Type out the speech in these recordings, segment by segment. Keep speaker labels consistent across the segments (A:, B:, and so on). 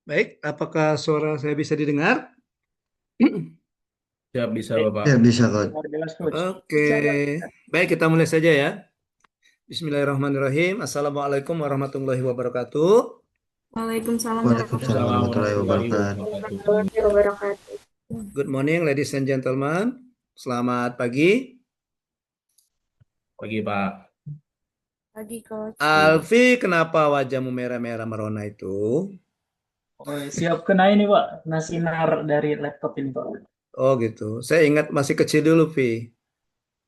A: Baik, apakah suara saya bisa didengar?
B: Siap bisa
C: Baik,
B: Bapak.
D: Ya bisa Coach.
C: dengar jelas coach.
A: Oke, baik kita mulai saja ya. Bismillahirrahmanirrahim. Assalamualaikum warahmatullahi wabarakatuh.
E: Waalaikumsalam
D: Waalaikumsalam
B: Waalaikumsalam
D: warahmatullahi
B: warahmatullahi
D: wabarakatuh.
B: wabarakatuh.
E: warahmatullahi wabarakatuh.
A: Good morning, ladies and gentlemen. Selamat pagi.
B: Pagi Pak.
E: Pagi, Coach.
D: Iya.
A: Alfi, kenapa wajahmu merah-merah merona itu?
C: Oh, siap kena ini Pak, kena sinar dari laptop ini Pak.
A: Oh gitu. Saya ingat masih kecil dulu, Vi.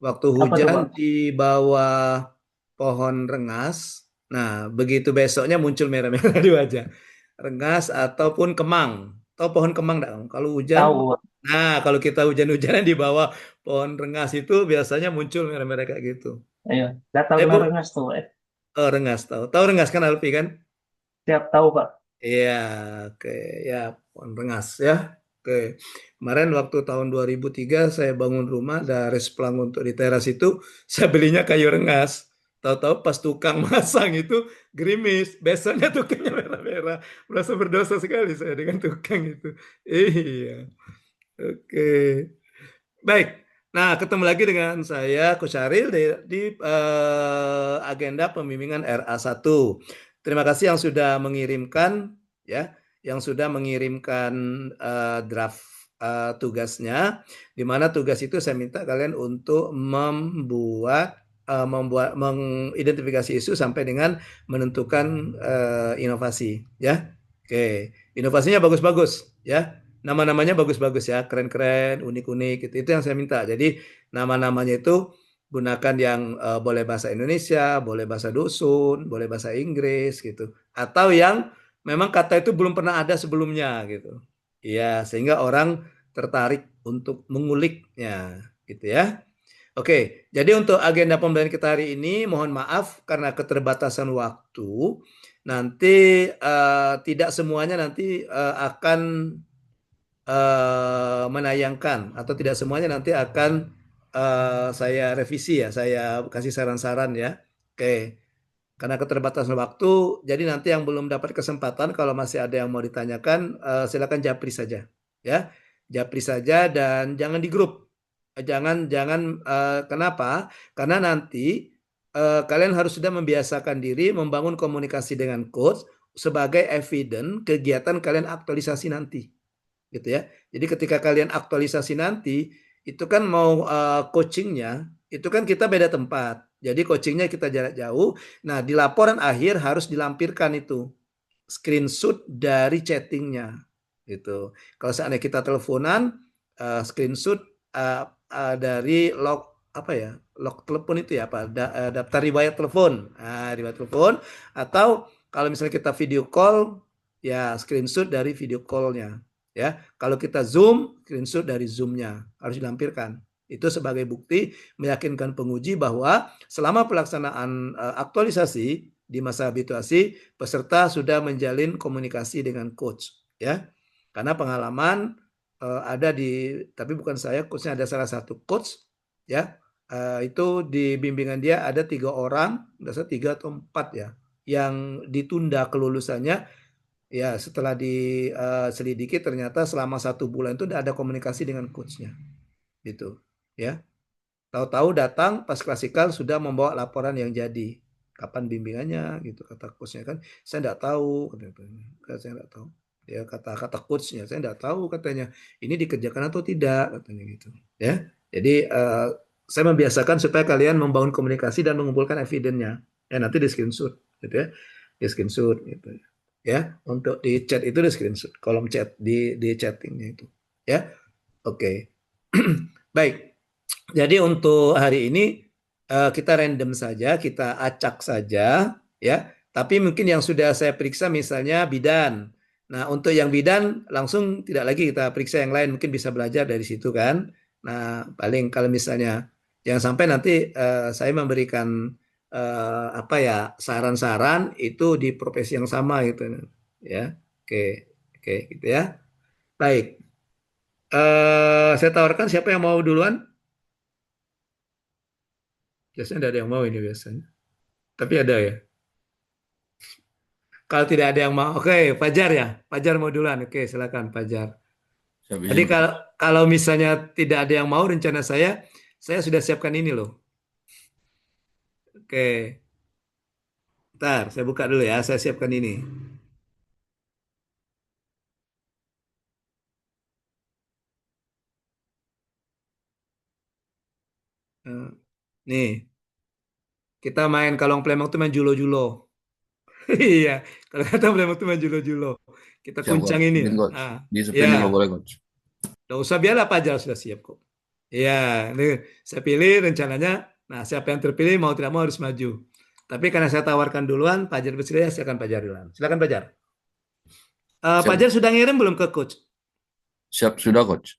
A: Waktu
C: Apa tuh
A: hujan
C: Pak?
A: di bawah pohon rengas. Nah, begitu besoknya muncul merah-merah di wajah. Rengas ataupun kemang. Tahu pohon kemang enggak? Kalau hujan,
C: Tahu Pak.
A: nah kalau kita hujan-hujanan di bawah pohon rengas itu biasanya muncul merah-merah kayak gitu.
C: Ayo, nggak tahu kena
A: Bu,
C: rengas tuh Pak.
A: oh, rengas tahu. Tahu rengas kan Alfi kan?
C: Siap tahu Pak.
A: Iya, oke. Ya, pohon rengas ya. Oke. Kemarin waktu tahun 2003 saya bangun rumah, ada resplang untuk di teras itu, saya belinya kayu rengas. Tahu-tahu pas tukang masang itu gerimis, besoknya tukangnya merah-merah. Merasa berdosa sekali saya dengan tukang itu. Iya, oke. Baik. Nah, ketemu lagi dengan saya Coach Aril di agenda pembimbingan RA1. Terima kasih yang sudah mengirimkan ya, yang sudah mengirimkan draft tugasnya, di mana tugas itu saya minta kalian untuk mengidentifikasi isu sampai dengan menentukan inovasi ya. Oke, inovasinya bagus-bagus ya. Nama-namanya bagus-bagus ya, keren-keren, unik-unik gitu. Itu yang saya minta. Jadi nama-namanya itu gunakan yang boleh bahasa Indonesia, boleh bahasa dusun, boleh bahasa Inggris gitu. Atau yang memang kata itu belum pernah ada sebelumnya gitu. Iya, sehingga orang tertarik untuk menguliknya gitu ya. Oke, jadi untuk agenda pembelajaran kita hari ini, mohon maaf karena keterbatasan waktu, nanti tidak semuanya nanti akan menayangkan atau tidak semuanya nanti akan saya revisi ya, saya kasih saran-saran ya. Oke, karena keterbatasan waktu, jadi nanti yang belum dapat kesempatan kalau masih ada yang mau ditanyakan, silakan japri saja ya. Japri saja dan jangan di grup. Jangan jangan kenapa? Karena nanti kalian harus sudah membiasakan diri membangun komunikasi dengan coach sebagai evidence kegiatan kalian aktualisasi nanti gitu ya. Jadi ketika kalian aktualisasi nanti itu kan mau coachingnya itu kan kita beda tempat. Jadi coachingnya kita jarak jauh. Nah di laporan akhir harus dilampirkan itu screenshot dari chattingnya gitu. Kalau seandainya kita teleponan screenshot dari log apa ya log telepon itu ya apa daftar riwayat telepon, riwayat telepon atau kalau misalnya kita video call ya screenshot dari video callnya ya. Kalau kita Zoom, screenshot dari Zoom-nya harus dilampirkan. Itu sebagai bukti meyakinkan penguji bahwa selama pelaksanaan aktualisasi di masa habituasi, peserta sudah menjalin komunikasi dengan coach, ya. Karena pengalaman ada di, tapi bukan saya, coachnya ada salah satu coach, ya. Itu di bimbingan dia ada 3 orang, biasa 3 atau 4 ya, yang ditunda kelulusannya. Ya, setelah diselidiki ternyata selama 1 bulan itu tidak ada komunikasi dengan coachnya, gitu. Ya, tahu-tahu datang pas klasikal sudah membawa laporan yang jadi. Kapan bimbingannya, gitu kata coachnya kan. Saya tidak tahu, katanya. Saya tidak tahu. Ya kata coachnya, saya tidak tahu katanya. Ini dikerjakan atau tidak, katanya gitu. Ya, jadi saya membiasakan supaya kalian membangun komunikasi dan mengumpulkan evidennya. Ya nanti di screenshot, gitu ya, di screenshot gitu ya, untuk di chat itu di screenshot kolom chat di chattingnya itu ya. Oke. Baik, jadi untuk hari ini kita random saja, kita acak saja ya, tapi mungkin yang sudah saya periksa misalnya bidan. Nah untuk yang bidan langsung tidak lagi kita periksa yang lain, mungkin bisa belajar dari situ kan. Nah paling kalau misalnya jangan sampai nanti saya memberikan apa ya saran-saran itu di profesi yang sama gitu ya. Oke, oke gitu ya. Baik, saya tawarkan siapa yang mau duluan? Biasanya tidak ada yang mau ini biasanya. Tapi ada ya. Kalau tidak ada yang mau, oke, Fajar ya. Fajar mau duluan. Oke, silakan Fajar.
D: Siap
A: Jadi
D: izin,
A: kalau
D: Coach.
A: kalau misalnya tidak ada yang mau rencana saya sudah siapkan ini loh. Oke, ntar saya buka dulu ya. Saya siapkan ini. Eh, nih, kita main kalong Plembang itu main julo-julo. Iya, kalau kata Plembang itu main julo-julo. Kita
D: Siap,
A: kuncang
D: Coach.
A: ini.
D: Izin, Coach.
A: Ah, ya,
D: Disiplin juga boleh, Coach.
A: nggak usah biarlah Fajar sudah siap kok. Iya, ini saya pilih rencananya. Nah, siapa yang terpilih mau tidak mau harus maju. Tapi karena saya tawarkan duluan, Fajar bersedia, silakan Fajar duluan. Silakan Fajar.
D: Siap,
A: Fajar sudah ngirim belum ke coach?
D: siap sudah, Coach.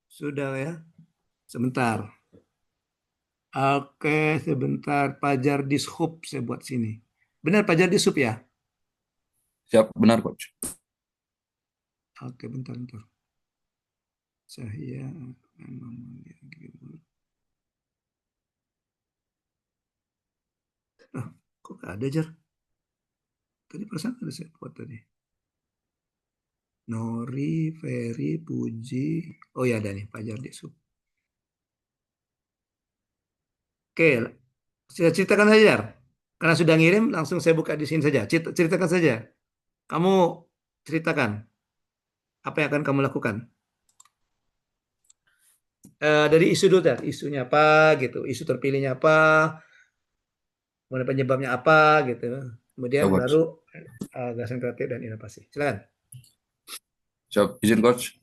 A: Sudah ya. Sebentar. Oke, sebentar. Fajar di Dishub saya buat sini. Benar Fajar di Dishub ya?
D: Siap, benar, Coach.
A: Oke, bentar. Saya kok gak ada Jar? Tadi perasaan ada saya buat tadi. Nori, Ferry, Puji. Oh ya ada nih, Fajar di Dishub. Oke, saya ceritakan saja Jar. Karena sudah ngirim, langsung saya buka di sini saja. Ceritakan saja. Kamu ceritakan apa yang akan kamu lakukan. Dari isu dulu Jar. Isunya apa gitu. Isu terpilihnya apa. Kemudian penyebabnya apa gitu. Kemudian
D: Siap, Coach.
A: baru gagasan kreatif dan inovasi. Silakan.
D: Siap, izin, Coach.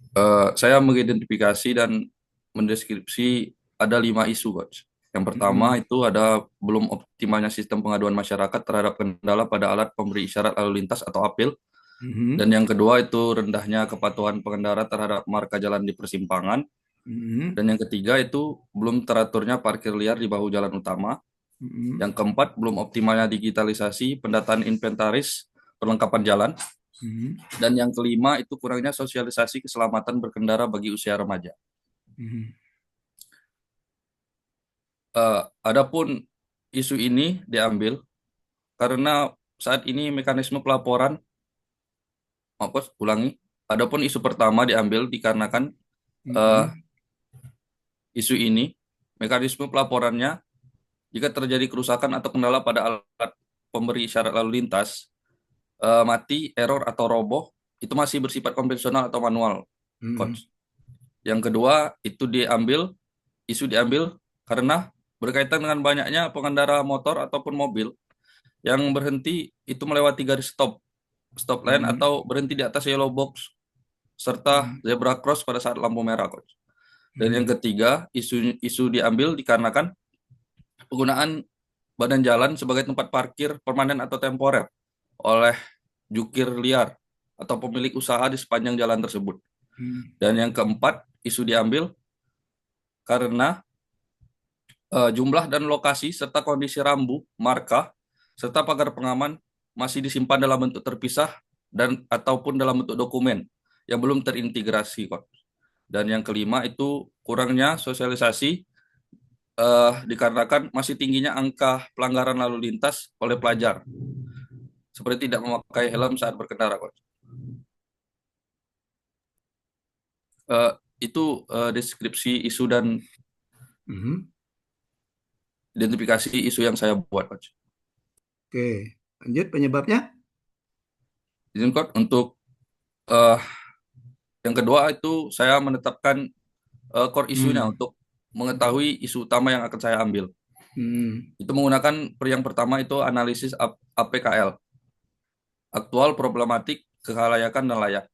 D: Saya mengidentifikasi dan mendeskripsi ada 5 isu, Coach. Yang pertama itu ada belum optimalnya sistem pengaduan masyarakat terhadap kendala pada alat pemberi isyarat lalu lintas atau APIL. Dan yang kedua itu rendahnya kepatuhan pengendara terhadap marka jalan di persimpangan. Dan yang ketiga itu belum teraturnya parkir liar di bahu jalan utama. Yang keempat, belum optimalnya digitalisasi pendataan inventaris perlengkapan jalan. Dan yang kelima itu kurangnya sosialisasi keselamatan berkendara bagi usia remaja. Adapun isu ini diambil karena saat ini mekanisme pelaporan, adapun isu pertama diambil dikarenakan isu ini, mekanisme pelaporannya jika terjadi kerusakan atau kendala pada alat pemberi isyarat lalu lintas, mati, error, atau roboh, itu masih bersifat konvensional atau manual, Coach. Yang kedua, isu diambil karena berkaitan dengan banyaknya pengendara motor ataupun mobil yang berhenti itu melewati garis stop line atau berhenti di atas yellow box, serta zebra cross pada saat lampu merah, Coach. Dan yang ketiga, isu diambil dikarenakan penggunaan badan jalan sebagai tempat parkir permanen atau temporer oleh jukir liar atau pemilik usaha di sepanjang jalan tersebut. Dan yang keempat, isu diambil karena jumlah dan lokasi serta kondisi rambu, marka, serta pagar pengaman masih disimpan dalam bentuk terpisah dan ataupun dalam bentuk dokumen yang belum terintegrasi, Coach. Dan yang kelima itu kurangnya sosialisasi dikarenakan masih tingginya angka pelanggaran lalu lintas oleh pelajar, seperti tidak memakai helm saat berkendara, Coach. Itu deskripsi isu dan identifikasi isu yang saya buat, Coach.
A: Oke, lanjut penyebabnya.
D: Izin, Coach, untuk yang kedua itu saya menetapkan core isunya untuk mengetahui isu utama yang akan saya ambil. Itu menggunakan yang pertama itu analisis APKL, aktual, problematik, kelayakan, dan layak.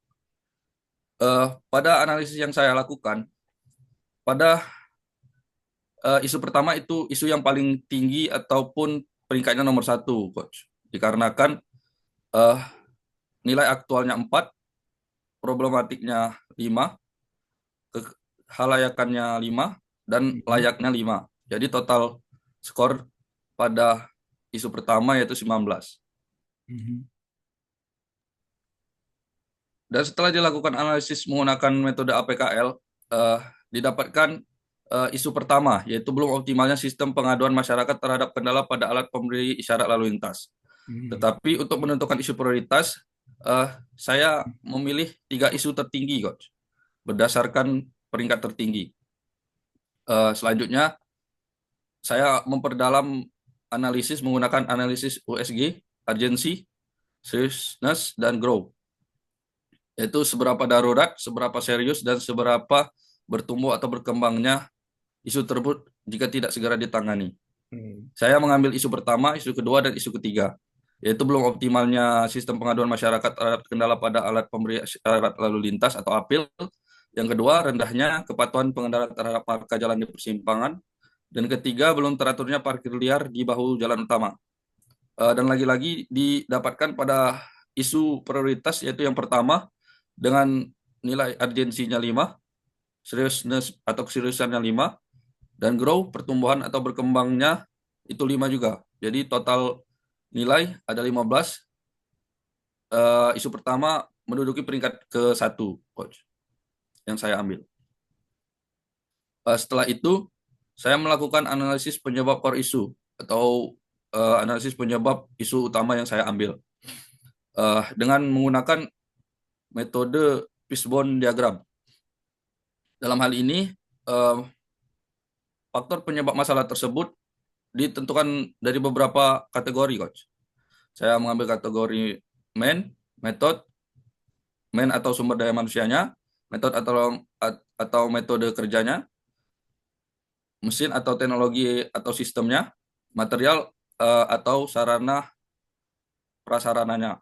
D: Pada analisis yang saya lakukan, pada isu pertama itu isu yang paling tinggi ataupun peringkatnya nomor 1, Coach. Dikarenakan nilai aktualnya 4, problematiknya 5, kelayakannya 5, dan layaknya 5. Jadi total skor pada isu pertama yaitu 19. Dan setelah dilakukan analisis menggunakan metode APKL, didapatkan isu pertama, yaitu belum optimalnya sistem pengaduan masyarakat terhadap kendala pada alat pemberi isyarat lalu lintas. Tetapi untuk menentukan isu prioritas, saya memilih 3 isu tertinggi, Coach, berdasarkan peringkat tertinggi. Selanjutnya, saya memperdalam analisis menggunakan analisis USG, urgency, seriousness, dan grow. Yaitu seberapa darurat, seberapa serius, dan seberapa bertumbuh atau berkembangnya isu tersebut jika tidak segera ditangani. Saya mengambil isu pertama, isu kedua, dan isu ketiga, yaitu belum optimalnya sistem pengaduan masyarakat terhadap kendala pada alat pemberi syarat lalu lintas atau APIL. Yang kedua, rendahnya kepatuhan pengendara terhadap marka jalan di persimpangan. Dan ketiga, belum teraturnya parkir liar di bahu jalan utama. Dan lagi-lagi didapatkan pada isu prioritas, yaitu yang pertama dengan nilai urgensinya 5, seriousness atau keseriusannya 5, dan grow, pertumbuhan atau berkembangnya itu 5 juga. Jadi total nilai ada 15. Isu pertama menduduki peringkat ke-1, Coach, yang saya ambil. Setelah itu, saya melakukan analisis penyebab core issue atau analisis penyebab isu utama yang saya ambil dengan menggunakan metode fishbone diagram. Dalam hal ini, faktor penyebab masalah tersebut ditentukan dari beberapa kategori, Coach. Saya mengambil kategori metode, atau sumber daya manusianya, metode atau metode kerjanya, mesin atau teknologi atau sistemnya, material atau sarana prasarananya.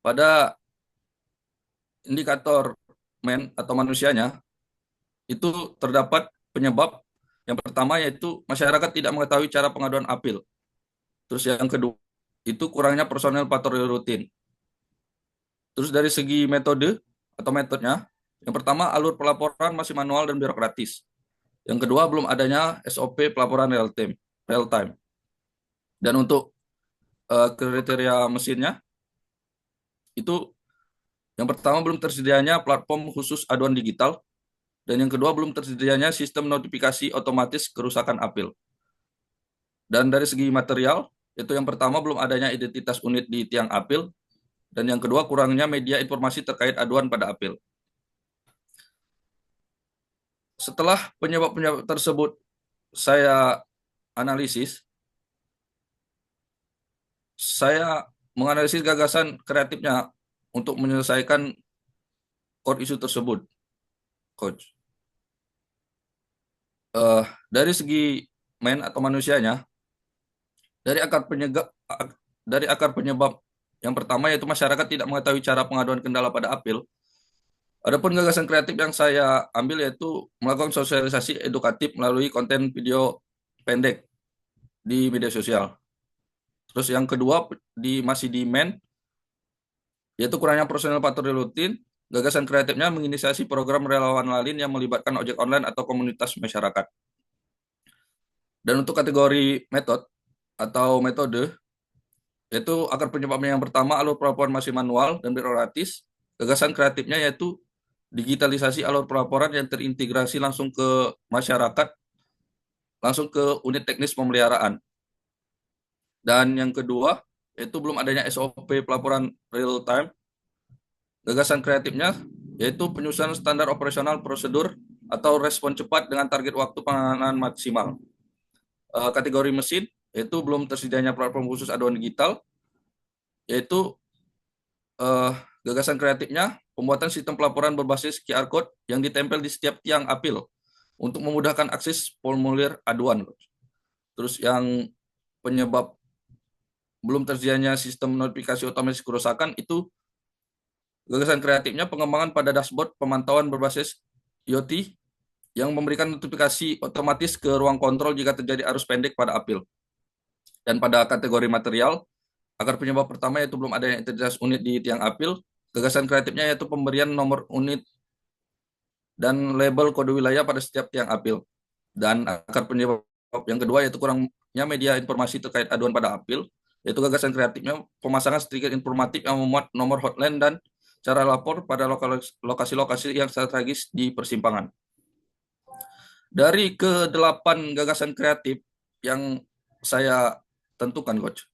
D: Pada indikator atau manusianya, itu terdapat penyebab yang pertama, yaitu masyarakat tidak mengetahui cara pengaduan APIL. Terus yang kedua, itu kurangnya personel patroli rutin. Terus dari segi metode atau metodenya, yang pertama, alur pelaporan masih manual dan birokratis. Yang kedua, belum adanya SOP pelaporan real time. Dan untuk kriteria mesinnya, itu yang pertama, belum tersedianya platform khusus aduan digital, dan yang kedua, belum tersedianya sistem notifikasi otomatis kerusakan APIL. Dan dari segi material, itu yang pertama, belum adanya identitas unit di tiang APIL, dan yang kedua, kurangnya media informasi terkait aduan pada APIL. Setelah penyebab-penyebab tersebut saya analisis, saya menganalisis gagasan kreatifnya untuk menyelesaikan core isu tersebut, Coach. Dari segi atau manusianya, dari akar penyebab yang pertama, yaitu masyarakat tidak mengetahui cara pengaduan kendala pada APIL. Adapun gagasan kreatif yang saya ambil yaitu melakukan sosialisasi edukatif melalui konten video pendek di media sosial. Terus yang kedua, masih di yaitu kurangnya personel patroli rutin. Gagasan kreatifnya menginisiasi program relawan lalin yang melibatkan ojek online atau komunitas masyarakat. Dan untuk kategori metode, yaitu akar penyebabnya yang pertama, alur pelaporan masih manual dan birokratis. Gagasan kreatifnya yaitu digitalisasi alur pelaporan yang terintegrasi langsung ke masyarakat, langsung ke unit teknis pemeliharaan. Dan yang kedua, yaitu belum adanya SOP pelaporan real time. Gagasan kreatifnya yaitu penyusunan standar operasional prosedur atau respon cepat dengan target waktu penanganan maksimal. Kategori mesin, yaitu belum tersedianya platform khusus aduan digital, yaitu gagasan kreatifnya pembuatan sistem pelaporan berbasis QR code yang ditempel di setiap tiang APIL untuk memudahkan akses formulir aduan. Terus yang penyebab belum tersedianya sistem notifikasi otomatis kerusakan, itu gagasan kreatifnya pengembangan pada dashboard pemantauan berbasis IoT yang memberikan notifikasi otomatis ke ruang kontrol jika terjadi arus pendek pada APIL. Dan pada kategori material, akar penyebab pertama yaitu belum adanya identitas unit di tiang APIL. Gagasan kreatifnya yaitu pemberian nomor unit dan label kode wilayah pada setiap tiang APIL. Dan akar penyebab yang kedua yaitu kurangnya media informasi terkait aduan pada APIL, yaitu gagasan kreatifnya pemasangan stiker informatif yang memuat nomor hotline dan cara lapor pada lokasi-lokasi yang strategis di persimpangan. Dari ke-8 gagasan kreatif yang saya tentukan, Coach.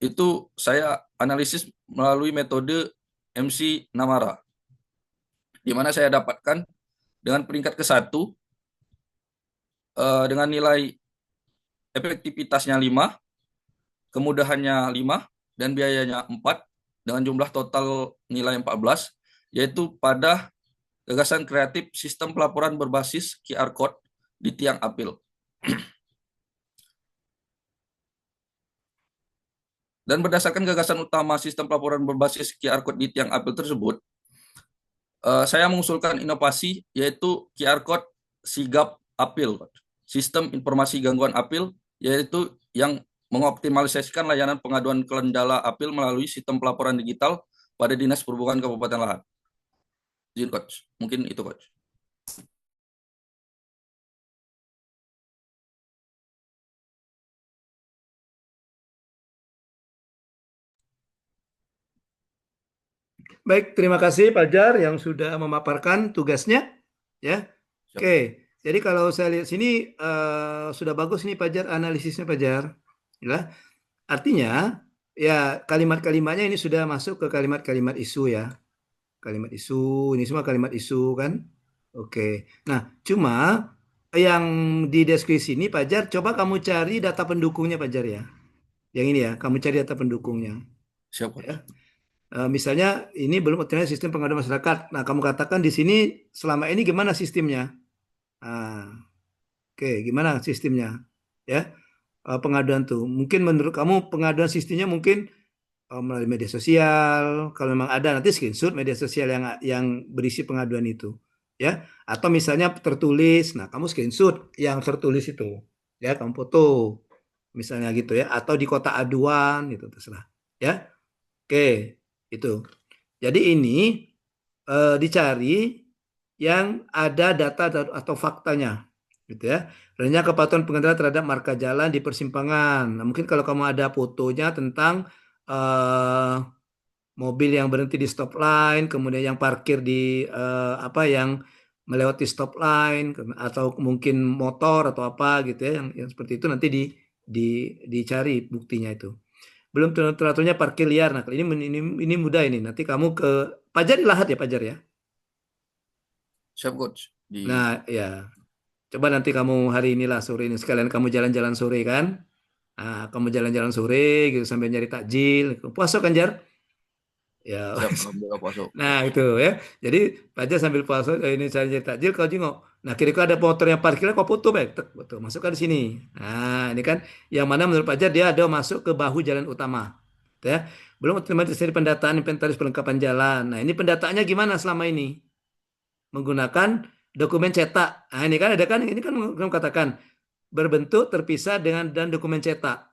D: Itu saya analisis melalui metode MC Namara, di mana saya dapatkan dengan peringkat ke-1 dengan nilai efektivitasnya 5, kemudahannya 5, dan biayanya 4, dengan jumlah total nilai 14, yaitu pada gagasan kreatif sistem pelaporan berbasis QR Code di tiang apil. Dan berdasarkan gagasan utama sistem pelaporan berbasis QR Code di tiang apil tersebut, saya mengusulkan inovasi yaitu QR Code sigap apil, sistem informasi gangguan apil, yaitu yang mengoptimalisasikan layanan pengaduan kendala apil melalui sistem pelaporan digital pada Dinas Perhubungan Kabupaten Lahat. Izin, Coach. Mungkin itu, Coach.
A: Baik, terima kasih Fajar yang sudah memaparkan tugasnya. Ya,
D: Siap.
A: oke. Jadi kalau saya lihat sini sudah bagus nih Fajar analisisnya Fajar. Ya, artinya ya kalimat-kalimatnya ini sudah masuk ke kalimat-kalimat isu ya. Kalimat isu, ini semua kalimat isu kan. Oke. Nah, cuma yang di deskripsi ini Fajar, coba kamu cari data pendukungnya Fajar ya. Yang ini ya, kamu cari data pendukungnya.
D: Siap, Coach.
A: Ya. Misalnya ini belum optimal sistem pengaduan masyarakat. Nah, kamu katakan di sini selama ini gimana sistemnya? Nah, oke, gimana sistemnya? Ya, pengaduan tuh. Mungkin menurut kamu pengaduan sistemnya mungkin melalui media sosial. Kalau memang ada nanti screenshot media sosial yang berisi pengaduan itu. Ya, atau misalnya tertulis. Nah, kamu screenshot yang tertulis itu. Ya, kamu foto. Misalnya gitu ya, atau di kotak aduan itu terserah. Ya. Oke, itu. Jadi ini dicari yang ada data atau faktanya, gitu ya. Rendahnya kepatuhan pengendara terhadap marka jalan di persimpangan. Nah, mungkin kalau kamu ada fotonya tentang mobil yang berhenti di stop line, kemudian yang parkir di yang melewati stop line, atau mungkin motor atau apa gitu ya, yang seperti itu nanti dicari buktinya itu. Belum teraturnya parkir liar. Nah, ini mudah ini. Nanti kamu ke Pajar di Lahat ya, Pajar ya.
D: Siap, Coach.
A: Nah, ya. Coba nanti kamu hari inilah sore ini sekalian kamu jalan-jalan sore kan. Nah, kamu jalan-jalan sore gitu sambil nyari takjil. Puasa kan, Jar? Ya.
D: Siap, Alhamdulillah puasa.
A: Nah, itu ya. Jadi Pajar sambil puasa ini cari takjil kau jengok. Nah, kira-kira ada motor yang parkirnya kau foto baik. Betul, masukkan di sini. Nah, ini kan yang mana menurut Pajar dia ada masuk ke bahu jalan utama. Ya. Belum otomatis dari pendataan inventaris perlengkapan jalan. Nah, ini pendataannya gimana selama ini? Menggunakan dokumen cetak. Nah, ini kan ada kan ini kan katakan berbentuk terpisah dan dokumen cetak.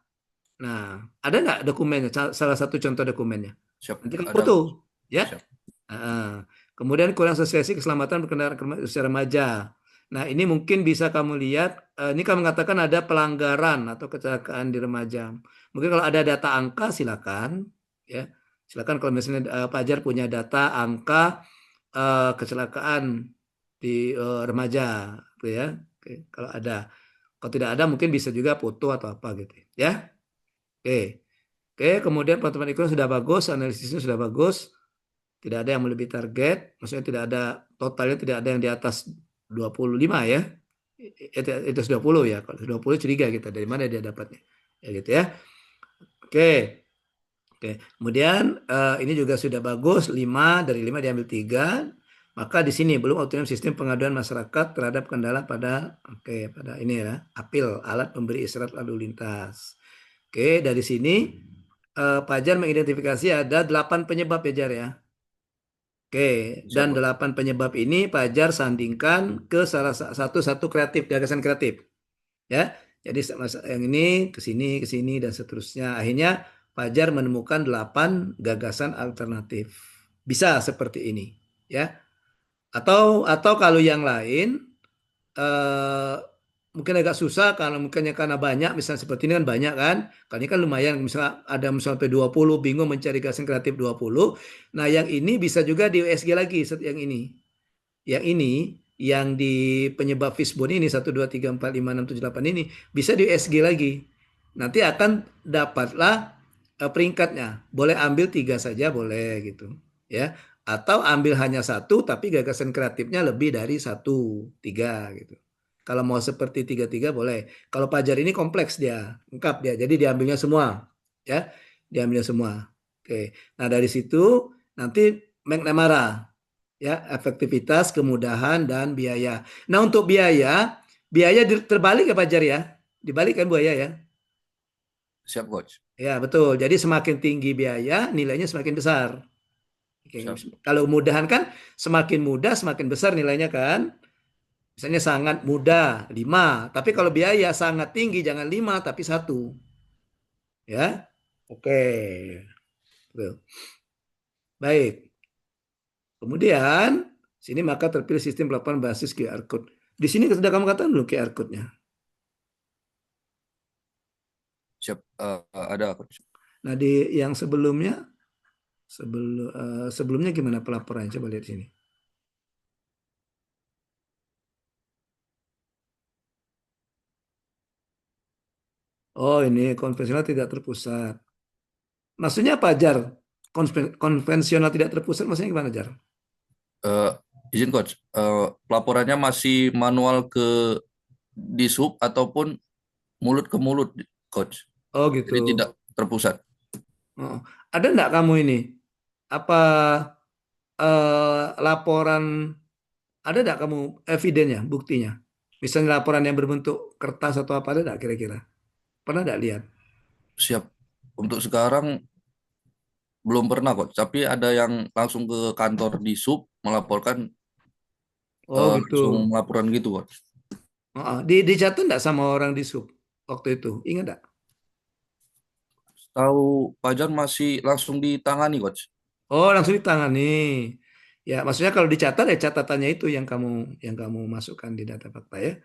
A: Nah, ada nggak dokumennya? Salah satu contoh dokumennya.
D: Siap.
A: Nanti kamu
D: Ada,
A: foto,
D: Coach.
A: ya.
D: Siap.
A: Kemudian kurang sosialisasi keselamatan berkendara usia remaja. Nah, ini mungkin bisa kamu lihat. Ini kamu mengatakan ada pelanggaran atau kecelakaan di remaja. Mungkin kalau ada data angka silakan, ya. Silakan kalau misalnya Pajar punya data angka kecelakaan di remaja, gitu ya. Oke, kalau ada. Kalau tidak ada mungkin bisa juga foto atau apa gitu, ya. Oke. Oke, kemudian pertemuan iklan sudah bagus, analisisnya sudah bagus. Tidak ada yang melebihi target, maksudnya tidak ada totalnya tidak ada yang di atas 25 ya. Itu 20 ya. Kalau 20 curiga kita dari mana dia dapatnya. Ya gitu ya. Oke. Oke. Kemudian ini juga sudah bagus, 5 dari 5 diambil 3. Maka di sini belum optimum sistem pengaduan masyarakat terhadap kendala pada pada ini ya, apil alat pemberi isyarat lalu lintas. Oke, dari sini Pajar mengidentifikasi ada 8 penyebab ya Jar ya. Oke, dan 8 penyebab ini Pajar sandingkan ke salah satu kreatif, gagasan kreatif. Ya. Jadi yang ini ke sini dan seterusnya. Akhirnya Pajar menemukan 8 gagasan alternatif. Bisa seperti ini, ya. Atau kalau yang lain mungkin agak susah karena banyak, misalnya seperti ini kan banyak kan. Kali ini kan lumayan, misalnya ada sampai 20, bingung mencari gagasan kreatif 20. Nah, yang ini bisa juga di USG lagi yang ini. Yang ini yang di penyebab Fishbone ini 1 2 3 4 5 6 7 8 ini bisa di USG lagi. nanti akan dapatlah peringkatnya. Boleh ambil 3 saja boleh gitu ya. Atau ambil hanya satu tapi gagasan kreatifnya lebih dari 1, 3 gitu. Kalau mau seperti 3-3 boleh. Kalau Pajar ini kompleks dia, lengkap dia. Jadi diambilnya semua ya. Diambilnya semua. Oke. Nah, dari situ nanti McNamara ya, efektivitas, kemudahan dan biaya. Nah, untuk biaya terbalik ya Pajar ya. Dibalik kan buaya ya.
D: Siap, Coach.
A: Ya, betul. Jadi semakin tinggi biaya, nilainya semakin besar. Oke,
D: Siap.
A: kalau mudahan kan semakin mudah semakin besar nilainya kan. Misalnya sangat mudah 5, tapi kalau biaya sangat tinggi jangan 5 tapi 1. Ya. Oke. Tuh. Baik. Kemudian sini maka terpilih sistem pelaporan basis QR code. Di sini sudah kamu katakan belum QR code-nya.
D: Siap. Ada, Coach.
A: Nah, di yang sebelumnya gimana pelaporannya? Coba lihat sini. Oh, ini konvensional tidak terpusat. Maksudnya apa, Jar? Konvensional tidak terpusat maksudnya gimana, Jar?
D: Eh, izin, Coach. Pelaporannya masih manual ke Dishub ataupun mulut ke mulut, Coach.
A: Oh, gitu.
D: Jadi tidak terpusat.
A: Oh. Ada enggak kamu ini? Apa laporan, ada enggak kamu evidennya, buktinya? Misalnya laporan yang berbentuk kertas atau apa, ada enggak kira-kira? Pernah enggak lihat?
D: Siap. Untuk sekarang belum pernah, Coach. Tapi ada yang langsung ke kantor Dishub melaporkan,
A: Oh, gitu.
D: langsung laporan gitu, Coach.
A: Oh, dicatat enggak sama orang di sub waktu itu? Ingat enggak?
D: Tahu Pajar masih langsung ditangani, Coach.
A: Oh, langsung ditangani. Ya, maksudnya kalau dicatat ya catatannya itu yang kamu masukkan di data fakta ya.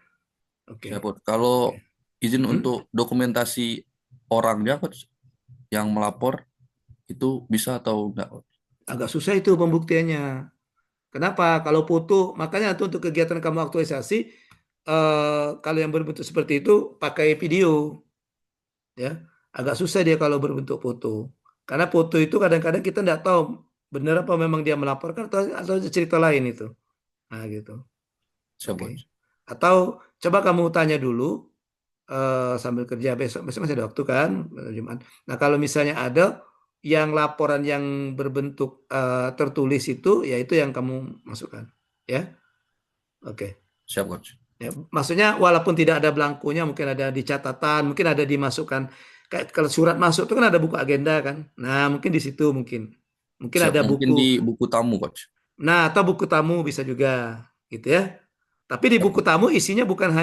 A: Oke.
D: Siap, Coach. Kalau
A: Oke.
D: izin
A: Hmm?
D: untuk dokumentasi orangnya, Coach, yang melapor itu bisa atau enggak, Coach?
A: Agak susah itu pembuktiannya. Kenapa? Kalau foto, makanya tuh untuk kegiatan kamu aktualisasi, kalau yang berbentuk seperti itu pakai video, ya. Agak susah dia kalau berbentuk foto. Karena foto itu kadang-kadang kita nggak tahu benar apa memang dia melaporkan atau cerita lain itu. Nah, gitu.
D: Siap,
A: Oke.
D: Coach.
A: Atau coba kamu tanya dulu sambil kerja besok masih ada waktu kan Jumat. Nah, kalau misalnya ada yang laporan yang berbentuk tertulis itu, ya itu yang kamu masukkan, ya. Oke.
D: Siap, Coach.
A: Ya, maksudnya walaupun tidak ada belangkonya, mungkin ada di catatan, mungkin ada dimasukkan. Kayak kalau surat masuk itu kan ada buku agenda kan. Nah, mungkin di situ mungkin
D: Siap,
A: ada
D: mungkin
A: buku.
D: di buku tamu, Coach.
A: Nah, atau buku tamu bisa juga, gitu ya. Tapi di
D: Siap,
A: buku
D: Coach.
A: tamu isinya bukan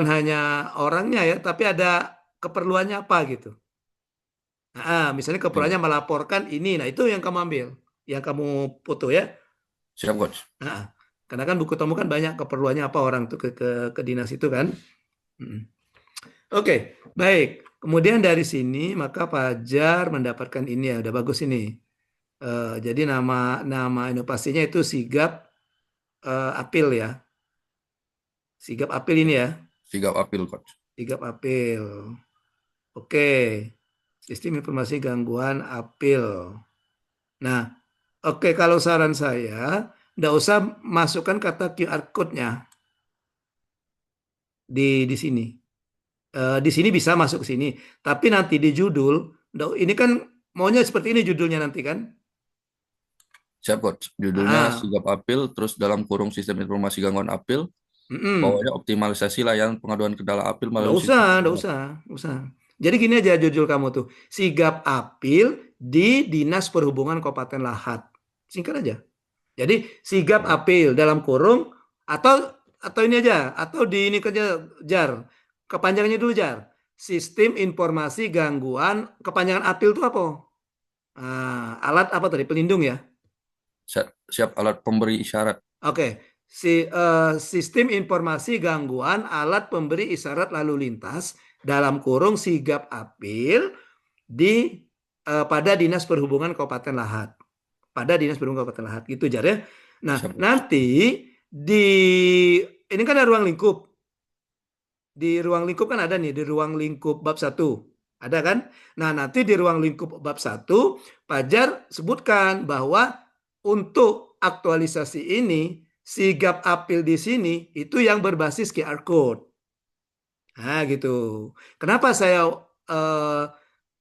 A: hanya orangnya ya, tapi ada keperluannya apa gitu. Nah, misalnya
D: Oke,
A: keperluannya
D: Coach.
A: melaporkan ini, nah itu yang kamu ambil, yang kamu foto ya.
D: Siap, Coach.
A: Nah, karena kan buku tamu kan banyak keperluannya apa orang tuh ke dinas itu kan. Oke, baik. Kemudian dari sini maka Fajar mendapatkan ini ya, udah bagus ini. Jadi nama inovasinya itu Sigap Apil ya. Sigap Apil ini ya.
D: Sigap apil, Coach.
A: Sigap Apil. Oke. Sistem informasi gangguan apil. Nah, oke, kalau saran saya, nggak usah masukkan kata QR code-nya di sini. Di sini bisa masuk ke sini, tapi nanti di judul, ini kan maunya seperti ini judulnya nanti kan?
D: Siap, Coach. Judulnya
A: Ah,
D: Sigap Apil, terus dalam kurung sistem informasi gangguan apil,
A: mm-mm.
D: bawahnya optimalisasi layanan pengaduan kendala apil
A: Nggak
D: melalui
A: usah,
D: sistem.
A: nggak usah, nggak usah. Jadi gini aja judul kamu tuh, Sigap Apil di Dinas Perhubungan Kabupaten Lahat. Singkat aja. Jadi sigap apil dalam kurung atau ini aja atau di ini kerja jar kepanjangannya dulu jar sistem informasi gangguan kepanjangan apil itu apa? Alat apa tadi pelindung ya?
D: Siap alat pemberi isyarat.
A: Oke, sistem informasi gangguan alat pemberi isyarat lalu lintas dalam kurung sigap apil di pada Dinas Perhubungan Kabupaten Lahat. Pada Dinas Perhubungan Kabupaten Lahat gitu jar ya. Nah,
D: Siap, Coach.
A: nanti di ini kan ada ruang lingkup. di ruang lingkup kan ada nih, di ruang lingkup bab 1. Ada kan? Nah, nanti di ruang lingkup bab 1, Pajar sebutkan bahwa untuk aktualisasi ini, sigap apil di sini itu yang berbasis QR code. Nah, gitu. Kenapa saya eh,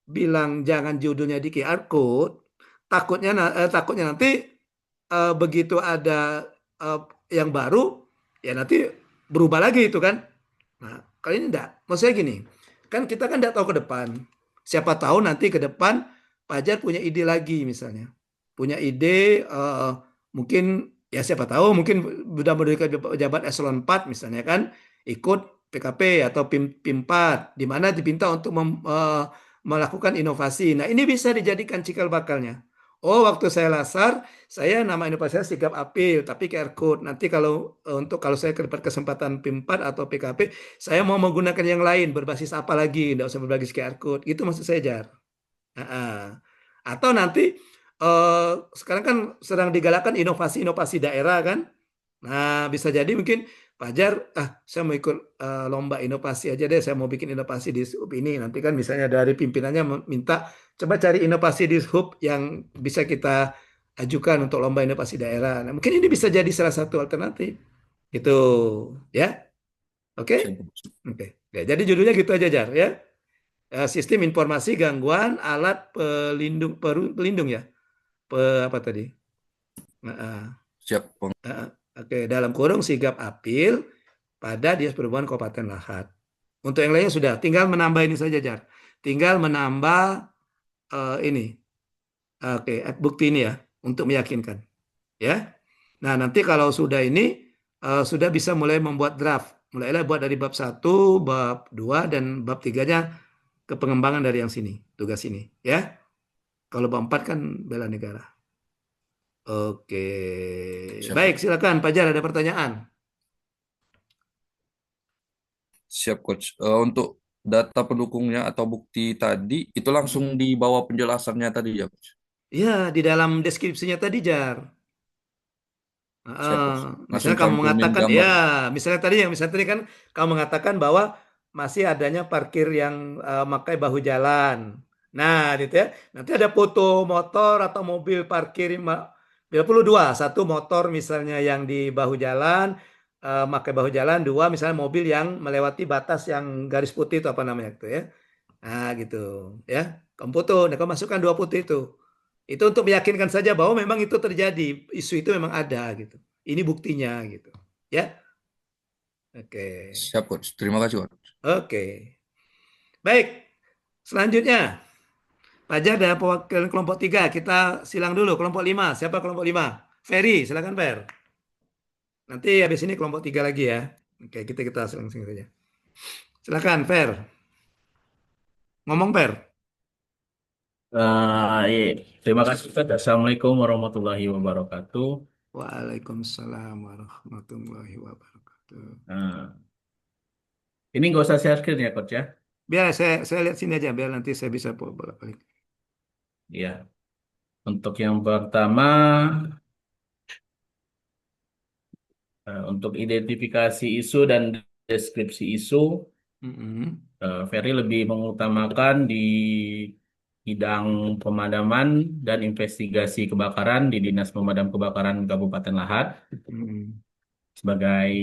A: bilang jangan judulnya di QR code? Takutnya nanti begitu ada eh, yang baru, ya nanti berubah lagi itu kan. Nah, kali ini enggak. Maksudnya gini, kan kita kan enggak tahu ke depan. Siapa tahu nanti ke depan Pajar punya ide lagi misalnya. Punya ide mungkin ya siapa tahu mungkin sudah menduduki jabat eselon 4 misalnya kan ikut PKP atau PIM 4 di mana dipinta untuk melakukan inovasi. Nah, ini bisa dijadikan cikal bakalnya. Oh, waktu saya lasar, saya nama inovasi saya sigap apil, tapi QR code. Nanti kalau saya dapat kesempatan PIM 4 atau PKP, saya mau menggunakan yang lain berbasis apa lagi? Tidak usah berbasis QR code. Itu maksud saya, Jar. Nah, atau nanti sekarang kan sedang digalakkan inovasi-inovasi daerah kan. Nah, bisa jadi mungkin Fajar, saya mau ikut lomba inovasi aja deh, saya mau bikin inovasi di hub ini. Nanti kan misalnya dari pimpinannya minta, coba cari inovasi di hub yang bisa kita ajukan untuk lomba inovasi daerah. Nah, mungkin ini bisa jadi salah satu alternatif. Gitu, ya. Oke?
D: Siap, Coach.
A: Oke. Oke, jadi judulnya gitu aja, Jar, ya. Sistem informasi gangguan alat pelindung ya. Apa tadi? Nah,
D: Siap, Bang.
A: Oke, dalam kurung sigap apil pada Dinas Perhubungan Kabupaten Lahat. Untuk yang lainnya sudah, tinggal menambah ini saja, Jar. Tinggal menambah ini. Oke, bukti ini ya untuk meyakinkan, ya. Nah, nanti kalau sudah ini sudah bisa mulai membuat draft. Mulailah buat dari bab 1, bab 2 dan bab 3-nya ke pengembangan dari yang sini, tugas ini, ya. Kalau bab 4 kan bela negara. Oke.
D: Siap,
A: Baik,
D: Coach.
A: silakan Pajar ada pertanyaan.
D: Siap, Coach. Untuk data pendukungnya atau bukti tadi, itu langsung di bawah penjelasannya tadi ya, Coach?
A: Iya, di dalam deskripsinya tadi, Jar.
D: Siap, Coach. Langsung
A: Misalnya kamu
D: cantumin
A: mengatakan,
D: gambar.
A: ya, misalnya tadi kan kamu mengatakan bahwa masih adanya parkir yang memakai bahu jalan. Nah, gitu ya. Nanti ada foto motor atau mobil parkir bila perlu dua, satu motor misalnya yang di bahu jalan, pakai bahu jalan, dua misalnya mobil yang melewati batas yang garis putih itu apa namanya itu ya. Nah, gitu ya. Kamu foto, nah kamu masukkan dua foto itu. Itu untuk meyakinkan saja bahwa memang itu terjadi, isu itu memang ada gitu. Ini buktinya gitu. Ya. Oke.
D: Siap, Coach. Terima kasih, Coach.
A: Oke. Baik. Selanjutnya, Fajar dan perwakilan kelompok 3. Kita silang dulu kelompok 5. Siapa kelompok 5? Ferry, silakan Fer. Nanti habis ini kelompok 3 lagi ya. Oke, kita silang-silang saja. Silakan Fer. Ngomong Fer.
B: Iya. Terima kasih, Ustaz. Assalamualaikum warahmatullahi wabarakatuh.
A: Waalaikumsalam warahmatullahi wabarakatuh.
B: Nah, ini nggak usah share screen ya, Coach ya?
A: Biar saya lihat sini aja, biar nanti saya bisa bolak-balik.
B: Iya. Untuk yang pertama, untuk identifikasi isu dan deskripsi isu,
A: Mm-mm.
B: Ferry lebih mengutamakan di bidang pemadaman dan investigasi kebakaran di Dinas Pemadam Kebakaran Kabupaten Lahat
A: Mm-mm.
B: sebagai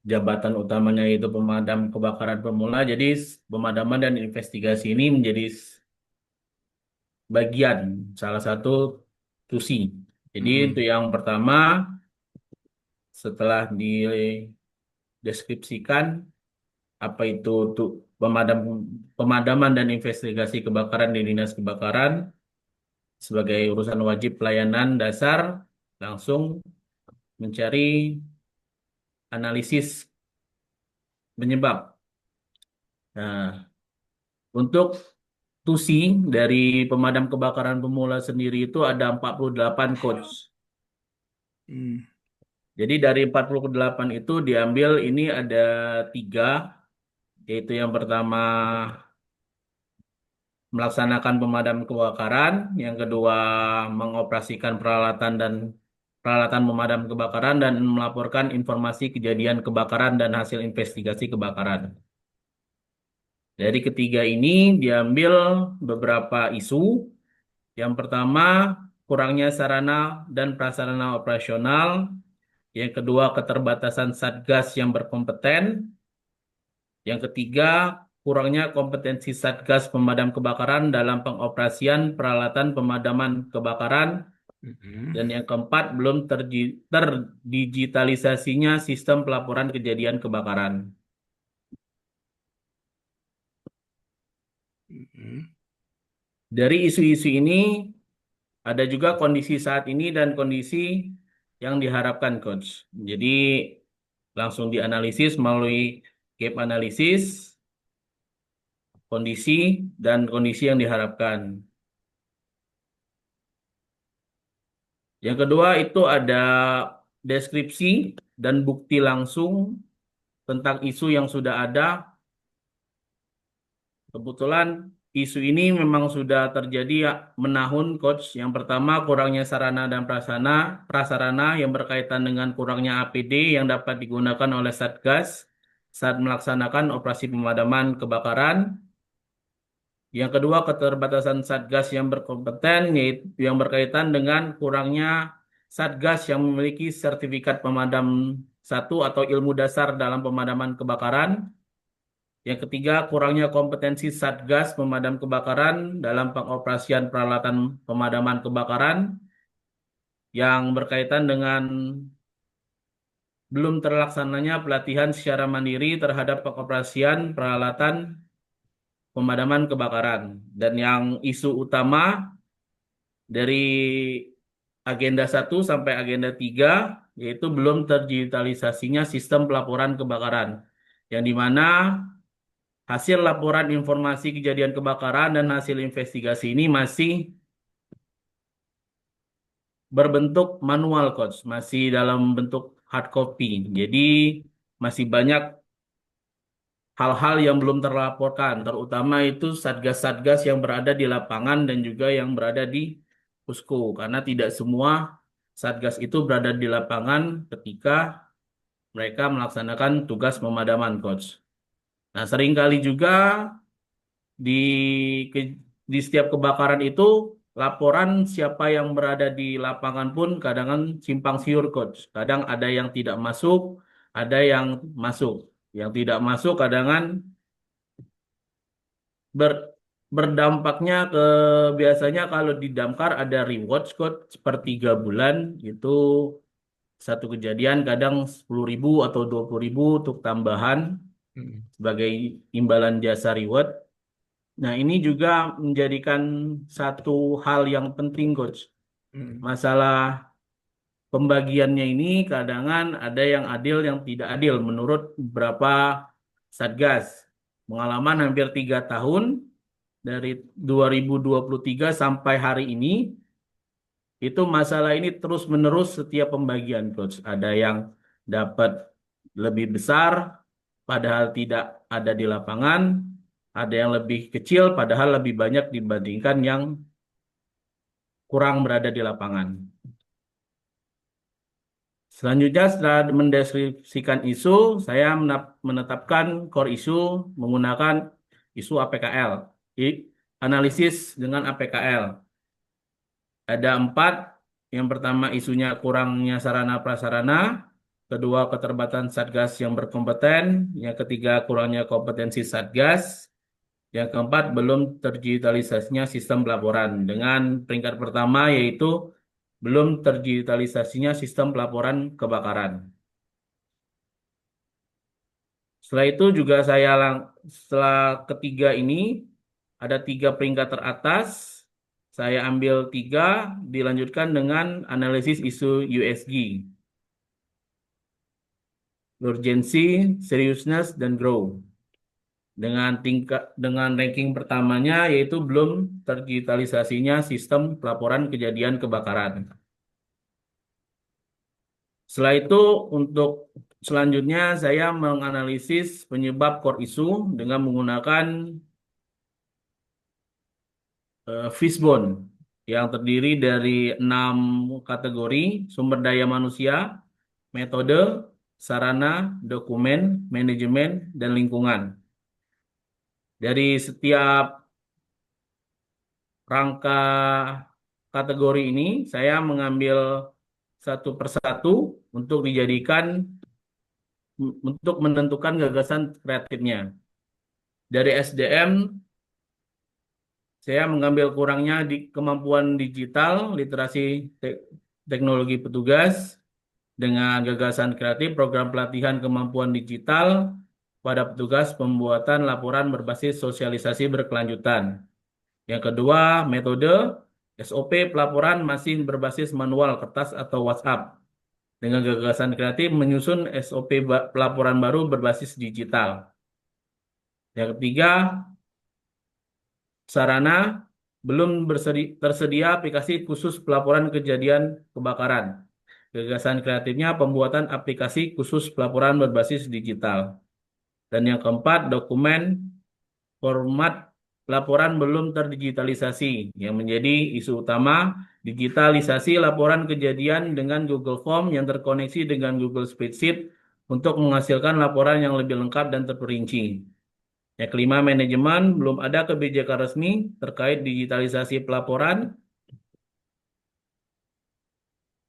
B: jabatan utamanya itu pemadam kebakaran pemula. Jadi pemadaman dan investigasi ini menjadi bagian salah satu tusi. Jadi
A: Mm-mm.
B: untuk yang pertama setelah dideskripsikan apa itu untuk pemadaman dan investigasi kebakaran di Dinas Kebakaran sebagai urusan wajib pelayanan dasar langsung mencari analisis penyebab. Nah, untuk tusi dari pemadam kebakaran pemula sendiri itu ada 48 codes.
A: Mm.
B: Jadi dari 48 itu diambil ini ada 3, yaitu yang pertama melaksanakan pemadam kebakaran, yang kedua mengoperasikan peralatan dan peralatan pemadam kebakaran dan melaporkan informasi kejadian kebakaran dan hasil investigasi kebakaran. Dari ketiga ini diambil beberapa isu. Yang pertama, kurangnya sarana dan prasarana operasional. Yang kedua, keterbatasan Satgas yang berkompeten. Yang ketiga, kurangnya kompetensi Satgas pemadam kebakaran dalam pengoperasian peralatan pemadaman kebakaran. Dan yang keempat, belum terdigitalisasinya sistem pelaporan kejadian kebakaran. Dari isu-isu ini, ada juga kondisi saat ini dan kondisi yang diharapkan, Coach. Jadi, langsung dianalisis melalui gap analisis, kondisi, dan kondisi yang diharapkan. Yang kedua itu ada deskripsi dan bukti langsung tentang isu yang sudah ada. Kebetulan isu ini memang sudah terjadi menahun, Coach. Yang pertama, kurangnya sarana dan prasarana yang berkaitan dengan kurangnya APD yang dapat digunakan oleh Satgas saat melaksanakan operasi pemadaman kebakaran. Yang kedua, keterbatasan Satgas yang berkompeten, yaitu yang berkaitan dengan kurangnya Satgas yang memiliki sertifikat pemadam 1 atau ilmu dasar dalam pemadaman kebakaran. Yang ketiga, kurangnya kompetensi Satgas pemadam kebakaran dalam pengoperasian peralatan pemadaman kebakaran yang berkaitan dengan belum terlaksananya pelatihan secara mandiri terhadap pengoperasian peralatan pemadaman kebakaran. Dan yang isu utama dari agenda 1 sampai agenda 3 yaitu belum terdigitalisasinya sistem pelaporan kebakaran, yang dimana hasil laporan informasi kejadian kebakaran dan hasil investigasi ini masih berbentuk manual, Coach, masih dalam bentuk hard copy. Jadi masih banyak hal-hal yang belum terlaporkan, terutama itu satgas-satgas yang berada di lapangan dan juga yang berada di Pusko, karena tidak semua satgas itu berada di lapangan ketika mereka melaksanakan tugas pemadaman, Coach. Nah, seringkali juga di di setiap kebakaran itu laporan siapa yang berada di lapangan pun kadang simpang siur, Coach. Kadang ada yang tidak masuk, ada yang masuk. Yang tidak masuk kadang berdampaknya ke biasanya kalau di Damkar ada reward, Coach, per 3 bulan itu satu kejadian kadang 10.000 atau 20.000 untuk tambahan sebagai imbalan jasa reward. Nah, ini juga menjadikan satu hal yang penting, Coach. Masalah pembagiannya ini kadangan ada yang adil, yang tidak adil menurut beberapa satgas. Pengalaman hampir 3 tahun dari 2023 sampai hari ini, itu masalah ini terus-menerus setiap pembagian, Coach. Ada yang dapat lebih besar, padahal tidak ada di lapangan. Ada yang lebih kecil, padahal lebih banyak dibandingkan yang kurang berada di lapangan. Selanjutnya, setelah mendeskripsikan isu, saya menetapkan core isu menggunakan isu APKL. Analisis dengan APKL. Ada 4. Yang pertama, isunya kurangnya sarana prasarana. Kedua, keterbatasan Satgas yang berkompeten. Yang ketiga, kurangnya kompetensi Satgas. Yang keempat, belum terdigitalisasinya sistem pelaporan. Dengan peringkat pertama yaitu belum terdigitalisasinya sistem pelaporan kebakaran. Setelah itu juga setelah ketiga ini, ada 3 peringkat teratas. Saya ambil 3, dilanjutkan dengan analisis isu USG. Urgency, Seriousness, dan Grow. Dengan ranking pertamanya yaitu belum terdigitalisasinya sistem pelaporan kejadian kebakaran. Setelah itu untuk selanjutnya saya menganalisis penyebab core isu dengan menggunakan fishbone. yang terdiri dari 6 kategori: sumber daya manusia, metode, sarana, dokumen, manajemen, dan lingkungan. Dari setiap rangka kategori ini, saya mengambil satu persatu untuk dijadikan untuk menentukan gagasan kreatifnya. Dari SDM, saya mengambil kurangnya di kemampuan digital, literasi teknologi petugas, dengan gagasan kreatif program pelatihan kemampuan digital pada petugas pembuatan laporan berbasis sosialisasi berkelanjutan. Yang kedua, metode SOP pelaporan masih berbasis manual kertas atau WhatsApp. Dengan gagasan kreatif menyusun SOP pelaporan baru berbasis digital. Yang ketiga, sarana belum tersedia aplikasi khusus pelaporan kejadian kebakaran. Gagasan kreatifnya pembuatan aplikasi khusus pelaporan berbasis digital. Dan yang keempat, dokumen format laporan belum terdigitalisasi, yang menjadi isu utama. Digitalisasi laporan kejadian dengan Google Form yang terkoneksi dengan Google Spreadsheet untuk menghasilkan laporan yang lebih lengkap dan terperinci. Yang kelima, manajemen, belum ada kebijakan resmi terkait digitalisasi pelaporan,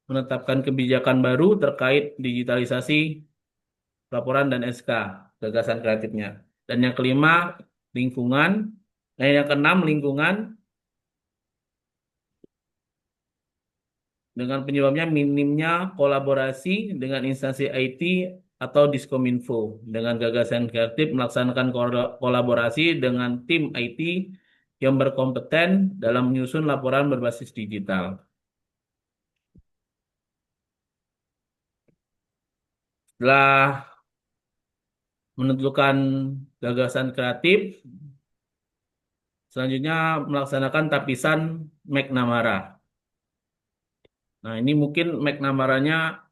B: menetapkan kebijakan baru terkait digitalisasi laporan dan SK, gagasan kreatifnya. Dan yang kelima, lingkungan. Yang keenam, lingkungan. Dengan penyebabnya minimnya kolaborasi dengan instansi IT atau Diskominfo. Dengan gagasan kreatif melaksanakan kolaborasi dengan tim IT yang berkompeten dalam menyusun laporan berbasis digital. Setelah menentukan gagasan kreatif, selanjutnya melaksanakan tapisan McNamara. Nah, ini mungkin McNamara-nya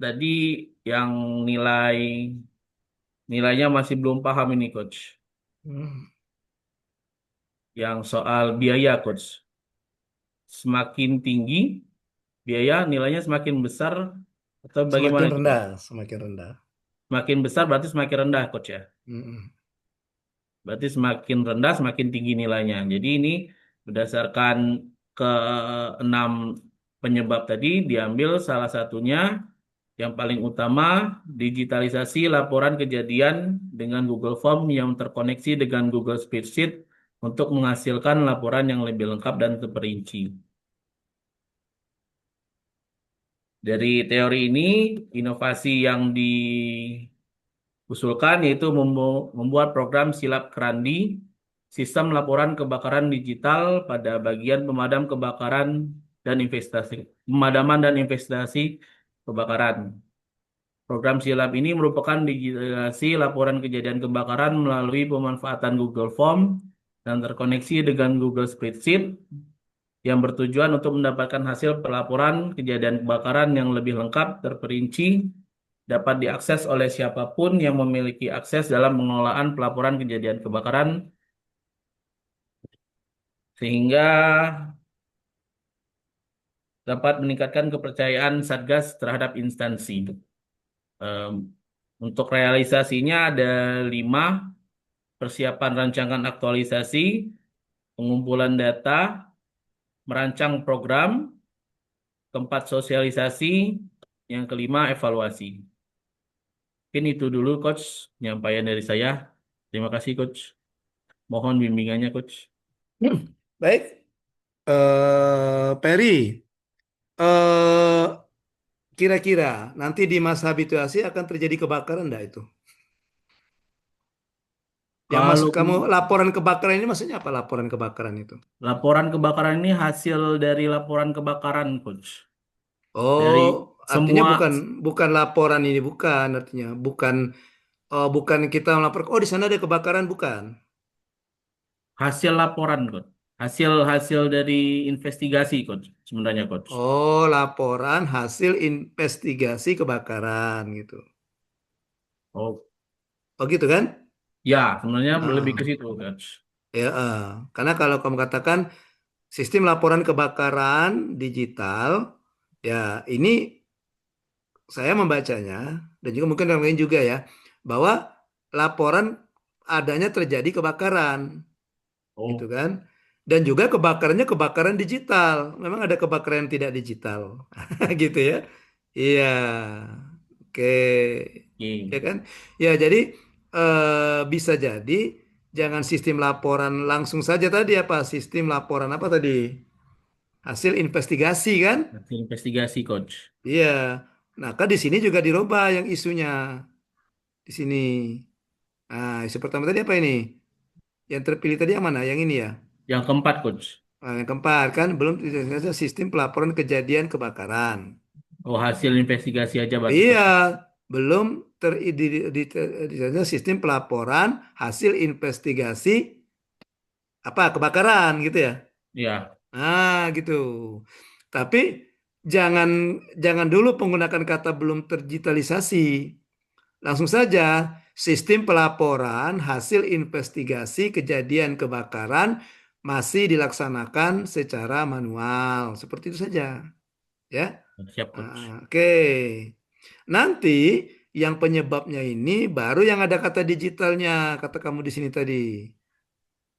B: tadi yang nilainya masih belum paham ini, Coach. Yang soal biaya, Coach. Semakin tinggi biaya, nilainya semakin besar atau bagaimana?
A: Semakin rendah, semakin rendah.
B: Semakin besar berarti semakin rendah, Coach ya. Berarti semakin rendah, semakin tinggi nilainya. Jadi ini berdasarkan ke-6 penyebab tadi, diambil salah satunya yang paling utama, digitalisasi laporan kejadian dengan Google Form yang terkoneksi dengan Google Spreadsheet untuk menghasilkan laporan yang lebih lengkap dan terperinci. Dari teori ini, inovasi yang diusulkan yaitu membuat program Silap Kerandi, sistem laporan kebakaran digital pada bagian pemadaman dan investasi kebakaran. Program Silap ini merupakan digitalisasi laporan kejadian kebakaran melalui pemanfaatan Google Form dan terkoneksi dengan Google Spreadsheet yang bertujuan untuk mendapatkan hasil pelaporan kejadian kebakaran yang lebih lengkap, terperinci, dapat diakses oleh siapapun yang memiliki akses dalam pengelolaan pelaporan kejadian kebakaran, sehingga dapat meningkatkan kepercayaan Satgas terhadap instansi. Untuk realisasinya ada 5: persiapan rancangan aktualisasi, pengumpulan data, merancang program, keempat sosialisasi, yang kelima evaluasi. Mungkin itu dulu, Coach, penyampaian dari saya. Terima kasih, Coach. Mohon bimbingannya, Coach.
A: Baik, Peri, kira-kira nanti di masa habituasi akan terjadi kebakaran enggak itu? Yang
B: Kalau
A: kamu laporan kebakaran ini maksudnya apa laporan kebakaran itu?
B: laporan kebakaran ini hasil dari laporan kebakaran, Coach. Dari
A: Oh, artinya
B: semua
A: bukan laporan ini, bukan artinya bukan kita melapor. Oh, di sana ada kebakaran, bukan?
B: hasil laporan, Coach. Hasil dari investigasi, Coach. Sebenarnya, Coach.
A: Oh, laporan hasil investigasi kebakaran gitu.
B: Oh,
A: Oh, gitu kan?
B: ya, sebenarnya lebih ke
A: Ah,
B: situ, Coach.
A: ya, karena kalau kamu katakan Sistem laporan kebakaran digital, ya ini saya membacanya, dan juga mungkin yang lain juga ya, bahwa laporan adanya terjadi kebakaran, gitu
B: Oh,
A: kan. Dan juga kebakarannya kebakaran digital. Memang ada kebakaran yang tidak digital, gitu ya. Iya, oke, ya
B: oke.
A: kan? Ya, jadi bisa jadi jangan sistem laporan langsung saja tadi apa? Sistem laporan apa tadi? Hasil investigasi kan?
B: Hasil investigasi, Coach.
A: Iya. Nah, kan di sini juga dirubah yang isunya di sini. Nah, isu pertama tadi apa ini? Yang terpilih tadi yang mana? Yang ini ya.
B: Yang keempat, Coach.
A: Nah, yang keempat kan belum tidak sistem pelaporan kejadian kebakaran.
B: Oh, hasil investigasi aja berarti,
A: Iya,
B: Coach.
A: belum sistem pelaporan hasil investigasi apa kebakaran gitu ya.
B: Ya,
A: Ah, gitu. Tapi jangan jangan dulu menggunakan kata belum terdigitalisasi. Langsung saja sistem pelaporan hasil investigasi kejadian kebakaran masih dilaksanakan secara manual. Seperti itu saja, ya.
B: siap, Coach.
A: Oke. Nanti yang penyebabnya ini baru yang ada kata digitalnya, kata kamu di sini tadi.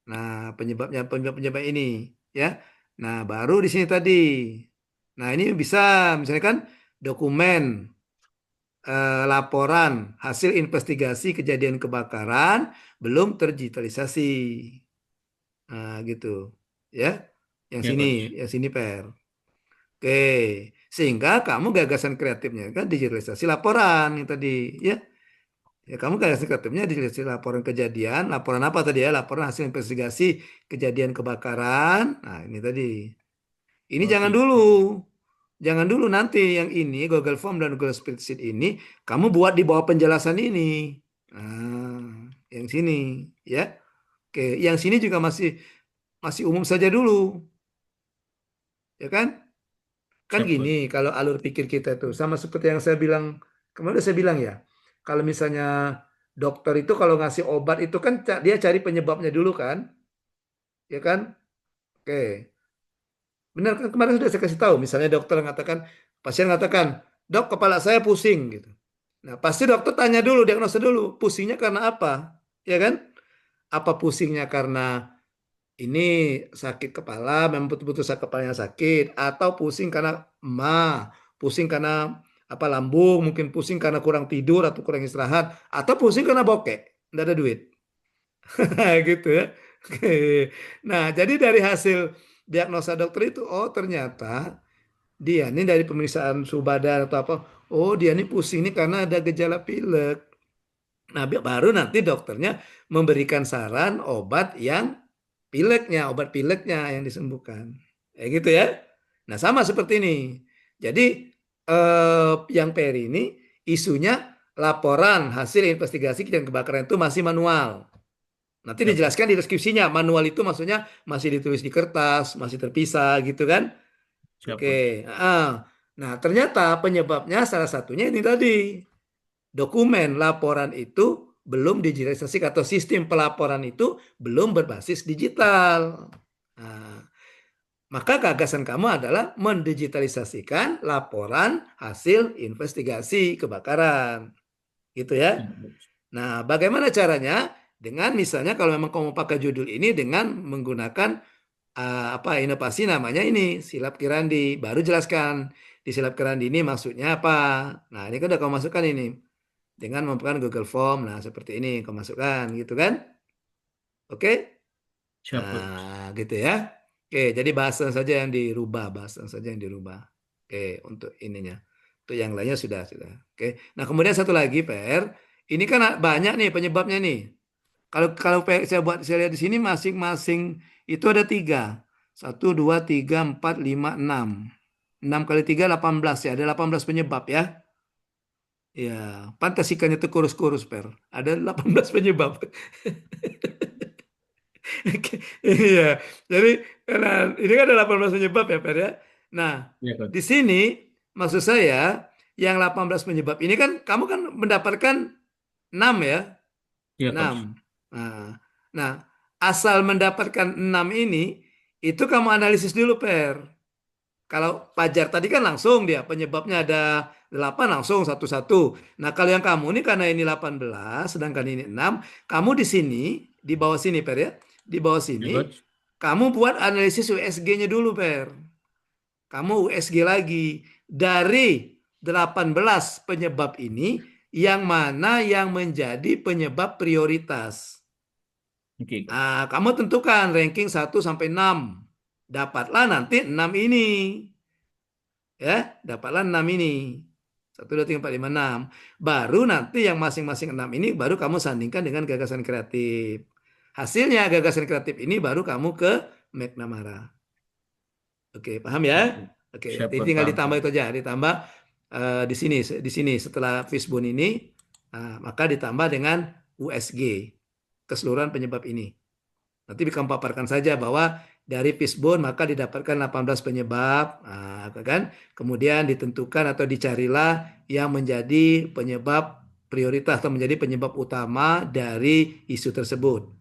A: Nah, penyebab ini, ya. Nah, baru di sini tadi. Nah, ini bisa misalnya kan dokumen laporan hasil investigasi kejadian kebakaran belum terdigitalisasi. Nah, gitu. Ya. Yang
B: Ya,
A: sini,
B: Coach.
A: yang sini Per. Oke, sehingga kamu gagasan kreatifnya kan digitalisasi laporan yang tadi, ya. Ya, kamu gagasan kreatifnya digitalisasi laporan kejadian, laporan apa tadi ya? Laporan hasil investigasi kejadian kebakaran. Nah, ini tadi. Ini jangan
B: Oke.
A: dulu. Jangan dulu nanti yang ini Google Form dan Google Spreadsheet ini kamu buat di bawah penjelasan ini. Nah, yang sini, ya. Oke, yang sini juga masih masih umum saja dulu, ya kan? Kan
B: Siap,
A: gini,
B: Coach.
A: kalau alur pikir kita itu sama seperti yang saya bilang kemarin udah saya bilang ya. Kalau misalnya dokter itu kalau ngasih obat itu kan dia cari penyebabnya dulu kan, ya kan? Oke, benar kan kemarin sudah saya kasih tahu. Misalnya dokter mengatakan, pasien mengatakan, dok kepala saya pusing gitu. Nah pasti dokter tanya dulu, diagnosa dulu, pusingnya karena apa, ya kan? Apa pusingnya karena ini sakit kepala, memang betul-betul kepalanya sakit, atau pusing karena pusing karena apa lambung, mungkin pusing karena kurang tidur atau kurang istirahat, atau pusing karena bokek, nggak ada duit, gitu ya. Oke. Nah, jadi dari hasil diagnosa dokter itu, oh ternyata dia ini dari pemeriksaan suhu badan atau apa, oh dia ini pusing ini karena ada gejala pilek. Nah, baru nanti dokternya memberikan saran obat pileknya yang disembuhkan. Kayak gitu ya. Nah, sama seperti ini. Jadi, yang Peri ini isunya laporan hasil investigasi kejadian kebakaran itu masih manual. Nanti
B: Siap, Coach.
A: dijelaskan di deskripsinya. Manual itu maksudnya masih ditulis di kertas, masih terpisah gitu kan.
B: Siap, Coach.
A: Oke. Nah, ternyata penyebabnya salah satunya ini tadi dokumen laporan itu belum digitalisasi atau sistem pelaporan itu belum berbasis digital. Nah, maka gagasan kamu adalah mendigitalisasikan laporan hasil investigasi kebakaran. Gitu ya.
B: Siap, Coach.
A: Nah, bagaimana caranya? Dengan misalnya kalau memang kamu pakai judul ini dengan menggunakan apa inovasi namanya ini silap kirandi. Baru jelaskan di silap kirandi ini maksudnya apa. Nah, ini kan udah kamu masukkan ini dengan menggunakan Google Form. Nah, seperti ini kau masukkan gitu kan? Oke?
B: Siap, Coach.
A: Nah, gitu ya. Oke, jadi bahasan saja yang dirubah, bahasan saja yang dirubah. Oke, untuk ininya. Untuk yang lainnya sudah. Oke. Nah, kemudian satu lagi, PR. Ini kan banyak nih penyebabnya nih. Kalau kalau saya lihat di sini masing-masing itu ada tiga. Satu, dua, tiga, empat, lima, enam. 6 kali 3 18 ya. Ada 18 penyebab ya. Ya, pantas ikannya tuh kurus-kurus, Per. Ada 18 penyebab. Oke, iya. Jadi, nah, ini kan ada 18 penyebab ya, Per ya. Nah,
B: Ya,
A: di
B: Coach.
A: sini maksud saya yang 18 penyebab ini kan kamu kan mendapatkan 6 ya.
B: Ya,
A: Enam.
B: Coach.
A: Nah, nah, asal mendapatkan 6 ini Itu kamu analisis dulu, Per. Kalau Pajar tadi kan langsung dia penyebabnya ada 8 langsung satu-satu. Nah, kalau yang kamu ini karena ini 18 sedangkan ini 6, kamu di sini di bawah sini Per ya. Di bawah
B: Ya,
A: sini
B: Coach.
A: kamu buat analisis USG-nya dulu Per. Kamu USG lagi dari 18 penyebab ini yang mana yang menjadi penyebab prioritas.
B: Oke, Coach.
A: Nah, kamu tentukan ranking 1 sampai 6. Dapatlah nanti 6 ini. Ya, dapatlah 6 ini. 1, 2, 3, 4, 5, 6. Baru nanti yang masing-masing 6 ini baru kamu sandingkan dengan gagasan kreatif. Hasilnya gagasan kreatif ini baru kamu ke McNamara. Oke, paham ya? Oke,
B: Siap,
A: jadi
B: Coach.
A: tinggal
B: Paham,
A: ditambah
B: Coach.
A: itu aja, ditambah di sini setelah fishbone ini, maka ditambah dengan USG keseluruhan penyebab ini. Nanti kamu paparkan saja bahwa dari fishbone maka didapatkan 18 penyebab, kan? Kemudian ditentukan atau dicarilah yang menjadi penyebab prioritas atau menjadi penyebab utama dari isu tersebut.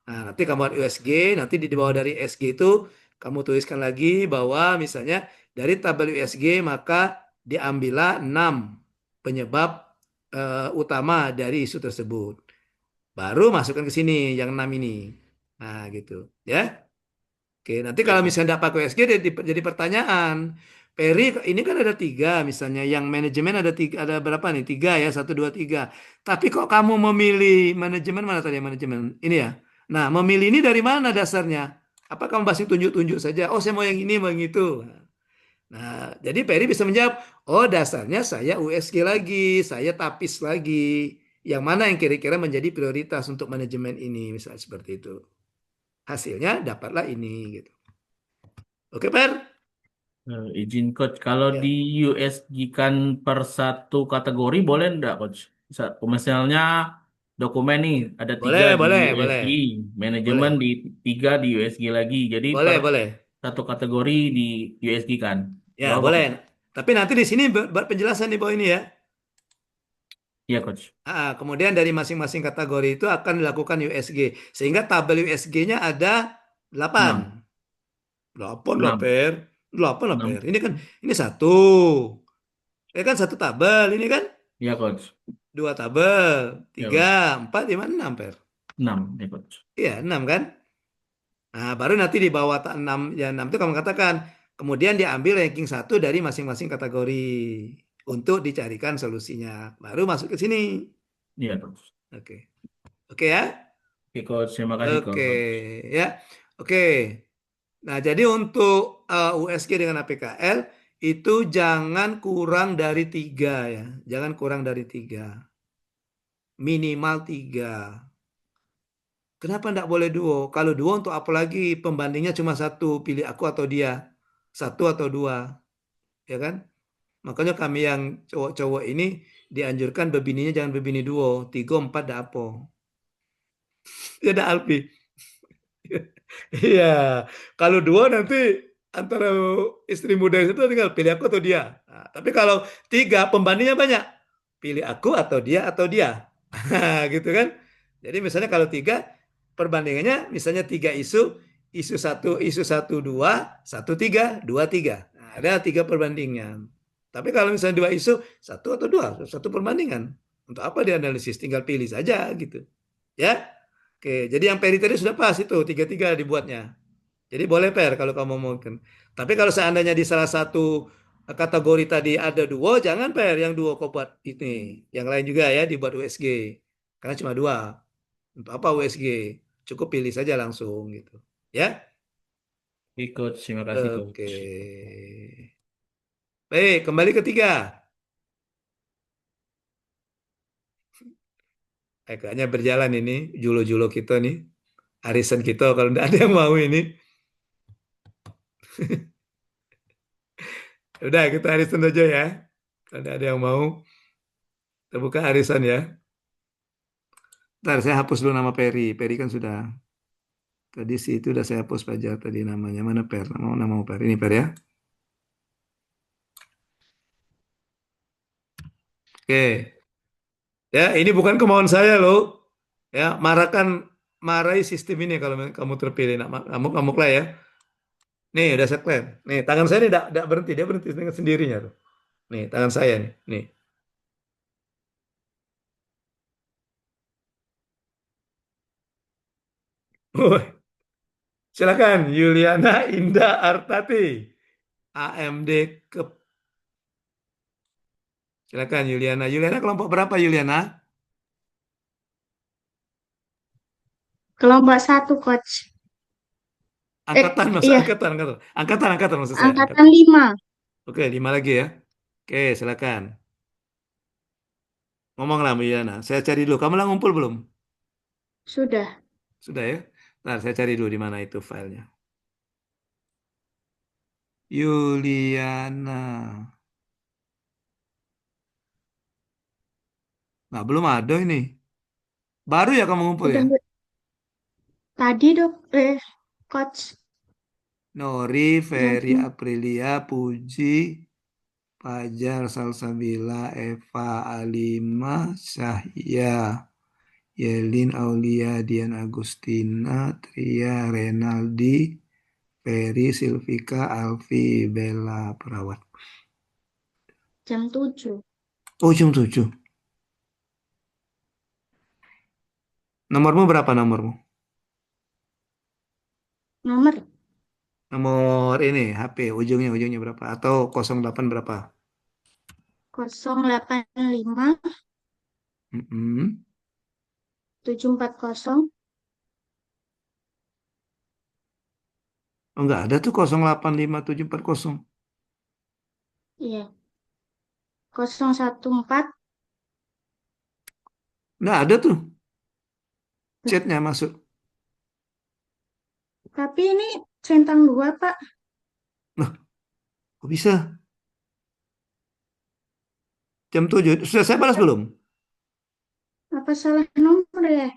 A: Nah, nanti kamu buat USG, nanti di bawah dari SG itu kamu tuliskan lagi bahwa misalnya dari tabel USG maka diambillah 6 penyebab utama dari isu tersebut. Baru masukkan ke sini yang 6 ini. Nah, gitu ya. Oke, nanti
D: Oke,
A: kalau
D: Coach.
A: misalnya tidak pakai USG jadi pertanyaan. Peri, ini kan ada 3 misalnya, yang manajemen ada 3, ada berapa nih? 3 ya, 1, 2, 3. Tapi kok kamu memilih manajemen mana tadi manajemen? Ini ya. Nah, memilih ini dari mana dasarnya? Apa kamu pasti tunjuk-tunjuk saja? Oh, saya mau yang ini, mau yang itu. Nah, jadi Peri bisa menjawab, oh dasarnya saya USG lagi, saya tapis lagi. Yang mana yang kira-kira menjadi prioritas untuk manajemen ini, misalnya seperti itu. Hasilnya dapatlah ini, gitu. Oke, Per?
B: Izin, Coach. Kalau di
A: Ya.
B: USG kan per satu kategori boleh enggak, Coach? Misalnya dokumen nih ada 3
A: Boleh,
B: di
A: boleh, boleh.
B: USG, manajemen
A: Boleh.
B: di 3 di USG lagi. Jadi per
A: Boleh, boleh.
B: satu kategori di USG kan.
A: Ya,
B: Gak apa,
A: boleh.
B: Coach?
A: Tapi nanti di sini buat penjelasan di bawah ini ya.
B: Iya, Coach.
A: Kemudian dari masing-masing kategori itu akan dilakukan USG. Sehingga tabel USG-nya ada 8.
B: 6.
A: 8 lah,
B: 6.
A: Per. 8 lah, Per.
B: 6.
A: Ini kan, ini satu. Ya kan satu tabel. Ini kan
B: Iya, Coach.
A: 2 tabel.
B: Iya,
A: 3,
B: Coach.
A: 4, 5, 6, Per.
B: 6, ya, Coach.
A: Iya, 6 kan? Nah, baru nanti di bawah 6, ya 6 itu kamu katakan. Kemudian diambil ranking 1 dari masing-masing kategori untuk dicarikan solusinya. Baru masuk ke sini.
B: Iya, Coach.
A: Oke. Oke ya?
B: Oke, Coach. Terima kasih,
A: Oke,
B: Coach.
A: ya. Oke. Nah, jadi untuk USG dengan APKL itu jangan kurang dari 3 ya. Jangan kurang dari 3. Minimal 3. Kenapa tidak boleh duo? Kalau duo untuk apa lagi? Pembandingnya cuma satu, pilih aku atau dia. Satu atau dua, ya kan? Makanya kami yang cowok-cowok ini dianjurkan bebininya jangan bebini duo. 3, 4, dah apa. Ya dah Alpi. Iya. Kalau duo nanti antara istri muda itu tinggal pilih aku atau dia. Nah, tapi kalau 3 pembandingnya banyak. Pilih aku atau dia atau dia. Gitu kan? Jadi misalnya kalau 3 perbandingannya misalnya 3 isu, isu satu dua, satu tiga, dua tiga. Nah, ada 3 perbandingan. Tapi kalau misalnya 2 isu, satu atau dua, satu perbandingan. Untuk apa dianalisis? Tinggal pilih saja gitu. Ya. Oke, jadi yang peri tadi sudah pas itu, tiga-tiga dibuatnya. Jadi boleh per kalau kamu mungkin. Tapi kalau seandainya di salah satu kategori tadi ada duo, jangan per yang duo kau buat ini. Yang lain juga ya dibuat USG. Karena cuma 2. Untuk apa USG? Cukup pilih saja langsung gitu. Ya.
B: Oke, Coach. Terima kasih,
A: Oke.
B: Coach.
A: Baik, kembali ketiga. Kayaknya berjalan ini julo-julo kita nih. Arisan kita kalau tidak ada yang mau ini. Udah kita arisan aja ya. Kalau tidak ada yang mau, kita buka arisan ya. Ntar saya hapus dulu nama Peri. Peri kan sudah. Tadi sih itu udah saya hapus aja tadi namanya. Mana Per? Nama Per. Ini Per ya. Oke. Ya, ini bukan kemauan saya loh. Ya, marahi sistem ini kalau kamu terpilih. Nah, kamu lah ya. Nih, udah saya klaim. Nih, tangan saya ini tidak berhenti, dia berhenti dengan sendirinya tuh. Nih, tangan saya nih. Nih. Woi, silakan Yuliana Indah Artati, AMD ke. Silakan Yuliana. Yuliana kelompok berapa Yuliana?
E: Kelompok satu, Coach.
A: Angkatan maksud
E: Iya,
A: angkatan maksud saya.
E: angkatan
A: Angkatan.
E: 5.
A: Oke, 5 lagi ya. Oke, silakan. Ngomonglah Mbak Yuliana. Saya cari dulu. Kamu lah ngumpul belum?
E: Sudah.
A: Sudah ya. Nah, saya cari dulu di mana itu filenya. Yuliana. Nah, belum ada ini. Baru ya kamu ngumpul ya?
E: Udah tadi, Dok. Coach.
A: Nori, Ferry,
E: Yang
A: Aprilia, Puji, Fajar, Salsabila, Eva, Alima, Syahya, Yelin, Aulia, Dian Agustina, Tria, Renaldi, Ferry, Silvika, Alfi, Bella, Perawat.
E: jam 7.
A: Oh, jam 7. Nomormu berapa nomormu?
E: Nomor
A: Nomor ini, HP, ujungnya berapa? Atau 08 berapa?
E: 085
A: Mm-mm.
E: 740.
A: Oh, enggak ada tuh 085740.
E: Iya. 014.
A: Enggak ada tuh chatnya masuk.
E: Tapi ini centang 2, Pak.
A: Loh, kok bisa? Jam 7. Sudah saya balas belum?
E: Apa salah nomor ya?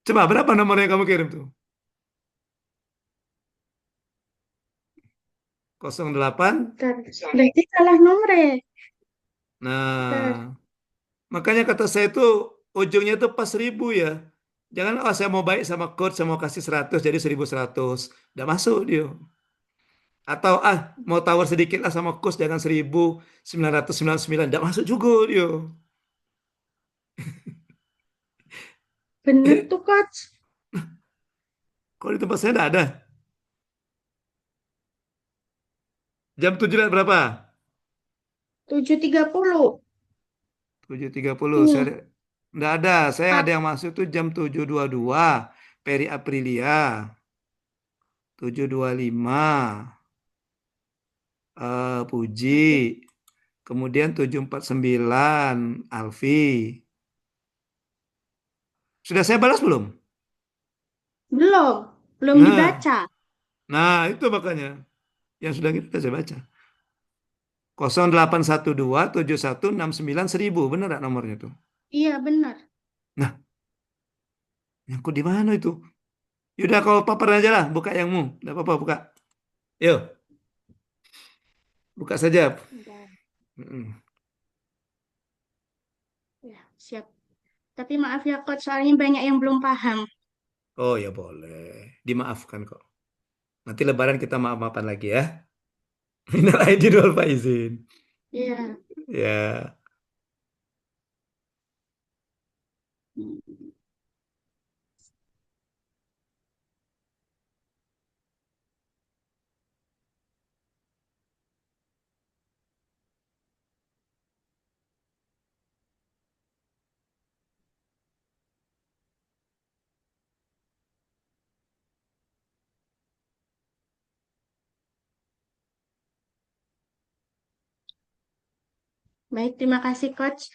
A: Coba berapa nomor yang kamu kirim tuh? 08.
E: Bentar. Berarti salah nomor ya? Bentar.
A: Nah, makanya kata saya tuh ujungnya tuh pas 1000 ya. Jangan, oh saya mau baik sama coach, saya mau kasih 100 jadi 1100. Udah masuk dia. Atau mau tawar sedikit lah sama coach, jangan 1999. Udah masuk juga dia.
E: Bener tuh, Coach.
A: Kalau di tempat saya enggak ada. Jam 7 lewat berapa?
E: 7.30.
A: 7.30.
E: Ini.
A: Saya enggak ada. Saya ada
E: Pak.
A: yang masuk tuh jam 7.22. Peri Aprilia. 7.25. Puji. Kemudian 7.49. Alfi. Sudah saya balas belum?
E: Belum. Belum
A: Nah,
E: dibaca.
A: itu makanya. Yang sudah kita saya baca. 081271691000. Benar nggak nomornya tuh?
E: Iya, benar.
A: Nah, nyangkut di mana itu? Yaudah kau papar aja lah. Buka yangmu. Nggak apa-apa, buka. Yuk, buka saja.
E: Udah.
A: Mm-mm.
E: Ya, siap. Tapi maaf ya, Coach. Soalnya banyak yang belum paham.
A: Oh ya boleh. Dimaafkan kok. Nanti Lebaran kita maaf-maafan lagi ya. Minal aidin wal faizin.
E: Iya.
A: Ya.
E: Baik, terima kasih, Coach.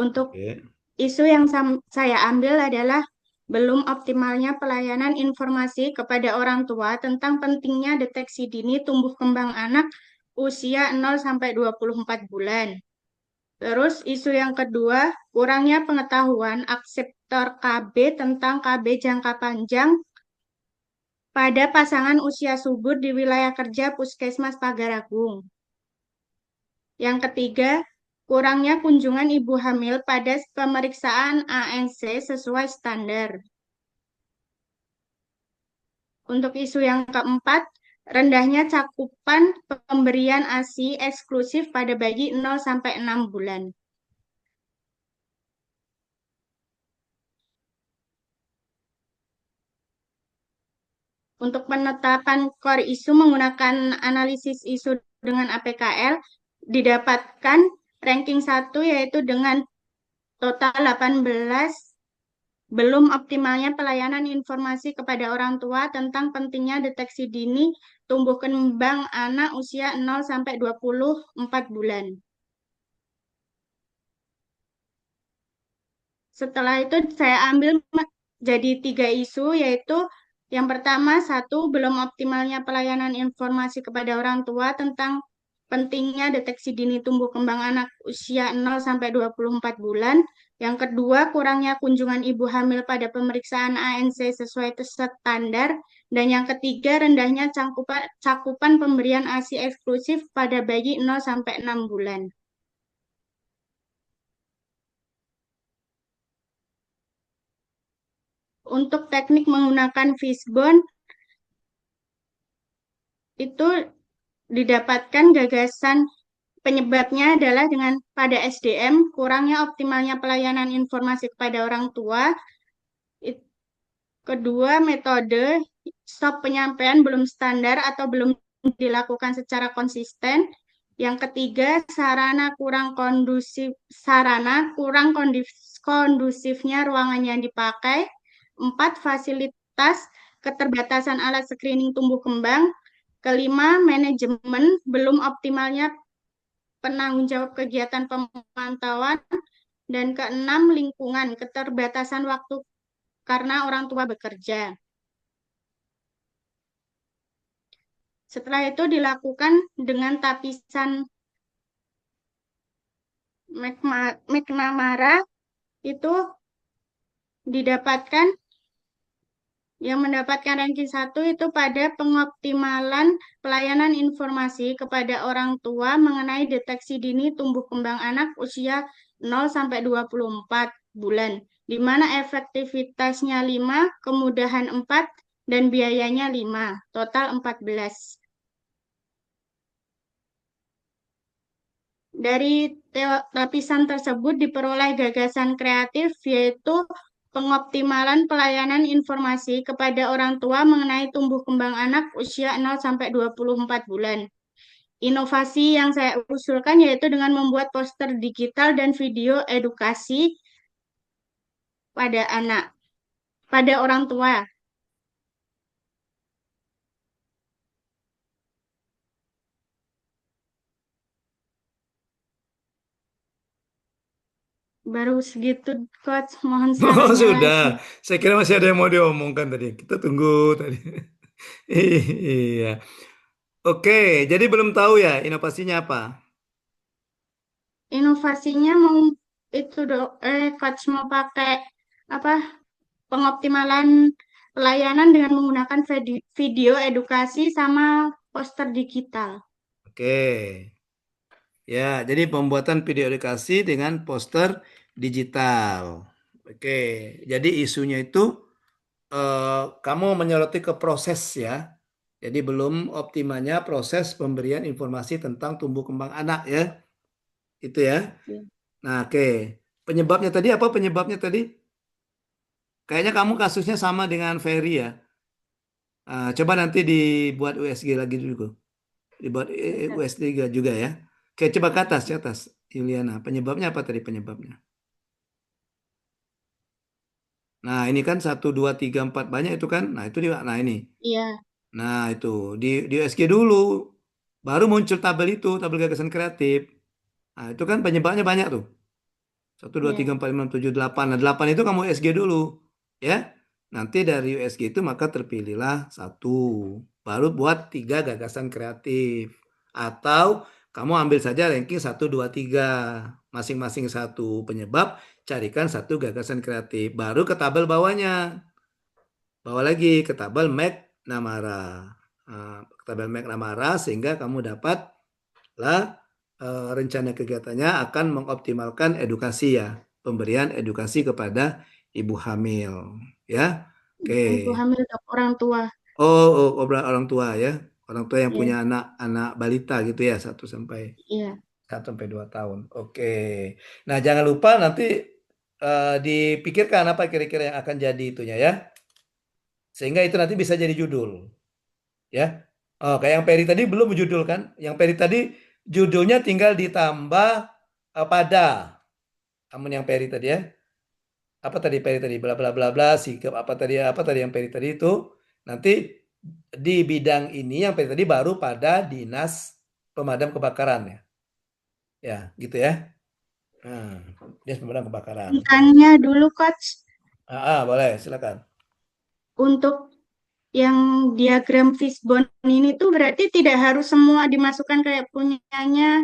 E: Untuk
A: Oke.
E: isu yang saya ambil adalah belum optimalnya pelayanan informasi kepada orang tua tentang pentingnya deteksi dini tumbuh kembang anak usia 0 sampai 24 bulan. Terus isu yang kedua, kurangnya pengetahuan akseptor KB tentang KB jangka panjang pada pasangan usia subur di wilayah kerja Puskesmas Pagar Agung. Yang ketiga, kurangnya kunjungan ibu hamil pada pemeriksaan ANC sesuai standar. Untuk isu yang keempat, rendahnya cakupan pemberian ASI eksklusif pada bayi 0-6 bulan. Untuk penetapan core isu menggunakan analisis isu dengan APKL, didapatkan ranking 1 yaitu dengan total 18, belum optimalnya pelayanan informasi kepada orang tua tentang pentingnya deteksi dini tumbuh kembang anak usia 0-24 bulan. Setelah itu saya ambil jadi 3 isu, yaitu yang pertama, 1, belum optimalnya pelayanan informasi kepada orang tua tentang pentingnya deteksi dini tumbuh kembang anak usia 0-24 bulan. Yang kedua, kurangnya kunjungan ibu hamil pada pemeriksaan ANC sesuai standar. Dan yang ketiga, rendahnya cakupan pemberian ASI eksklusif pada bayi 0-6 bulan. Untuk teknik menggunakan fishbone, itu didapatkan gagasan penyebabnya adalah dengan pada SDM, kurangnya optimalnya pelayanan informasi kepada orang tua. Kedua, metode stop penyampaian belum standar atau belum dilakukan secara konsisten. Yang ketiga, sarana kurang kondusifnya ruangan yang dipakai. 4, fasilitas keterbatasan alat screening tumbuh kembang. Kelima, manajemen belum optimalnya penanggung jawab kegiatan pemantauan. Dan keenam, lingkungan keterbatasan waktu karena orang tua bekerja. Setelah itu dilakukan dengan tapisan McNamara, itu didapatkan yang mendapatkan ranking 1 itu pada pengoptimalan pelayanan informasi kepada orang tua mengenai deteksi dini tumbuh kembang anak usia 0-24 bulan, di mana efektivitasnya 5, kemudahan 4, dan biayanya 5, total 14. Dari lapisan tersebut diperoleh gagasan kreatif, yaitu pengoptimalan pelayanan informasi kepada orang tua mengenai tumbuh kembang anak usia 0-24 bulan. Inovasi yang saya usulkan yaitu dengan membuat poster digital dan video edukasi pada orang tua. Baru segitu, Coach. Mohon
A: Oh,
E: sarannya
A: sudah.
E: lagi.
A: Saya kira masih ada yang mau diomongkan tadi. Kita tunggu tadi. Iya. Oke, jadi belum tahu ya inovasinya apa?
E: Inovasinya mau itu Coach mau pakai apa? Pengoptimalan pelayanan dengan menggunakan video edukasi sama poster digital.
A: Oke. Ya, jadi pembuatan video edukasi dengan poster digital. Oke, jadi isunya itu kamu menyoroti ke proses ya. Jadi belum optimalnya proses pemberian informasi tentang tumbuh kembang anak ya. Itu ya.
E: Ya.
A: Nah, oke. Penyebabnya tadi apa penyebabnya tadi? Kayaknya kamu kasusnya sama dengan Ferry ya. Coba nanti dibuat USG lagi dulu. Dibuat USG juga ya. Oke, coba ke atas, Yuliana. Penyebabnya apa tadi penyebabnya? Nah, ini kan 1, 2, 3, 4 banyak itu kan. Nah, itu dia. Nah, ini.
E: Iya.
A: Nah, itu di USG dulu. Baru muncul tabel itu, tabel gagasan kreatif. Nah, itu kan penyebabnya banyak tuh. 1, 2, 3, 4, 5, 7, 8. Nah, 8 itu kamu USG dulu. Ya. Nanti dari USG itu maka terpilihlah 1. Baru buat 3 gagasan kreatif. Atau kamu ambil saja ranking 1, 2, 3. Masing-masing 1 penyebab, carikan 1 gagasan kreatif. Baru ke tabel bawahnya. Bawa lagi ke tabel McNamara. Ke tabel McNamara sehingga kamu dapatlah rencana kegiatannya akan mengoptimalkan edukasi ya, pemberian edukasi kepada ibu hamil ya.
E: Ibu
A: Oke.
E: hamil atau orang tua.
A: Obrolan orang tua ya. Orang tua yang
E: Iya,
A: punya anak-anak balita gitu ya,
E: iya.
A: 1 sampai 2 tahun. Oke. Nah, jangan lupa nanti dipikirkan apa kira-kira yang akan jadi itunya ya. Sehingga itu nanti bisa jadi judul ya. Oh, kayak yang Peri tadi belum judul kan? Yang Peri tadi judulnya tinggal ditambah pada. Namun yang Peri tadi ya, apa tadi Peri tadi bla bla bla bla sikap apa tadi yang Peri tadi itu nanti di bidang ini yang Peri tadi baru pada dinas pemadam kebakaran ya. Ya, gitu ya. Nah, dinas pemadam kebakaran.
E: Tanya dulu, Coach.
A: Boleh, silakan.
E: Untuk yang diagram fishbone ini tuh berarti tidak harus semua dimasukkan kayak punyanya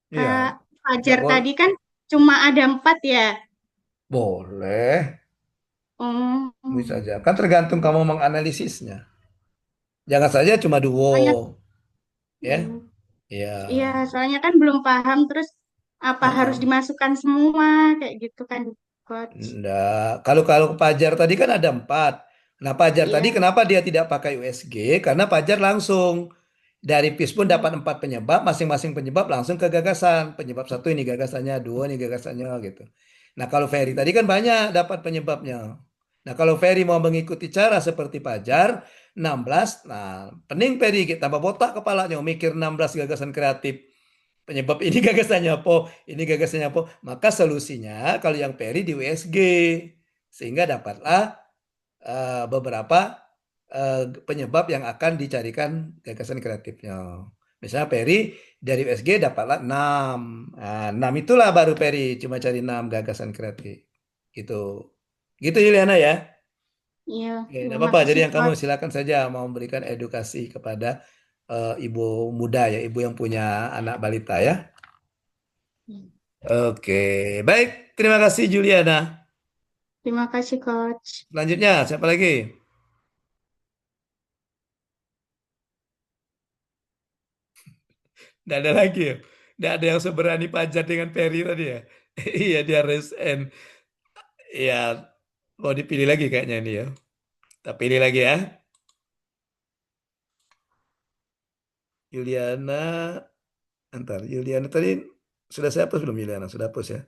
A: Iya,
E: Kak
A: nggak
E: Fajar
A: boleh.
E: tadi kan cuma ada 4 ya.
A: Boleh,
E: Oh,
A: bisa aja. Kan tergantung kamu menganalisisnya. Jangan saja cuma duo,
E: soalnya,
A: ya.
E: oh,
A: Iya.
E: iya, soalnya kan belum paham terus apa harus
A: Heeh.
E: dimasukkan semua kayak gitu kan, Coach.
A: Enggak. Kalau kalau Pajar tadi kan ada 4. Nah, Pajar tadi
E: Iya.
A: kenapa dia tidak pakai USG? Karena Pajar langsung dari PIS pun
E: Hmm.
A: dapat 4 penyebab, masing-masing penyebab langsung ke gagasan. Penyebab satu ini gagasannya, dua ini gagasannya gitu. Nah, kalau Ferry tadi kan banyak dapat penyebabnya. Nah, kalau Ferry mau mengikuti cara seperti Pajar, 16, nah, pening Ferry kita tambah botak kepalanya, mikir 16 gagasan kreatif. Penyebab ini gagasannya apa, ini gagasannya apa. Maka solusinya kalau yang Perry di USG sehingga dapatlah beberapa penyebab yang akan dicarikan gagasan kreatifnya. Misalnya Perry dari USG dapatlah 6. Nah, 6 itulah baru Perry cuma cari 6 gagasan kreatif. Gitu. Gitu Juliana ya.
E: Iya,
A: Oke, tidak
E: terima
A: apa-apa. Jadi
E: kasih,
A: yang kamu
E: Coach.
A: silakan saja mau memberikan edukasi kepada ibu muda ya, ibu yang punya anak balita ya. Oke, baik. Terima kasih Juliana.
E: Terima kasih, Coach.
A: Selanjutnya, siapa lagi? Tidak ada lagi ya? Tidak ada yang seberani Pajar dengan Perry tadi ya? Iya, dia resign. Iya, mau dipilih lagi kayaknya ini ya. Kita pilih lagi ya. Juliana, ntar. Juliana tadi sudah saya hapus belum Juliana? Sudah hapus ya?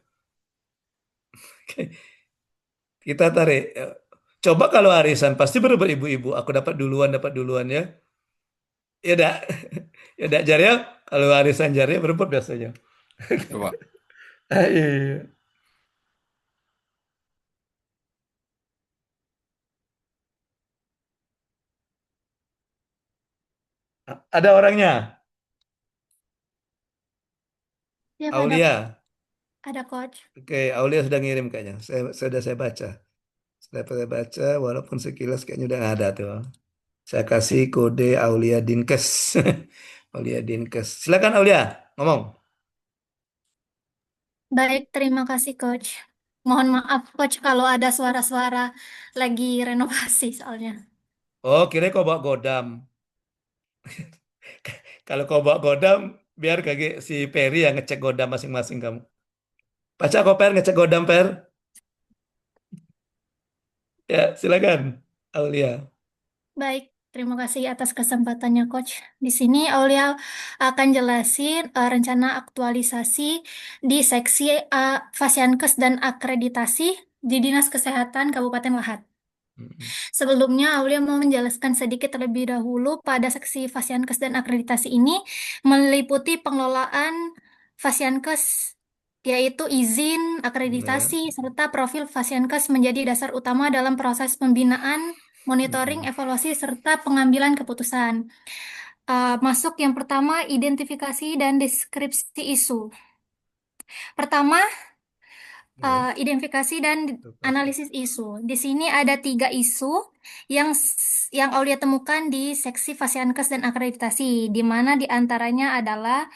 A: Oke, kita tarik. Coba kalau arisan, pasti berubah ibu-ibu. Aku dapat duluan ya. Ya udah, ya udah Jar ya. Kalau arisan Jar ya berebut biasanya.
D: Coba.
A: Iya. Ada orangnya,
F: Siap,
A: Aulia.
F: ada coach.
A: Oke, Aulia sudah ngirim kayaknya. Sudah saya baca. Sudah saya baca, walaupun sekilas kayaknya udah nggak ada tuh. Saya kasih kode Aulia Dinkes. Aulia Dinkes. Silakan Aulia, ngomong.
F: Baik, terima kasih coach. Mohon maaf coach kalau ada suara-suara lagi renovasi soalnya.
A: Oh, kira kau bawa godam. Kalau kau bawa godam, biar kaki si Peri yang ngecek godam masing-masing kamu. Baca kok Per, ngecek godam Per. Ya, silakan Aulia.
F: Baik, terima kasih atas kesempatannya coach. Di sini Aulia akan jelasin rencana aktualisasi di seksi Fasiankes dan akreditasi di Dinas Kesehatan Kabupaten Lahat.
A: Mm-mm.
F: Sebelumnya, Aulia mau menjelaskan sedikit terlebih dahulu pada seksi Fasiankes dan akreditasi ini meliputi pengelolaan Fasiankes, yaitu izin,
A: Ya.
F: akreditasi, serta profil Fasiankes menjadi dasar utama dalam proses pembinaan, monitoring,
A: Mm-mm.
F: evaluasi, serta pengambilan keputusan. Masuk yang pertama, identifikasi dan deskripsi isu. Pertama,
A: Ya.
F: identifikasi dan
A: Lokasi.
F: analisis isu. Di sini ada 3 isu yang Aulia temukan di seksi Fasiankes dan akreditasi, di mana diantaranya adalah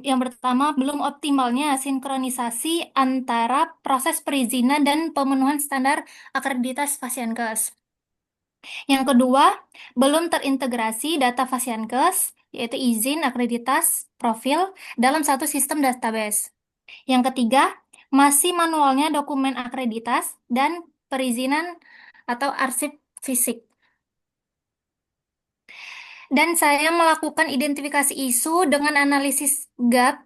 F: yang pertama belum optimalnya sinkronisasi antara proses perizinan dan pemenuhan standar akreditas Fasiankes. Yang kedua, belum terintegrasi data Fasiankes yaitu izin, akreditas, profil dalam satu sistem database. Yang ketiga, masih manualnya dokumen akreditas dan perizinan atau arsip fisik. Dan saya melakukan identifikasi isu dengan analisis gap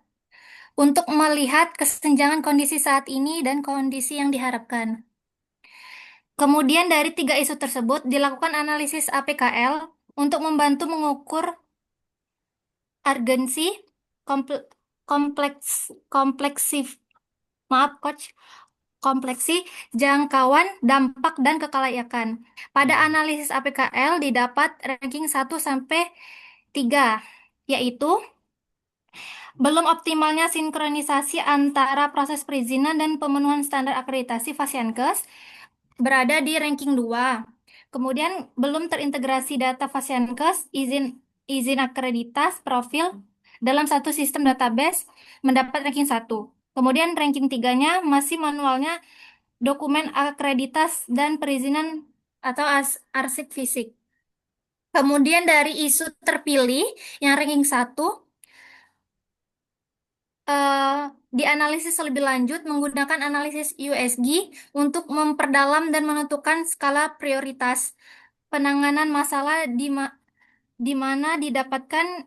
F: untuk melihat kesenjangan kondisi saat ini dan kondisi yang diharapkan. Kemudian dari 3 isu tersebut dilakukan analisis APKL untuk membantu mengukur urgensi, komple- kompleksif, maaf coach, kompleksi, jangkauan, dampak, dan kekelayakan. Pada analisis APKL didapat ranking 1 sampai 3, yaitu belum optimalnya sinkronisasi antara proses perizinan dan pemenuhan standar akreditasi Fasiankes berada di ranking 2. Kemudian belum terintegrasi data Fasiankes, izin akreditas, profil dalam satu sistem database mendapat ranking 1. Kemudian ranking 3-nya masih manualnya dokumen akreditas dan perizinan atau arsip fisik. Kemudian dari isu terpilih yang ranking 1 dianalisis lebih lanjut menggunakan analisis USG untuk memperdalam dan menentukan skala prioritas penanganan masalah di mana didapatkan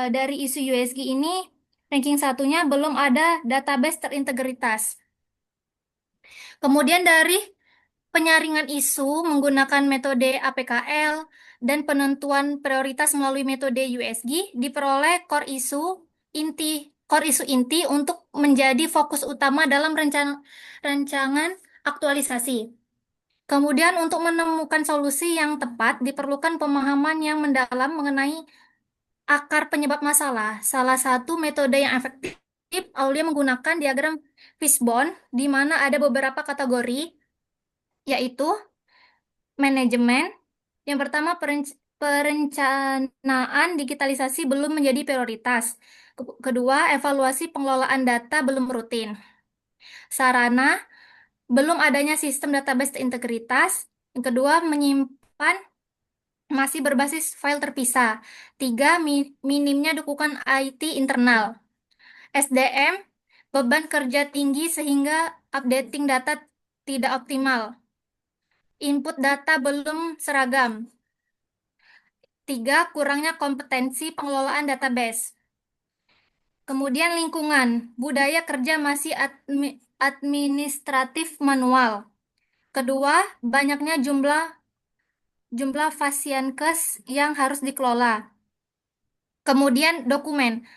F: dari isu USG ini ranking 1-nya belum ada database terintegritas. Kemudian dari penyaringan isu menggunakan metode APKL dan penentuan prioritas melalui metode USG diperoleh core isu inti untuk menjadi fokus utama dalam rancangan aktualisasi. Kemudian untuk menemukan solusi yang tepat diperlukan pemahaman yang mendalam mengenai akar penyebab masalah. Salah satu metode yang efektif Aulia menggunakan diagram fishbone di mana ada beberapa kategori, yaitu manajemen. Yang pertama, perencanaan digitalisasi belum menjadi prioritas. Kedua, evaluasi pengelolaan data belum rutin. Sarana, belum adanya sistem database integritas. Yang kedua, menyimpan masih berbasis file terpisah. Tiga, minimnya dukungan IT internal. SDM, beban kerja tinggi sehingga updating data tidak optimal. Input data belum seragam. Tiga, kurangnya kompetensi pengelolaan database. Kemudian lingkungan, budaya kerja masih administratif manual. Kedua, banyaknya jumlah Fasiankes yang harus dikelola. Kemudian dokumen,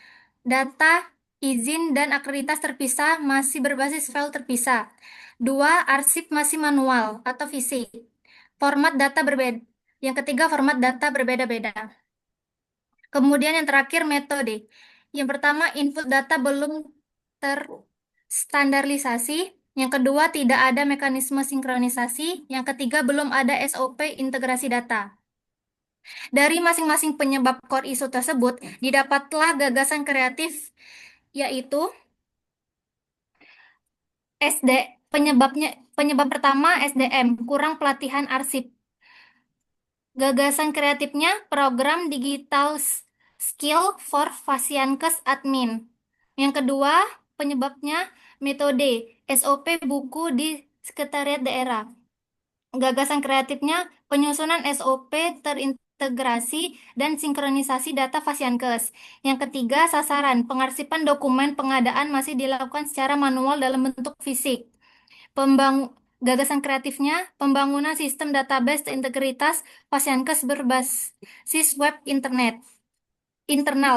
F: data, izin, dan akreditas terpisah masih berbasis file terpisah. Dua, arsip masih manual atau fisik. Format data berbeda. Yang ketiga, format data berbeda-beda. Kemudian yang terakhir, metode. Yang pertama, input data belum terstandarisasi. Yang kedua, tidak ada mekanisme sinkronisasi. Yang ketiga, belum ada SOP integrasi data. Dari masing-masing penyebab core isu tersebut, didapatlah gagasan kreatif, yaitu penyebab pertama SDM, kurang pelatihan arsip. Gagasan kreatifnya program digital skill for Fasiankes admin. Yang kedua, penyebabnya metode SOP buku di sekretariat daerah. Gagasan kreatifnya penyusunan SOP terintegrasi dan sinkronisasi data Fasiankes. Yang ketiga, sasaran pengarsipan dokumen pengadaan masih dilakukan secara manual dalam bentuk fisik. Gagasan kreatifnya pembangunan sistem database integritas Fasiankes berbasis web internal,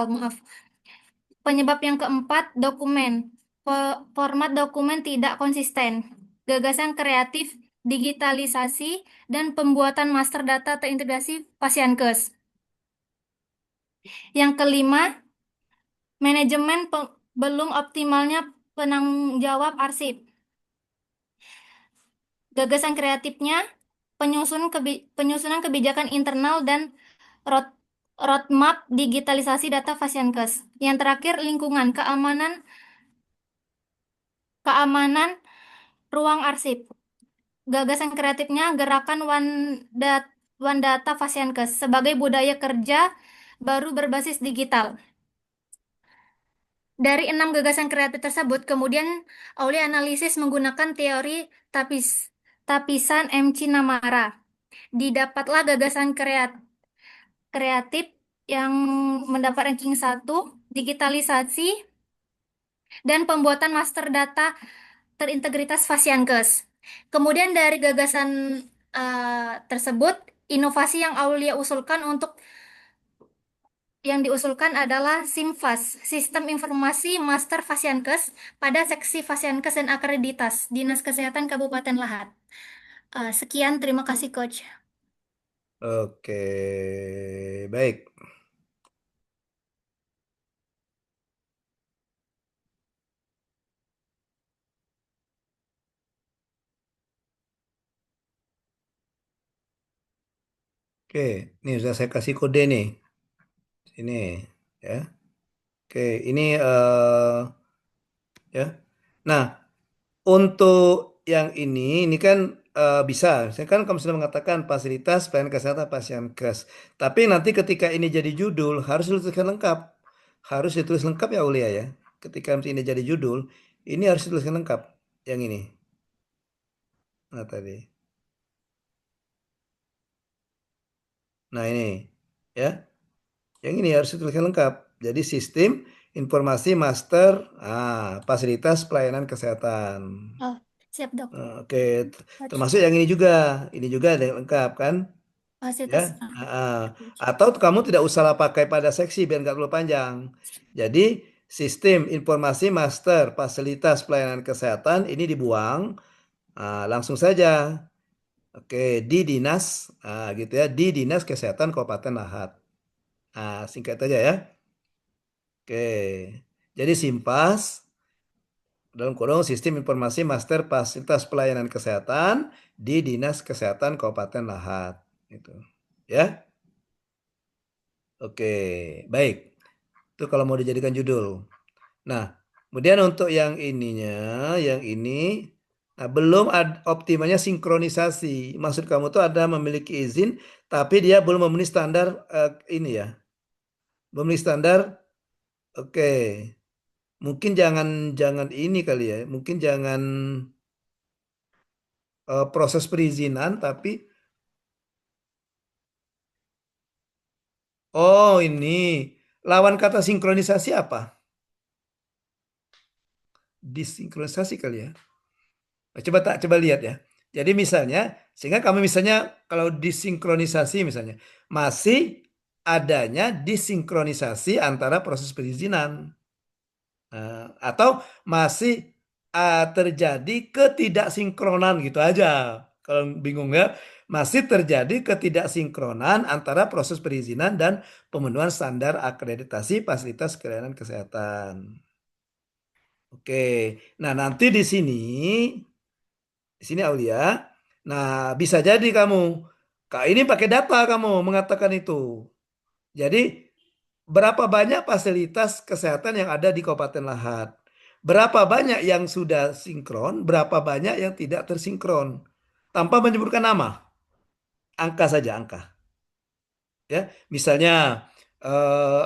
F: maaf. Penyebab yang keempat, dokumen. Format dokumen tidak konsisten. Gagasan kreatif, digitalisasi, dan pembuatan master data terintegrasi Fasiankes. Yang kelima, manajemen belum optimalnya penanggung jawab arsip. Gagasan kreatifnya penyusunan kebijakan internal dan roadmap digitalisasi data Fasiankes. Yang terakhir, lingkungan, keamanan ruang arsip. Gagasan kreatifnya gerakan One Data Fasiankes sebagai budaya kerja baru berbasis digital. Dari 6 gagasan kreatif tersebut, kemudian Aulia analisis menggunakan teori tapisan MC Namara. Didapatlah gagasan kreatif yang mendapat ranking 1, digitalisasi, dan pembuatan master data terintegritas Fasiankes. Kemudian dari gagasan tersebut, inovasi yang diusulkan adalah SIMFAS, Sistem Informasi Master Fasiankes pada Seksi Fasiankes dan Akreditas Dinas Kesehatan Kabupaten Lahat. Sekian, terima kasih Coach.
A: Oke, baik. Oke, ini sudah saya kasih kode nih. Ini ya. Oke, ini ya. Nah, untuk yang ini kan bisa. Saya kan kamu sudah mengatakan fasilitas pelayanan kesehatan pasien kes. Tapi nanti ketika ini jadi judul harus dituliskan lengkap. Harus ditulis lengkap ya Aulia ya. Ketika ini jadi judul, ini harus dituliskan lengkap. Yang ini. Nah tadi. Nah ini ya. Yang ini harus dituliskan lengkap. Jadi sistem informasi master fasilitas pelayanan kesehatan.
F: Oh, siap dok.
A: Oke,
F: Coach.
A: termasuk yang ini juga. Ini juga ada yang lengkap kan? Ya.
F: Fasilitas.
A: Atau kamu tidak usah pakai pada seksi biar nggak terlalu panjang. Jadi sistem informasi master fasilitas pelayanan kesehatan ini dibuang. Langsung saja. Oke, di dinas, gitu ya, di Dinas Kesehatan Kabupaten Lahat. Singkat aja ya. Oke, jadi SIMPAS dalam kurung sistem informasi master fasilitas pelayanan kesehatan di Dinas Kesehatan Kabupaten Lahat. Gitu. Ya. Oke, baik. Itu kalau mau dijadikan judul. Nah, kemudian untuk yang ininya, yang ini belum optimalnya sinkronisasi. Maksud kamu tuh ada memiliki izin, tapi dia belum memenuhi standar ini ya. Belum memenuhi standar. Oke. Mungkin jangan ini kali ya. Mungkin jangan proses perizinan, tapi ini lawan kata sinkronisasi apa? Disinkronisasi kali ya. Coba lihat ya. Jadi misalnya, sehingga kami misalnya kalau disinkronisasi misalnya, masih adanya disinkronisasi antara proses perizinan. Atau masih terjadi ketidaksinkronan gitu aja. Kalau bingung ya, masih terjadi ketidaksinkronan antara proses perizinan dan pemenuhan standar akreditasi fasilitas pelayanan kesehatan. Oke, nah nanti di sini Aulia. Nah, bisa jadi kamu, Kak ini pakai data kamu mengatakan itu. Jadi berapa banyak fasilitas kesehatan yang ada di Kabupaten Lahat? Berapa banyak yang sudah sinkron, berapa banyak yang tidak tersinkron? Tanpa menyebutkan nama, angka saja angka. Ya, misalnya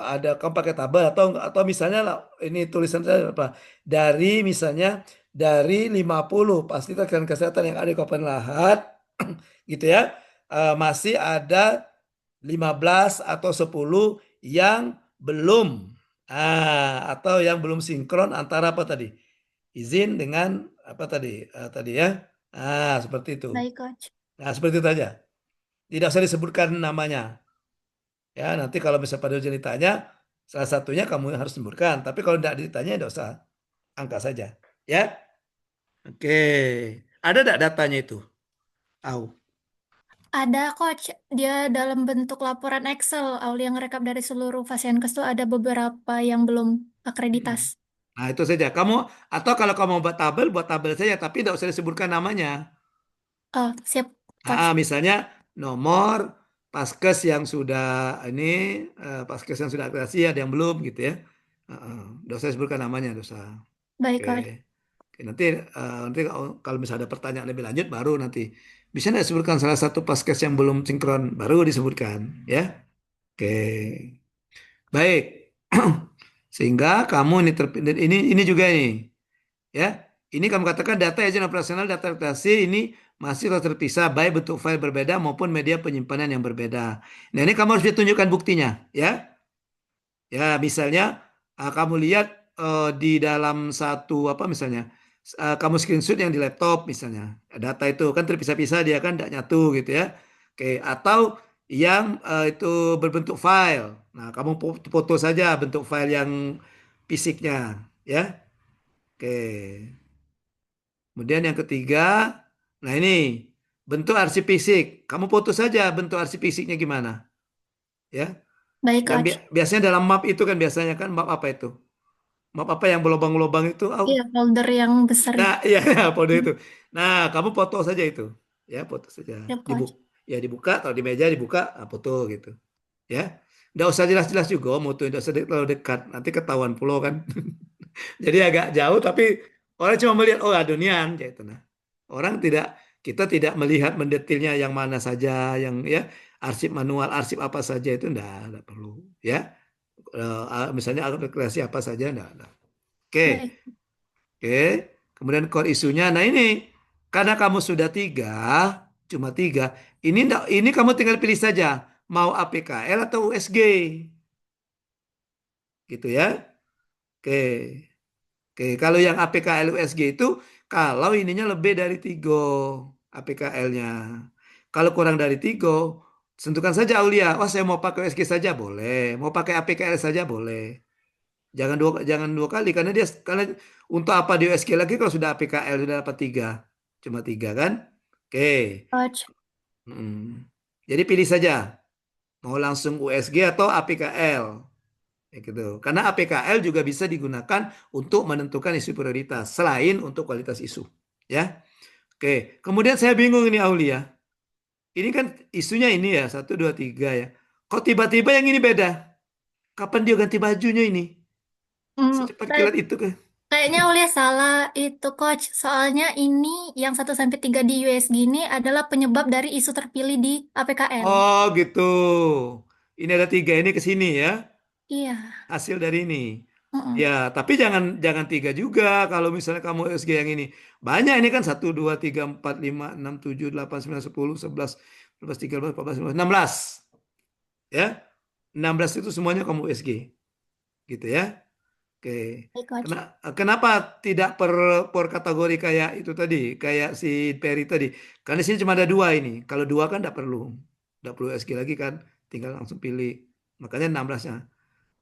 A: ada kamu pakai tabel atau misalnya ini tulisan saya apa? Misalnya dari 50 fasilitas kesehatan yang ada di Kabupaten Lahat, gitu ya, masih ada 15 atau 10 yang belum atau yang belum sinkron antara apa tadi? Izin dengan apa tadi? Tadi ya. Seperti itu.
F: Baik, Coach.
A: Nah, seperti itu aja. Tidak usah disebutkan namanya. Ya, nanti kalau misalnya pada ujian ditanya, salah satunya kamu yang harus sebutkan. Tapi kalau tidak ditanya, tidak usah. Angka saja. Ya. Oke. Ada tidak datanya itu? Au.
F: Ada Coach, dia dalam bentuk laporan Excel. Aulia ngerekap dari seluruh Fasiankes itu ada beberapa yang belum akreditas.
A: Nah, itu saja. Atau kalau kamu buat tabel saja, tapi tidak usah disebutkan namanya.
F: Oh, siap, Coach.
A: Misalnya nomor paskes yang sudah ini, paskes yang sudah akreditasi ada yang belum gitu ya. Tidak usah disebutkan namanya, tidak usah.
F: Baik,
A: Oke.
F: Coach.
A: Oke, nanti kalau misalnya ada pertanyaan lebih lanjut baru nanti bisa nggak disebutkan salah satu paskes yang belum sinkron baru disebutkan ya. Oke. Baik. Sehingga kamu ini juga nih, ya. Ini kamu katakan data izin operasional data aplikasi ini masih harus terpisah baik bentuk file berbeda maupun media penyimpanan yang berbeda. Nah, ini kamu harus ditunjukkan buktinya, ya. Ya, misalnya kamu lihat di dalam satu apa misalnya kamu screenshot yang di laptop misalnya data itu kan terpisah-pisah dia kan tidak nyatu gitu ya. Oke, atau yang itu berbentuk file. Nah, kamu foto saja bentuk file yang fisiknya ya. Oke. Kemudian yang ketiga, nah ini bentuk arsip fisik. Kamu foto saja bentuk arsip fisiknya gimana ya.
F: Baik,
A: Yang
F: Coach.
A: biasanya dalam map itu kan biasanya kan map apa itu? Map apa yang berlubang-lubang itu? Oh,
F: Iya, folder yang besar
A: nah,
F: itu.
A: iya, foto itu. Nah, kamu foto saja itu. Ya, foto saja.
F: Siap, Coach.
A: Ya dibuka, atau di meja dibuka, foto gitu. Ya. Nggak usah jelas-jelas juga, foto nggak usah terlalu dekat. Nanti ketahuan pulau kan. Jadi agak jauh, tapi orang cuma melihat, oh adonian, gitu. Nah, orang tidak, kita tidak melihat mendetailnya yang mana saja, yang ya, arsip manual, arsip apa saja itu enggak perlu. Ya. Misalnya aplikasi apa saja, enggak. Oke.
F: Baik.
A: Oke, kemudian core isunya. Nah ini karena kamu sudah tiga, cuma tiga. Ini kamu tinggal pilih saja mau APKL atau USG, gitu ya. Oke, oke. Kalau yang APKL USG itu kalau ininya lebih dari tiga APKL-nya. Kalau kurang dari tiga, tentukan saja Aulia. Oh saya mau pakai USG saja boleh, mau pakai APKL saja boleh. Jangan dua kali karena untuk apa di USG lagi kalau sudah APKL sudah dapat tiga, cuma tiga kan? Oke.
F: Coach.
A: Mm. Jadi pilih saja mau langsung USG atau APKL, ya gitu. Karena APKL juga bisa digunakan untuk menentukan isu prioritas selain untuk kualitas isu, ya. Oke. Kemudian saya bingung ini Aulia. Ini kan isunya ini ya satu dua tiga ya. Kok tiba-tiba yang ini beda? Kapan dia ganti bajunya ini?
F: Hmm,
A: Secepat kilat itu kan?
F: kayaknya Aulia salah itu, Coach. Soalnya ini yang 1 sampai 3 di USG ini adalah penyebab dari isu terpilih di APKL.
A: Oh gitu. Ini ada tiga ini ke sini ya.
F: Iya.
A: Hasil dari ini.
F: Mm-mm.
A: Ya, tapi jangan jangan tiga juga. Kalau misalnya kamu SG yang ini. Banyak ini kan satu, dua, tiga, empat, lima, enam, tujuh, delapan, sembilan, sepuluh, sebelas, 12, 13, 14, 15, 16. Ya. 16 itu semuanya kamu SG. Gitu ya. Oke.
F: Baik, Coach.
A: Kenapa tidak per kategori kayak itu tadi, kayak si Perry tadi? Karena di sini cuma ada dua ini. Kalau dua kan tidak perlu SG lagi kan, tinggal langsung pilih. Makanya 16-nya.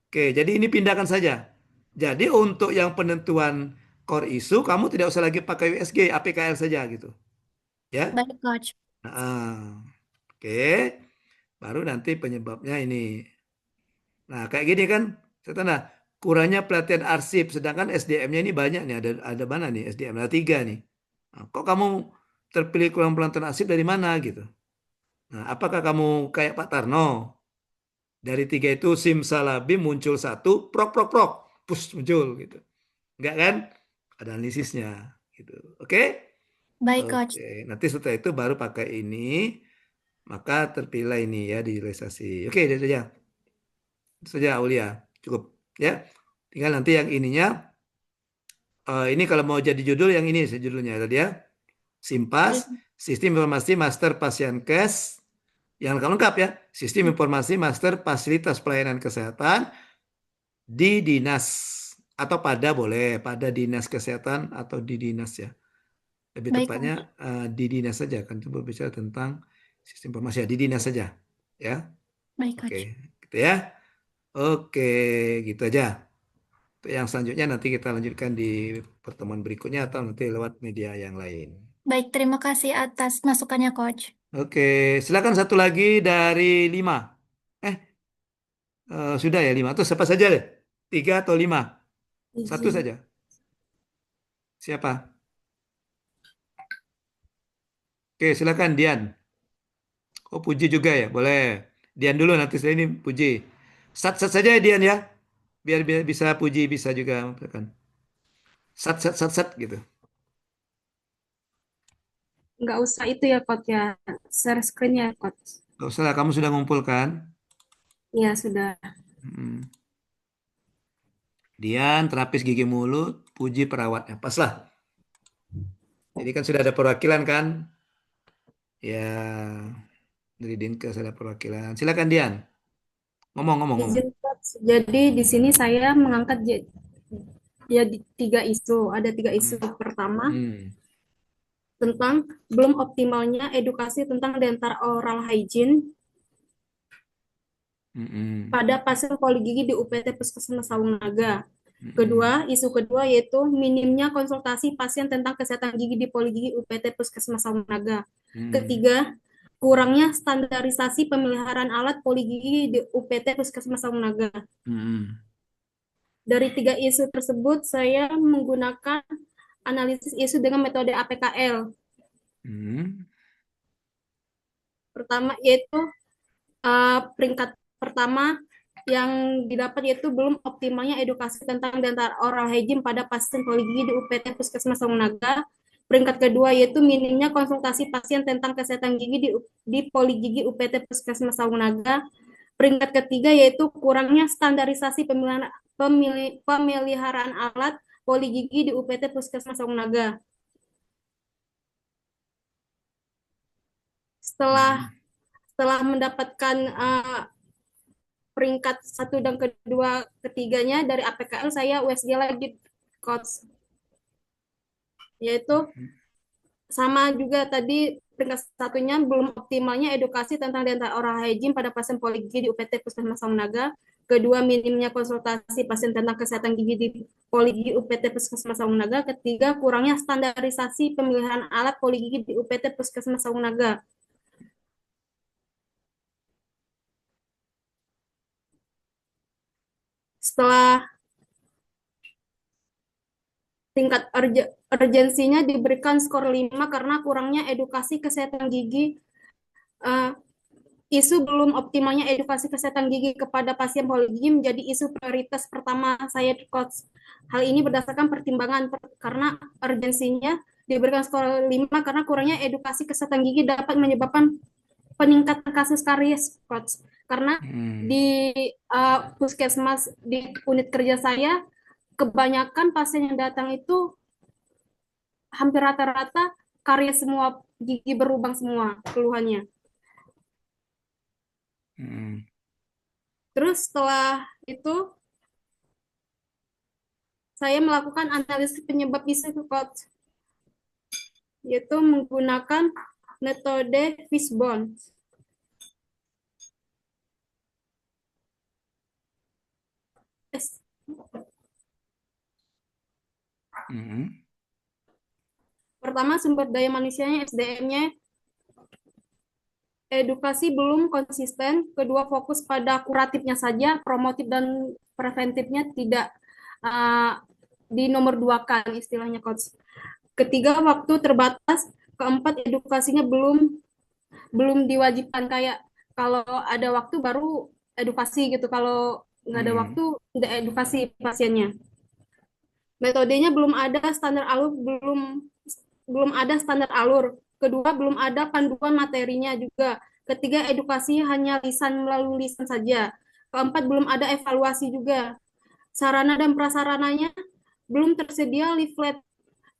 A: Oke, jadi ini pindahkan saja. Jadi untuk yang penentuan core issue, kamu tidak usah lagi pakai USG, APKL saja gitu. Ya.
F: Baik, Coach.
A: Nah, oke. Baru nanti penyebabnya ini. Nah, kayak gini kan, saya tanda kurangnya pelatihan arsip, sedangkan SDM-nya ini banyak nih. Ada mana nih SDM? Ada tiga nih. Nah, kok kamu terpilih kurang pelatihan arsip dari mana gitu? Nah, apakah kamu kayak Pak Tarno? Dari tiga itu simsalabim muncul satu, prok prok prok, push muncul gitu. Enggak kan? Ada analisisnya gitu. Oke?
F: Baik, Coach.
A: Oke. Nanti setelah itu baru pakai ini, maka terpilih ini ya di realisasi. Oke, itu saja. Itu saja Aulia. Cukup ya. Tinggal nanti yang ininya ini kalau mau jadi judul yang ini judulnya tadi ya. SIMPAS,
F: Baik.
A: Sistem Informasi Master Pasien Kes yang lengkap ya. Sistem Informasi Master Fasilitas Pelayanan Kesehatan di dinas atau pada boleh pada dinas kesehatan atau di dinas ya. Lebih
F: Baik,
A: tepatnya
F: Coach.
A: di dinas saja kan itu berbicara tentang sistem informasi ya di dinas saja ya.
F: Baik,
A: Oke,
F: Coach.
A: gitu ya. Oke, gitu aja. Untuk yang selanjutnya nanti kita lanjutkan di pertemuan berikutnya atau nanti lewat media yang lain.
F: Baik, terima kasih atas masukannya, Coach.
A: Oke, silakan satu lagi dari 5. Eh, sudah ya 5. Atau siapa saja deh? 3 atau 5? Satu
G: Izin.
A: saja. Siapa? Oke, silakan Dian. Oh, Puji juga ya, boleh. Dian dulu nanti setelah ini Puji. Sat-sat saja ya Dian ya, biar bisa Puji bisa juga kan. Sat gitu.
G: Nggak usah itu ya, Coach ya. Share screen ya, Coach.
A: Gak usah lah, kamu sudah ngumpulkan.
G: Iya, sudah.
A: Mm. Dian, terapis gigi mulut, Puji perawatnya. Pas lah. Jadi kan sudah ada perwakilan kan? Ya, dari Dinkes ada perwakilan. Silakan Dian. Ngomong.
G: Izin Coach. Jadi di sini saya mengangkat jadi tiga isu. Ada tiga isu. Pertama,
A: Hmm.
G: tentang belum optimalnya edukasi tentang dental oral hygiene
A: Mm-mm.
G: pada pasien poligigi di UPT Puskesmas Sawung Naga.
A: Mm-mm.
G: Isu kedua yaitu minimnya konsultasi pasien tentang kesehatan gigi di poligigi UPT Puskesmas Sawung Naga.
A: Mm-mm.
G: Ketiga, kurangnya standarisasi pemeliharaan alat poligigi di UPT Puskesmas Sawung Naga.
A: Mm-mm.
G: Dari tiga isu tersebut, saya menggunakan analisis isu dengan metode APKL.
A: Mm-mm.
G: Pertama yaitu peringkat pertama yang didapat yaitu belum optimalnya edukasi tentang dental oral hygiene pada pasien poligigi di UPT Puskesmas Sawung Naga. Peringkat kedua yaitu minimnya konsultasi pasien tentang kesehatan gigi di poligigi UPT Puskesmas Sawung Naga. Peringkat ketiga yaitu kurangnya standarisasi pemeliharaan alat poligigi di UPT Puskesmas Sawung Naga. Setelah mendapatkan peringkat satu dan kedua ketiganya dari APKL, saya USG lagi coach, yaitu sama juga tadi peringkat satunya belum optimalnya edukasi tentang dental oral hygiene pada pasien poligigi di UPT Puskesmas Sawung Naga. Kedua, minimnya konsultasi pasien tentang kesehatan gigi di poligigi UPT Puskesmas Sawung Naga. Ketiga, kurangnya standarisasi pemeliharaan alat poligigi di UPT Puskesmas Sawung Naga. Setelah tingkat urgensinya diberikan skor 5 karena kurangnya edukasi kesehatan gigi. Isu belum optimalnya edukasi kesehatan gigi kepada pasien poligigi menjadi isu prioritas pertama saya coach. Hal ini berdasarkan pertimbangan karena urgensinya diberikan skor 5 karena kurangnya edukasi kesehatan gigi dapat menyebabkan peningkatan kasus karies coach. Karena di puskesmas di unit kerja saya kebanyakan pasien yang datang itu hampir rata-rata karies semua, gigi berlubang semua keluhannya. Terus setelah itu saya melakukan analisis penyebab isu coach, yaitu menggunakan metode Fishbone. Pertama, sumber daya manusianya, SDM-nya, edukasi belum konsisten. Kedua, fokus pada kuratifnya saja, promotif dan preventifnya tidak di nomor 2 kan istilahnya coach. Ketiga, waktu terbatas. Keempat, edukasinya belum diwajibkan, kayak kalau ada waktu baru edukasi gitu, kalau nggak ada waktu tidak edukasi pasiennya. Metodenya belum ada standar alur, belum ada standar alur. Kedua, belum ada panduan materinya juga. Ketiga, edukasi hanya lisan melalui lisan saja. Keempat, belum ada evaluasi juga. Sarana dan prasarananya belum tersedia leaflet.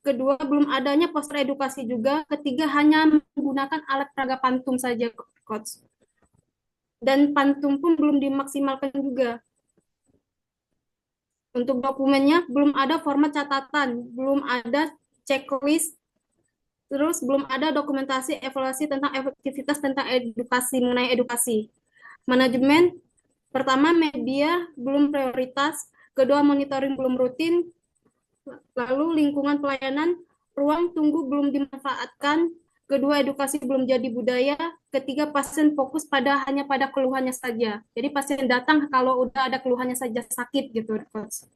G: Kedua, belum adanya poster edukasi juga. Ketiga, hanya menggunakan alat peraga pantum saja, coach. Dan pantum pun belum dimaksimalkan juga. Untuk dokumennya, belum ada format catatan, belum ada checklist, terus belum ada dokumentasi evaluasi tentang efektivitas tentang edukasi, mengenai edukasi. Manajemen, pertama media belum prioritas, kedua monitoring belum rutin, lalu lingkungan pelayanan, ruang tunggu belum dimanfaatkan, kedua edukasi belum jadi budaya, ketiga pasien fokus hanya pada keluhannya saja. Jadi pasien datang kalau udah ada keluhannya saja sakit gitu, coach.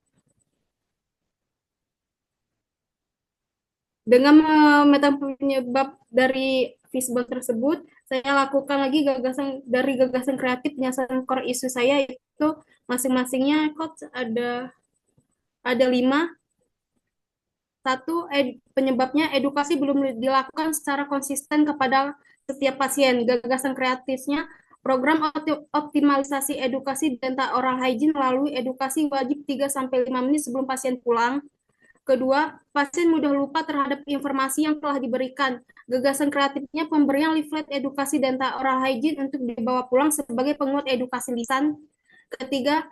G: Dengan memetakan penyebab dari Fishbone tersebut, saya lakukan lagi gagasan kreatif penyelesaian core isu saya, itu masing-masingnya coach ada 5. Satu, penyebabnya edukasi belum dilakukan secara konsisten kepada setiap pasien. Gagasan kreatifnya Program optimalisasi edukasi dental oral hygiene melalui edukasi wajib 3-5 menit sebelum pasien pulang. Kedua, pasien mudah lupa terhadap informasi yang telah diberikan. Gagasan kreatifnya pemberian leaflet edukasi dental oral hygiene untuk dibawa pulang sebagai penguat edukasi lisan. Ketiga,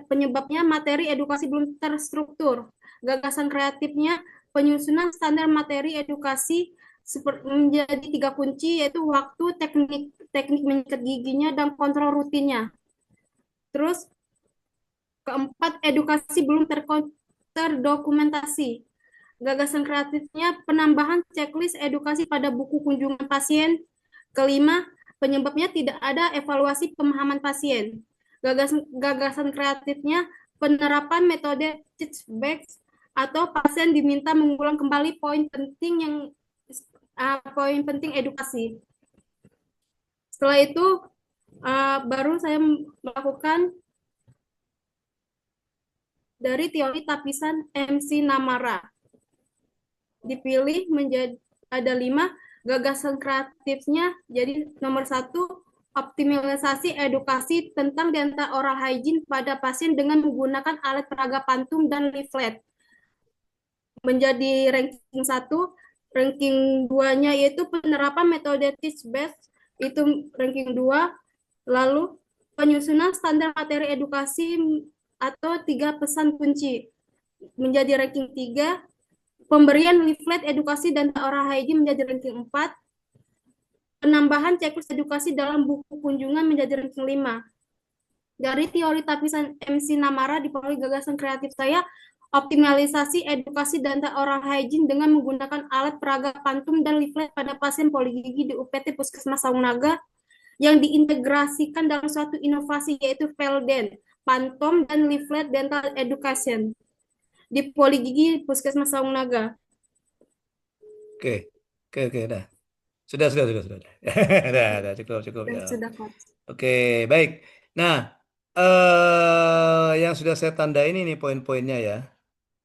G: penyebabnya materi edukasi belum terstruktur. Gagasan kreatifnya penyusunan standar materi edukasi menjadi 3 kunci, yaitu waktu, teknik menyikat giginya, dan kontrol rutinnya. Terus, keempat, edukasi belum terdokumentasi. Gagasan kreatifnya penambahan checklist edukasi pada buku kunjungan pasien. Kelima, penyebabnya tidak ada evaluasi pemahaman pasien. Gagasan kreatifnya penerapan metode teach back atau pasien diminta mengulang kembali poin penting edukasi. Setelah itu baru saya melakukan dari teori tapisan MC Namara. Dipilih menjadi ada 5 gagasan kreatifnya. Jadi nomor 1, optimalisasi edukasi tentang dental oral hygiene pada pasien dengan menggunakan alat peraga pantum dan leaflet. Menjadi ranking 1, ranking 2-nya yaitu penerapan metode teach best, itu ranking 2. Lalu penyusunan standar materi edukasi atau 3 pesan kunci menjadi ranking 3. Pemberian leaflet edukasi dan oral hygiene menjadi ranking 4. Penambahan checklist edukasi dalam buku kunjungan menjadi ranking 5. Dari teori tapisan MC Namara dipengaruhi gagasan kreatif saya, optimalisasi edukasi dental oral hygiene dengan menggunakan alat peraga pantum dan leaflet pada pasien poligigi di UPT Puskesmas Saungnaga yang diintegrasikan dalam suatu inovasi yaitu Velden, Pantom, dan leaflet dental education di poligigi Puskesmas Saungnaga.
A: Oke, dah. Sudah. Dah, cukup ya.
G: Sudah, Coach.
A: Oke, baik. Nah, yang sudah saya tandain ini poin-poinnya ya.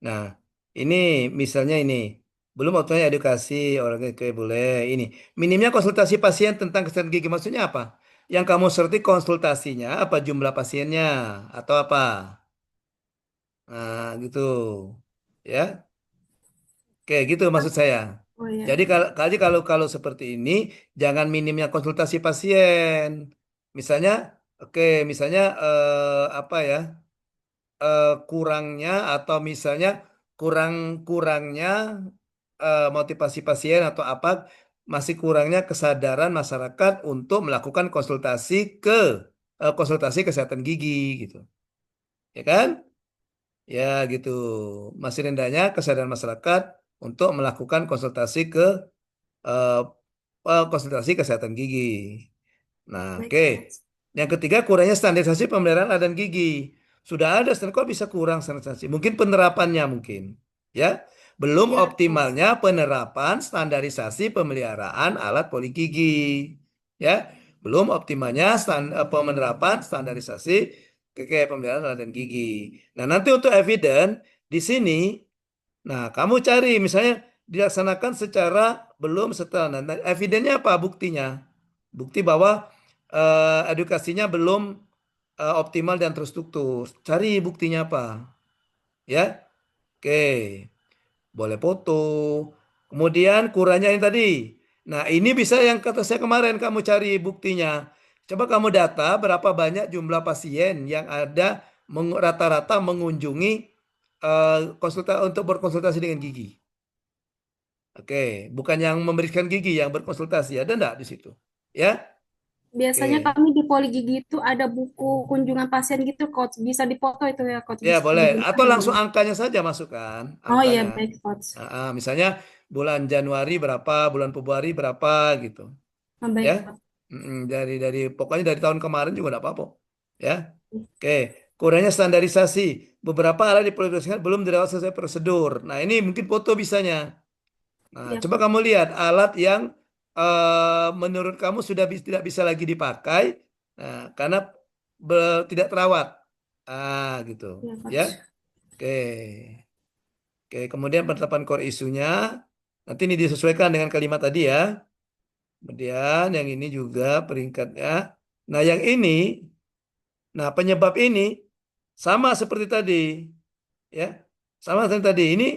A: Nah, ini misalnya ini belum waktunya edukasi orang boleh ini. Minimnya konsultasi pasien tentang kesehatan gigi maksudnya apa? Yang kamu serti konsultasinya apa jumlah pasiennya atau apa? Nah, gitu. Ya. Oke, gitu maksud saya.
G: Oh ya.
A: Jadi kalau seperti ini jangan minimnya konsultasi pasien. Misalnya, misalnya apa ya? Kurangnya atau misalnya kurangnya motivasi pasien atau apa masih kurangnya kesadaran masyarakat untuk melakukan konsultasi kesehatan gigi gitu. Ya kan? Ya gitu. Masih rendahnya kesadaran masyarakat untuk melakukan eh, konsultasi kesehatan gigi. Nah,
G: Baik,
A: oke.
G: Coach.
A: Yang ketiga, kurangnya standarisasi pemeliharaan alat dan gigi. Sudah ada standar, kok bisa kurang standarisasi? Mungkin penerapannya mungkin, ya. Belum
G: Ya,
A: optimalnya penerapan standarisasi pemeliharaan alat poligigi, ya. Belum optimalnya penerapan standarisasi pemeliharaan alat dan gigi. Nah, nanti untuk evidence di sini, nah kamu cari misalnya dilaksanakan secara belum setelah. Nah, evidennya apa? Buktinya. Bukti bahwa edukasinya belum optimal dan terstruktur. Cari buktinya apa? Ya, oke. Boleh foto. Kemudian kurangnya ini tadi. Nah, ini bisa yang kata saya kemarin kamu cari buktinya. Coba kamu data berapa banyak jumlah pasien yang ada rata-rata mengunjungi untuk berkonsultasi dengan gigi. Oke, bukan yang memberikan gigi, yang berkonsultasi. Ada enggak di situ? Ya?
G: biasanya
A: Oke.
G: kami di poli gigi itu ada buku kunjungan pasien gitu, Coach. Bisa dipoto itu ya, Coach.
A: Ya
G: Bisa
A: boleh.
G: dilihat
A: Atau
G: di
A: langsung
G: mana.
A: angkanya saja masukkan.
G: Oh iya,
A: Angkanya.
G: baik, Coach.
A: Misalnya bulan Januari berapa, bulan Februari berapa gitu.
G: Oh, baik,
A: Ya.
G: Coach.
A: Dari pokoknya dari tahun kemarin juga enggak apa-apa. Ya. Oke. Kurangnya standarisasi. Beberapa alat diproduksikan belum dirawat sesuai prosedur. Nah, ini mungkin foto bisanya. Nah,
G: Ya,
A: coba kamu lihat alat yang menurut kamu sudah tidak bisa lagi dipakai, nah, karena tidak terawat. Gitu.
G: ya,
A: Ya.
G: Coach.
A: Oke. Oke, kemudian penetapan core isunya. Nanti ini disesuaikan dengan kalimat tadi ya. Kemudian yang ini juga peringkatnya. Nah, yang ini, nah penyebab ini sama seperti tadi, ya. Sama seperti tadi. Ini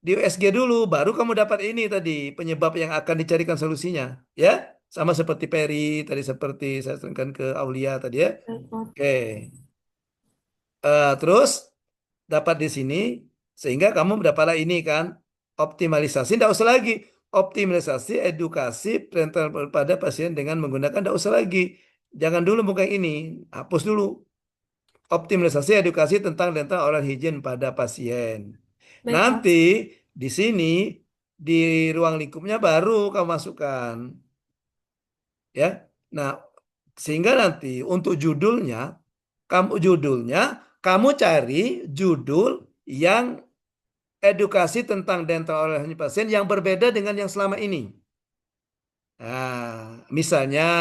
A: di USG dulu, baru kamu dapat ini tadi, penyebab yang akan dicarikan solusinya, ya. Sama seperti Peri tadi, seperti saya terangkan ke Aulia tadi ya. Oke. Terus dapat di sini sehingga kamu mendapatlah ini kan optimalisasi. Tidak usah lagi optimalisasi edukasi parental pada pasien dengan menggunakan, tidak usah lagi. Jangan dulu buka yang ini, hapus dulu. Optimalisasi edukasi tentang dental oral hygiene pada pasien.
G: Baik,
A: Nanti
G: Coach.
A: di sini di ruang lingkupnya baru kamu masukkan, ya. Nah, sehingga nanti untuk kamu cari judul yang edukasi tentang dental oral hygiene pasien yang berbeda dengan yang selama ini. Nah, misalnya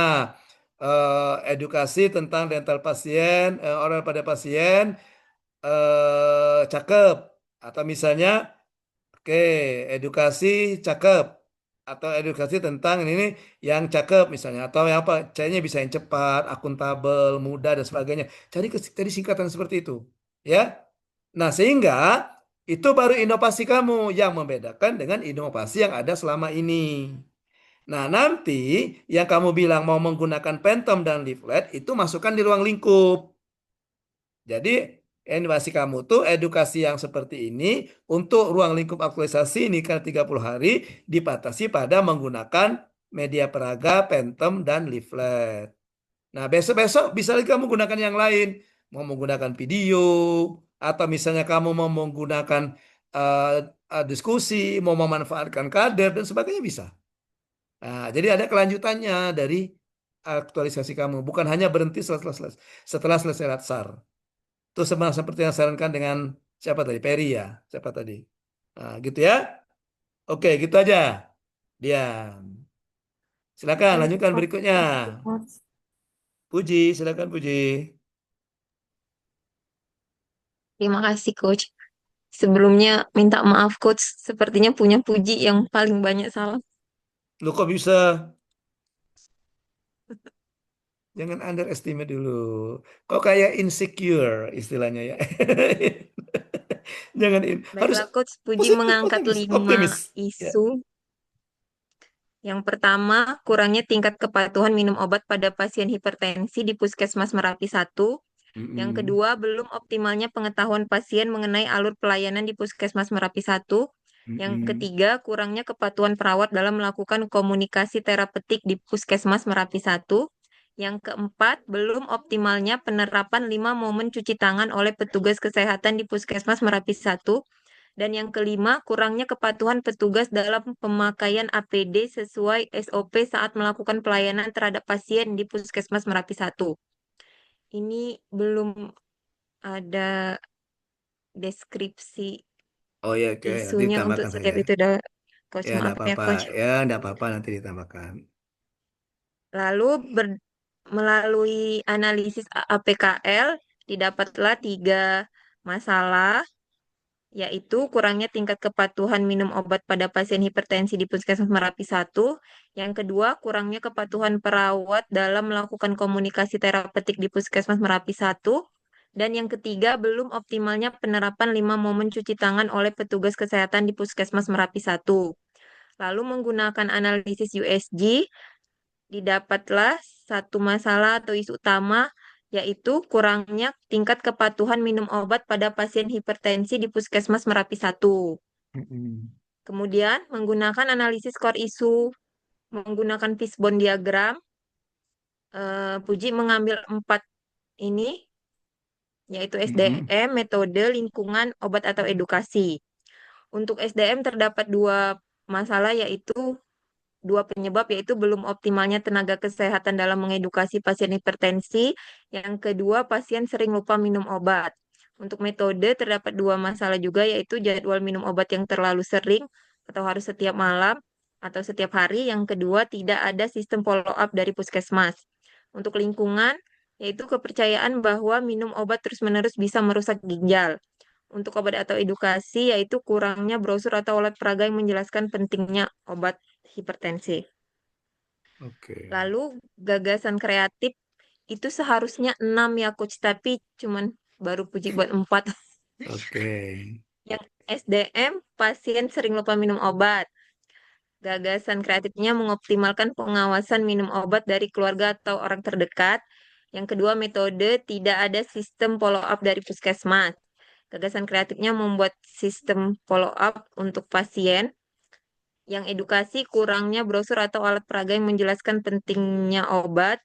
A: edukasi tentang dental pasien, oral pada pasien, cakep. Atau misalnya, oke, edukasi cakep. Atau edukasi tentang ini yang cakep misalnya. Atau yang apa, caranya bisa yang cepat, akuntabel, mudah, dan sebagainya. Cari singkatan seperti itu. Ya. Nah, sehingga itu baru inovasi kamu yang membedakan dengan inovasi yang ada selama ini. Nah, nanti yang kamu bilang mau menggunakan Phantom dan leaflet itu masukkan di ruang lingkup. Jadi, inovasi kamu tuh edukasi yang seperti ini untuk ruang lingkup aktualisasi ini kan 30 hari dibatasi pada menggunakan media peraga, Phantom, dan leaflet. Nah, besok-besok bisa lagi kamu gunakan yang lain. Mau menggunakan video, atau misalnya kamu mau menggunakan diskusi, mau memanfaatkan kader, dan sebagainya bisa. Nah, jadi ada kelanjutannya dari aktualisasi kamu. Bukan hanya berhenti setelah selesai latsar. Itu sama seperti yang saya sarankan dengan siapa tadi? Peri ya? Siapa tadi? Nah, gitu ya. Oke, gitu aja. Diam. Silakan
G: Baik,
A: lanjutkan
G: Coach.
A: berikutnya.
G: Coach.
A: Puji, silakan Puji.
H: Terima kasih, Coach. Sebelumnya minta maaf, Coach. Sepertinya punya Puji yang paling banyak salah.
A: Lu kok bisa? Jangan underestimate dulu. Kok kayak insecure istilahnya ya. Jangan harus
H: Baiklah, Coach. Puji
A: positif,
H: mengangkat
A: optimis,
H: 5
A: optimis. Ya.
H: isu. Yang pertama, kurangnya tingkat kepatuhan minum obat pada pasien hipertensi di Puskesmas Merapi 1. Yang kedua, belum optimalnya pengetahuan pasien mengenai alur pelayanan di Puskesmas Merapi 1. Yang ketiga, kurangnya kepatuhan perawat dalam melakukan komunikasi terapeutik di Puskesmas Merapi 1. Yang keempat, belum optimalnya penerapan 5 momen cuci tangan oleh petugas kesehatan di Puskesmas Merapi 1. Dan yang kelima, kurangnya kepatuhan petugas dalam pemakaian APD sesuai SOP saat melakukan pelayanan terhadap pasien di Puskesmas Merapi 1. Ini belum ada deskripsi
A: Oh ya, oke. Nanti
H: isunya untuk
A: ditambahkan saja.
H: setiap itu. Coach,
A: Ya,
H: maaf
A: enggak
H: ya,
A: apa-apa.
H: Coach.
A: Ya, enggak apa-apa nanti ditambahkan.
H: Lalu melalui analisis APKL didapatlah 3 masalah, yaitu kurangnya tingkat kepatuhan minum obat pada pasien hipertensi di Puskesmas Merapi 1. Yang kedua, kurangnya kepatuhan perawat dalam melakukan komunikasi terapeutik di Puskesmas Merapi 1. Dan yang ketiga, belum optimalnya penerapan 5 momen cuci tangan oleh petugas kesehatan di Puskesmas Merapi 1. Lalu menggunakan analisis USG, didapatlah 1 masalah atau isu utama, yaitu kurangnya tingkat kepatuhan minum obat pada pasien hipertensi di Puskesmas Merapi 1. Kemudian, menggunakan analisis core isu, menggunakan fishbone diagram, Puji mengambil 4 ini, yaitu SDM, metode, lingkungan, obat atau edukasi. Untuk SDM terdapat 2 masalah, yaitu 2 penyebab, yaitu belum optimalnya tenaga kesehatan dalam mengedukasi pasien hipertensi. Yang kedua, pasien sering lupa minum obat. Untuk metode terdapat 2 masalah juga, yaitu jadwal minum obat yang terlalu sering atau harus setiap malam atau setiap hari. Yang kedua, tidak ada sistem follow up dari puskesmas. Untuk lingkungan, yaitu kepercayaan bahwa minum obat terus-menerus bisa merusak ginjal. Untuk obat atau edukasi, yaitu kurangnya brosur atau alat peraga yang menjelaskan pentingnya obat hipertensi.
A: Oke.
H: Lalu gagasan kreatif itu seharusnya 6 ya coach, tapi cuman baru Puji buat 4.
A: Oke.
H: Yang SDM, pasien sering lupa minum obat. Gagasan kreatifnya mengoptimalkan pengawasan minum obat dari keluarga atau orang terdekat. Yang kedua, metode tidak ada sistem follow up dari puskesmas. Gagasan kreatifnya membuat sistem follow up untuk pasien. Yang edukasi kurangnya brosur atau alat peraga yang menjelaskan pentingnya obat.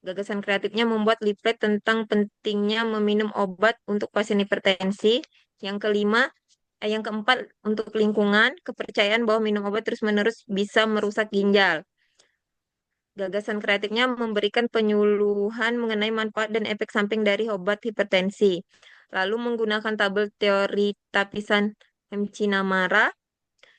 H: Gagasan kreatifnya membuat leaflet tentang pentingnya meminum obat untuk pasien hipertensi. Yang kelima, yang keempat, untuk lingkungan, kepercayaan bahwa minum obat terus-menerus bisa merusak ginjal. Gagasan kreatifnya memberikan penyuluhan mengenai manfaat dan efek samping dari obat hipertensi. Lalu menggunakan tabel teori tapisan Mcnamara,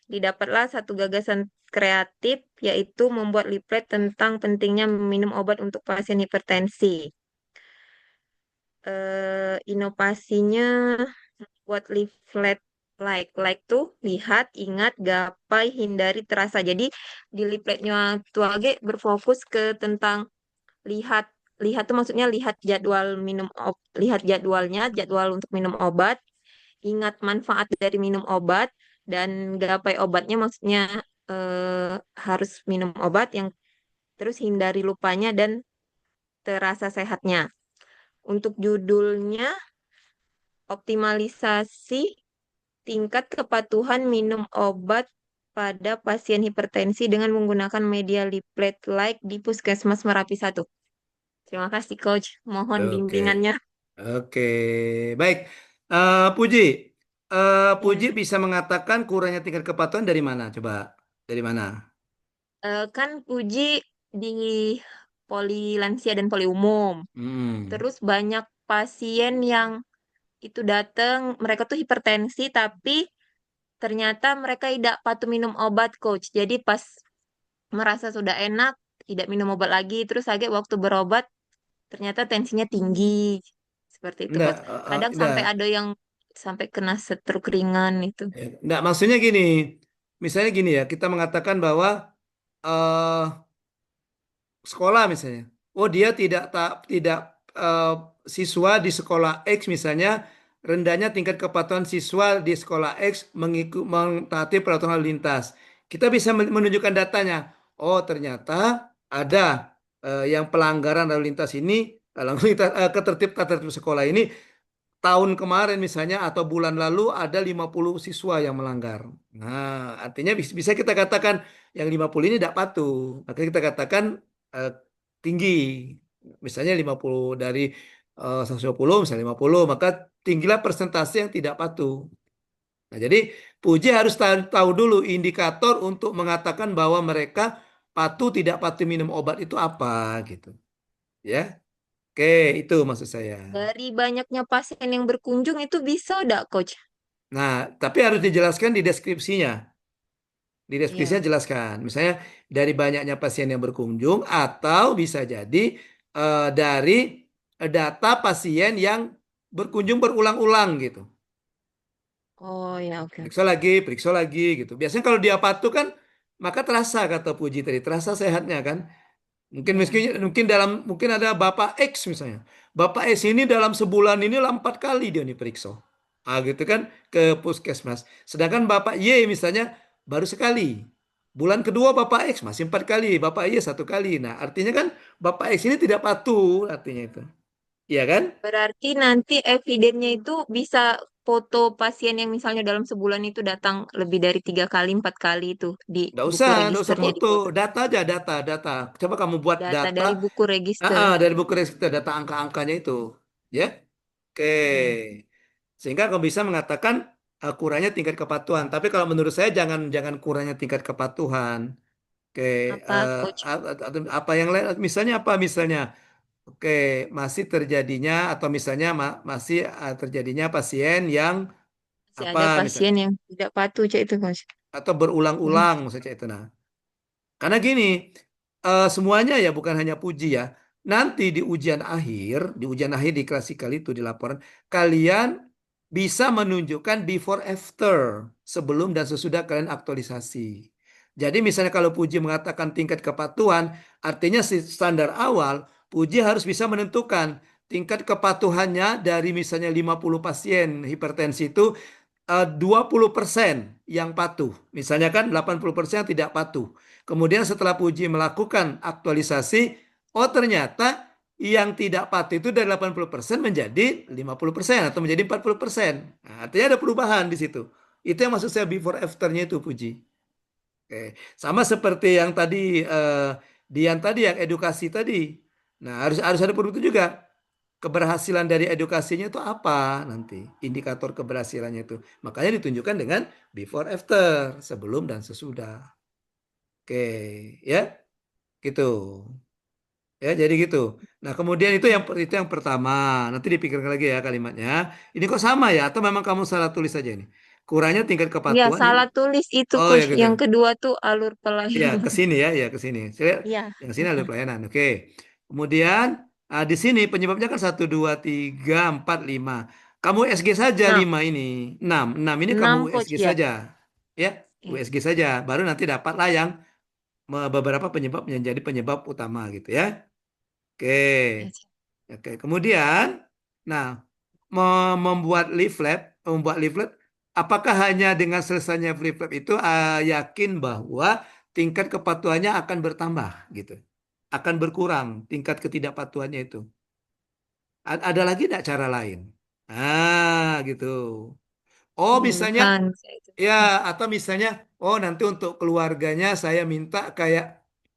H: didapatlah satu gagasan kreatif, yaitu membuat leaflet tentang pentingnya meminum obat untuk pasien hipertensi. Inovasinya buat leaflet like tuh lihat, ingat, gapai, hindari, terasa. Jadi di leafletnya Tuage berfokus ke tentang lihat. Lihat tuh maksudnya lihat jadwal lihat jadwalnya, jadwal untuk minum obat, ingat manfaat dari minum obat, dan gapai obatnya maksudnya harus minum obat yang terus hindari lupanya dan terasa sehatnya. Untuk judulnya, optimalisasi tingkat kepatuhan minum obat pada pasien hipertensi dengan menggunakan media leaflet like di Puskesmas Merapi 1. Terima kasih, Coach. Mohon
A: Oke.
H: bimbingannya.
A: Oke. Baik. Puji. Puji
H: Ya.
A: bisa mengatakan kurangnya tingkat kepatuhan dari mana? Coba. Dari mana?
H: Kan Puji di poli lansia dan poli umum.
A: Hmm.
H: Terus banyak pasien yang itu datang, mereka tuh hipertensi, tapi ternyata mereka tidak patuh minum obat, Coach. Jadi pas merasa sudah enak, tidak minum obat lagi, terus lagi waktu berobat, ternyata tensinya tinggi. Seperti itu,
A: Enggak,
H: Coach. Kadang
A: enggak.
H: sampai ada yang sampai kena stroke ringan itu.
A: Enggak, maksudnya gini. Misalnya gini ya, kita mengatakan bahwa eh sekolah misalnya. Oh, dia tidak eh, siswa di sekolah X misalnya rendahnya tingkat kepatuhan siswa di sekolah X mentaati peraturan lalu lintas. Kita bisa menunjukkan datanya. Oh, ternyata ada yang pelanggaran lalu lintas ini, lalu lintas, tata tertib sekolah ini tahun kemarin misalnya atau bulan lalu ada 50 siswa yang melanggar. Nah, artinya bisa kita katakan yang 50 ini tidak patuh. Maka kita katakan eh, tinggi. Misalnya 50 dari 120 misalnya 50, maka tinggilah persentase yang tidak patuh. Nah, jadi Puji harus tahu dulu indikator untuk mengatakan bahwa mereka patuh tidak patuh minum obat itu apa gitu. Ya. Oke, itu maksud saya.
H: Dari banyaknya pasien yang berkunjung itu bisa enggak, Coach?
A: Nah, tapi harus dijelaskan di deskripsinya. Di deskripsinya
H: Iya.
A: jelaskan. Misalnya dari banyaknya pasien yang berkunjung atau bisa jadi dari data pasien yang berkunjung berulang-ulang gitu.
H: Oh ya, oke.
A: Periksa lagi gitu. Biasanya kalau dia patuh kan maka terasa kata Puji tadi, terasa sehatnya kan. Mungkin
H: Iya.
A: mungkin ada Bapak X misalnya. Bapak X ini dalam sebulan ini 4 kali dia nih periksa. Ah gitu kan ke puskesmas. Sedangkan Bapak Y misalnya baru sekali. Bulan kedua Bapak X masih 4 kali, Bapak Y 1 kali. Nah artinya kan Bapak X ini tidak patuh artinya itu. Iya kan?
H: Berarti nanti evidennya itu bisa foto pasien yang misalnya dalam sebulan itu datang lebih dari 3 kali, 4 kali itu di buku
A: Nggak usah
H: registernya di
A: foto,
H: foto.
A: data aja, data. Coba kamu buat
H: Data
A: data,
H: dari buku register.
A: dari buku register, data angka-angkanya itu, ya. Oke.
H: Ya.
A: Sehingga kamu bisa mengatakan kurangnya tingkat kepatuhan. Tapi kalau menurut saya jangan jangan kurangnya tingkat kepatuhan. Oke,
H: Apa, Coach?
A: apa yang lain? Misalnya apa? Misalnya, oke, masih terjadinya atau misalnya masih terjadinya pasien yang
H: Masih
A: apa
H: ada
A: misalnya
H: pasien yang tidak patuh, Cak, itu, Coach.
A: atau
H: Hmm.
A: berulang-ulang misalnya itu. Nah, karena gini, semuanya ya bukan hanya Puji ya. Nanti di ujian akhir di klasikal itu di laporan, kalian bisa menunjukkan before after sebelum dan sesudah kalian aktualisasi. Jadi misalnya kalau Puji mengatakan tingkat kepatuhan, artinya standar awal, Puji harus bisa menentukan tingkat kepatuhannya dari misalnya 50 pasien hipertensi itu 20% yang patuh. Misalnya kan 80% tidak patuh. Kemudian setelah Puji melakukan aktualisasi, oh ternyata yang tidak patuh itu dari 80% menjadi 50% atau menjadi 40%. Nah, artinya ada perubahan di situ. Itu yang maksud saya before after-nya itu Puji. Oke. Sama seperti yang tadi Dian tadi yang edukasi tadi. Nah, harus ada perbedaan juga. Keberhasilan dari edukasinya itu apa nanti? Indikator keberhasilannya itu. Makanya ditunjukkan dengan before after, sebelum dan sesudah. Oke, ya. Gitu. Ya, jadi gitu. Nah, kemudian itu yang pertama. Nanti dipikirkan lagi ya kalimatnya. Ini kok sama ya atau memang kamu salah tulis saja ini? Kurangnya tingkat
H: Ya,
A: kepatuhan ini.
H: salah tulis itu,
A: Oh, ya
H: Coach.
A: gitu.
H: Yang kedua tuh alur
A: Ya,
H: pelayanan.
A: ke sini ya, ya ke sini. Saya
H: Ya.
A: yang sini ada pelayanan. Oke. Kemudian di sini penyebabnya kan 1, 2, 3, 4, 5. Kamu USG saja
H: Nah,
A: 5 ini. 6. 6 ini kamu
H: 6,
A: USG
H: Coach, ya.
A: saja. Ya,
H: Ya.
A: USG saja. Baru nanti dapatlah yang beberapa penyebab yang jadi penyebab utama gitu ya. Oke.
H: Ya.
A: Oke. Kemudian nah, membuat leaflet, apakah hanya dengan selesainya leaflet itu yakin bahwa tingkat kepatuhannya akan bertambah gitu, akan berkurang tingkat ketidakpatuhannya itu? Ada lagi tidak cara lain? Gitu. Oh, misalnya
H: Bukan.
A: ya, atau misalnya, oh nanti untuk keluarganya saya minta kayak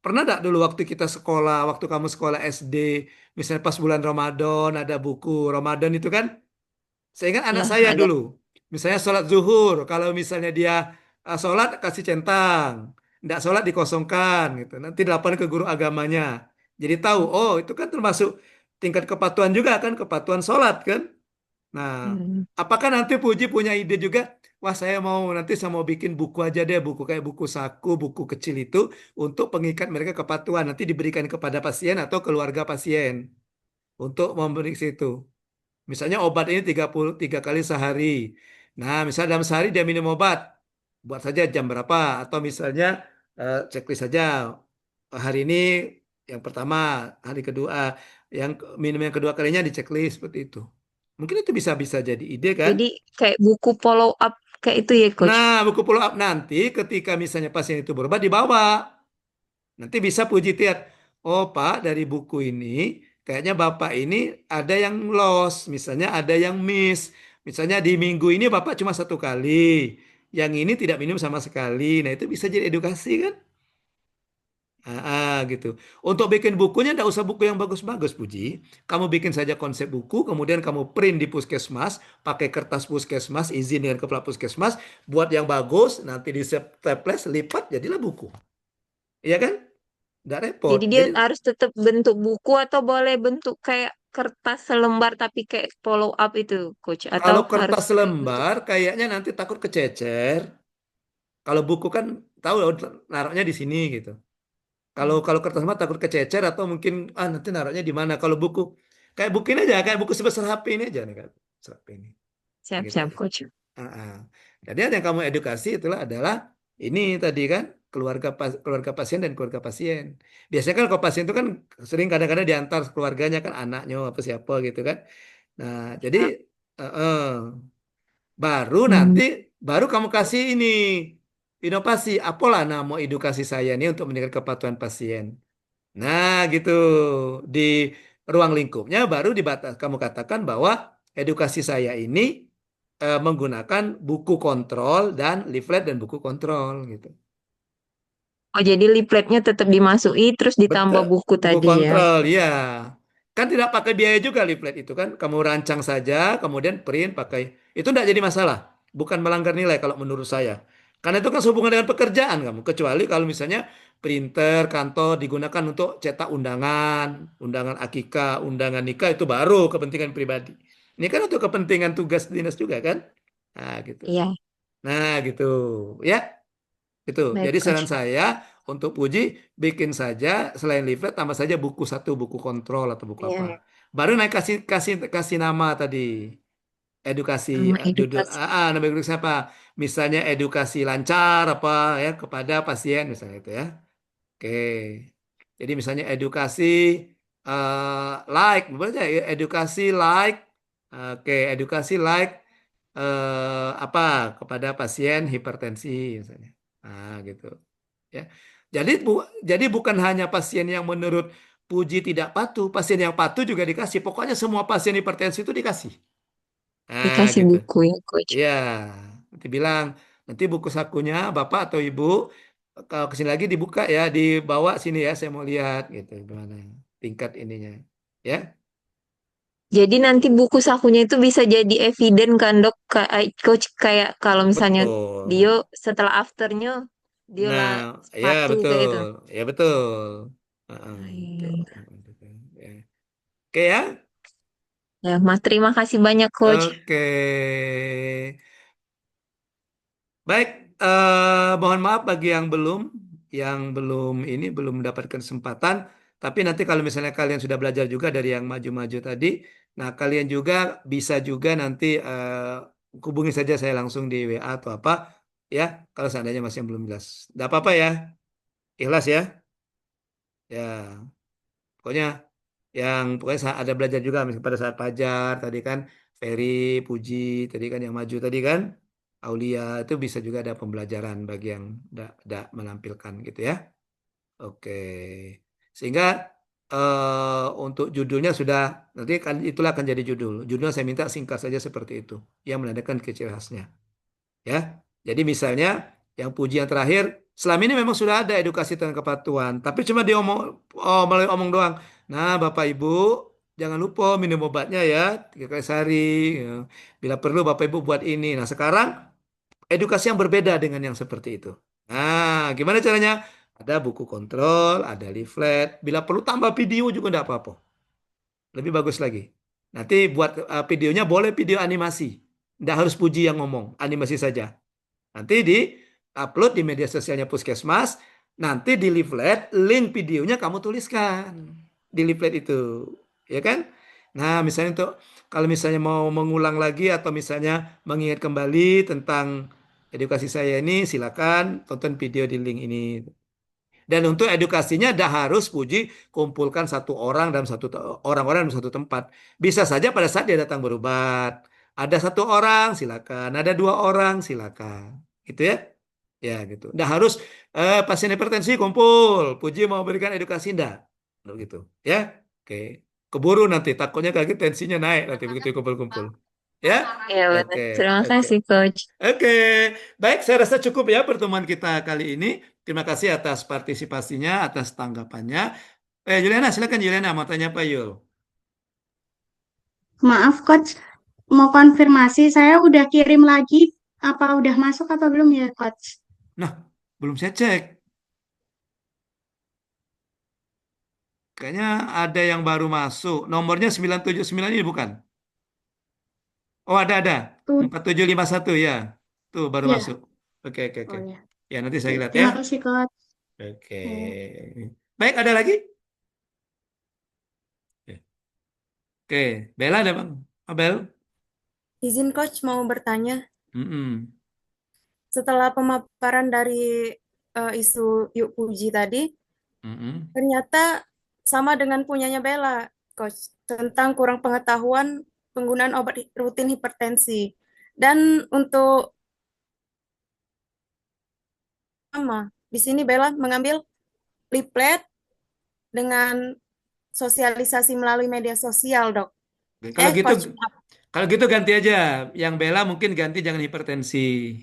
A: pernah enggak dulu waktu kita sekolah, waktu kamu sekolah SD, misalnya pas bulan Ramadan ada buku Ramadan itu kan? Saya ingat anak
H: Ya,
A: saya
H: ada.
A: dulu, misalnya sholat zuhur, kalau misalnya dia sholat kasih centang, tidak sholat dikosongkan gitu. Nanti lapor ke guru agamanya. Jadi tahu, oh itu kan termasuk tingkat kepatuhan juga kan, kepatuhan sholat kan. Nah,
H: Hmm.
A: apakah nanti Puji punya ide juga? Wah, nanti saya mau bikin buku aja deh, buku kayak buku saku, buku kecil itu untuk pengikat mereka kepatuhan. Nanti diberikan kepada pasien atau keluarga pasien untuk memberi situ. Misalnya obat ini 33 kali sehari. Nah, misalnya dalam sehari dia minum obat. Buat saja jam berapa. Atau misalnya checklist saja. Hari ini yang pertama, hari kedua, minum yang kedua kalinya di checklist seperti itu. Mungkin itu bisa jadi ide kan?
H: Jadi kayak buku follow up kayak itu ya, Coach.
A: Nah, buku follow up nanti ketika misalnya pasien itu berubah dibawa. Nanti bisa Puji lihat, oh Pak dari buku ini kayaknya Bapak ini ada yang loss, misalnya ada yang miss. Misalnya di minggu ini Bapak cuma 1 kali, yang ini tidak minum sama sekali. Nah itu bisa jadi edukasi kan? Gitu. Untuk bikin bukunya tidak usah buku yang bagus-bagus, Puji. Kamu bikin saja konsep buku, kemudian kamu print di puskesmas, pakai kertas puskesmas, izin dengan kepala puskesmas, buat yang bagus, nanti di staples, lipat, jadilah buku. Iya kan? Nggak repot.
H: Jadi dia
A: Jadi
H: harus tetap bentuk buku atau boleh bentuk kayak kertas selembar tapi kayak follow up itu, Coach? Atau
A: kalau
H: harus
A: kertas
H: kayak bentuk...
A: lembar, kayaknya nanti takut kececer. Kalau buku kan tahu naruhnya di sini gitu. Kalau
H: Hmm.
A: kalau kertas mah takut kececer atau mungkin nanti naruhnya di mana. Kalau buku kayak buku ini aja, kayak buku sebesar HP ini aja nih kan. Sebesar HP ini. Gitu
H: Siap-siap,
A: aja.
H: Coach.
A: Ah, ah. Jadi yang kamu edukasi adalah ini tadi kan keluarga pasien dan keluarga pasien. Biasanya kan kalau pasien itu kan sering kadang-kadang diantar keluarganya kan anaknya apa siapa gitu kan. Nah, jadi
H: Ya.
A: eh, eh. Baru
H: Hmm.
A: nanti baru kamu kasih ini inovasi. Apalah nama edukasi saya ini untuk meningkatkan kepatuhan pasien. Nah, gitu. Di ruang lingkupnya baru kamu katakan bahwa edukasi saya ini menggunakan buku kontrol dan leaflet dan buku kontrol gitu.
H: Oh, jadi leafletnya tetap dimasuki terus ditambah
A: Betul,
H: buku
A: buku
H: tadi ya.
A: kontrol, ya. Kan tidak pakai biaya juga leaflet itu kan. Kamu rancang saja, kemudian print pakai. Itu tidak jadi masalah. Bukan melanggar nilai kalau menurut saya. Karena itu kan sehubungan dengan pekerjaan kamu. Kecuali kalau misalnya printer kantor digunakan untuk cetak undangan, undangan akikah, undangan nikah itu baru kepentingan pribadi. Ini kan untuk kepentingan tugas dinas juga kan. Nah, gitu.
H: Iya,
A: Nah, gitu. Ya. Itu.
H: baik,
A: Jadi saran
H: Coach.
A: saya untuk Puji bikin saja selain leaflet tambah saja buku kontrol atau buku apa.
H: Iya.
A: Baru naik kasih kasih kasih nama tadi. edukasi
H: Nama
A: judul
H: edukasi.
A: nama edukasi apa? Misalnya edukasi lancar apa ya kepada pasien misalnya itu ya. Oke. Jadi misalnya edukasi like, boleh nggak ya? Edukasi like, oke, edukasi like apa kepada pasien hipertensi misalnya. Nah, gitu. Ya. Jadi bukan hanya pasien yang menurut Puji tidak patuh, pasien yang patuh juga dikasih. Pokoknya semua pasien hipertensi itu dikasih. Nah,
H: Dikasih
A: gitu.
H: buku ya, Coach.
A: Iya, nanti bilang, nanti buku sakunya Bapak atau Ibu kalau kesini lagi dibuka ya, dibawa sini ya, saya mau lihat gitu gimana tingkat ininya. Ya,
H: Jadi nanti buku sakunya itu bisa jadi eviden kan dok, Coach, kayak kalau misalnya
A: betul.
H: Dio setelah afternya dia
A: Nah,
H: lah
A: ya
H: sepatu kayak itu.
A: betul, ya betul. Heeh,
H: Ah,
A: gitu.
H: iya.
A: Ya. Oke ya,
H: Ya, Mas, terima kasih banyak, Coach.
A: oke. Baik, mohon maaf bagi yang belum ini belum mendapatkan kesempatan. Tapi nanti kalau misalnya kalian sudah belajar juga dari yang maju-maju tadi, nah kalian juga bisa juga nanti hubungi saja saya langsung di WA atau apa, ya. Kalau seandainya masih yang belum jelas, tidak apa-apa ya, ikhlas ya, ya. Pokoknya ada belajar juga misalnya pada saat Fajar tadi kan, Ferry, Puji tadi kan yang maju tadi kan, Aulia itu bisa juga ada pembelajaran bagi yang tidak menampilkan gitu ya. Oke. Sehingga untuk judulnya sudah nanti kan itulah akan jadi judul. Judulnya saya minta singkat saja seperti itu yang menandakan ciri khasnya. Ya. Jadi misalnya yang puji yang terakhir, selama ini memang sudah ada edukasi tentang kepatuhan, tapi cuma diomong melalui omong doang. Nah, Bapak Ibu, jangan lupa minum obatnya ya 3 kali sehari. Ya. Bila perlu Bapak Ibu buat ini. Nah, sekarang edukasi yang berbeda dengan yang seperti itu. Nah, gimana caranya? Ada buku kontrol, ada leaflet. Bila perlu tambah video juga tidak apa-apa. Lebih bagus lagi. Nanti buat videonya boleh video animasi. Tidak harus puji yang ngomong, animasi saja. Nanti di-upload di media sosialnya Puskesmas, nanti di leaflet, link videonya kamu tuliskan di leaflet itu, ya kan? Nah, misalnya kalau misalnya mau mengulang lagi atau misalnya mengingat kembali tentang edukasi saya ini, silakan tonton video di link ini. Dan untuk edukasinya dah harus Puji kumpulkan satu orang dalam orang-orang dalam satu tempat. Bisa saja pada saat dia datang berobat, ada satu orang silakan, ada 2 orang silakan, gitu ya. Ya gitu. Nggak harus pasien hipertensi kumpul, Puji mau berikan edukasi ndak, gitu ya. Oke, keburu nanti takutnya kaget tensinya naik nanti begitu kumpul-kumpul. Ya,
H: Ya, benar.
A: oke,
H: Terima
A: oke.
H: kasih, Coach.
A: Oke, baik, saya rasa cukup ya pertemuan kita kali ini. Terima kasih atas partisipasinya, atas tanggapannya. Juliana, silakan Juliana, mau tanya apa Yul?
E: Maaf, Coach. Mau konfirmasi, saya udah kirim lagi. Apa udah masuk apa belum ya, Coach?
A: Nah, belum saya cek. Kayaknya ada yang baru masuk. Nomornya 979 ini bukan? Oh, ada.
E: Tuh,
A: 4751 ya. Tuh, baru
E: ya.
A: masuk. Oke, oke, oke.
E: Oh ya.
A: Ya, nanti saya
E: Oke,
A: lihat ya.
E: terima kasih, Coach.
A: Oke.
E: Ya.
A: Baik, ada lagi? Oke, Bella ada Bang? Abel?
G: Izin Coach mau bertanya,
A: Mm-mm.
G: setelah pemaparan dari isu Yuk Puji tadi,
A: Mm-mm.
G: ternyata sama dengan punyanya Bella, Coach, tentang kurang pengetahuan penggunaan obat rutin hipertensi. Dan untuk sama, di sini Bella mengambil leaflet dengan sosialisasi melalui media sosial, Dok.
A: Kalau gitu
G: Coach, maaf.
A: Kalau gitu ganti aja. Yang Bella mungkin ganti jangan hipertensi.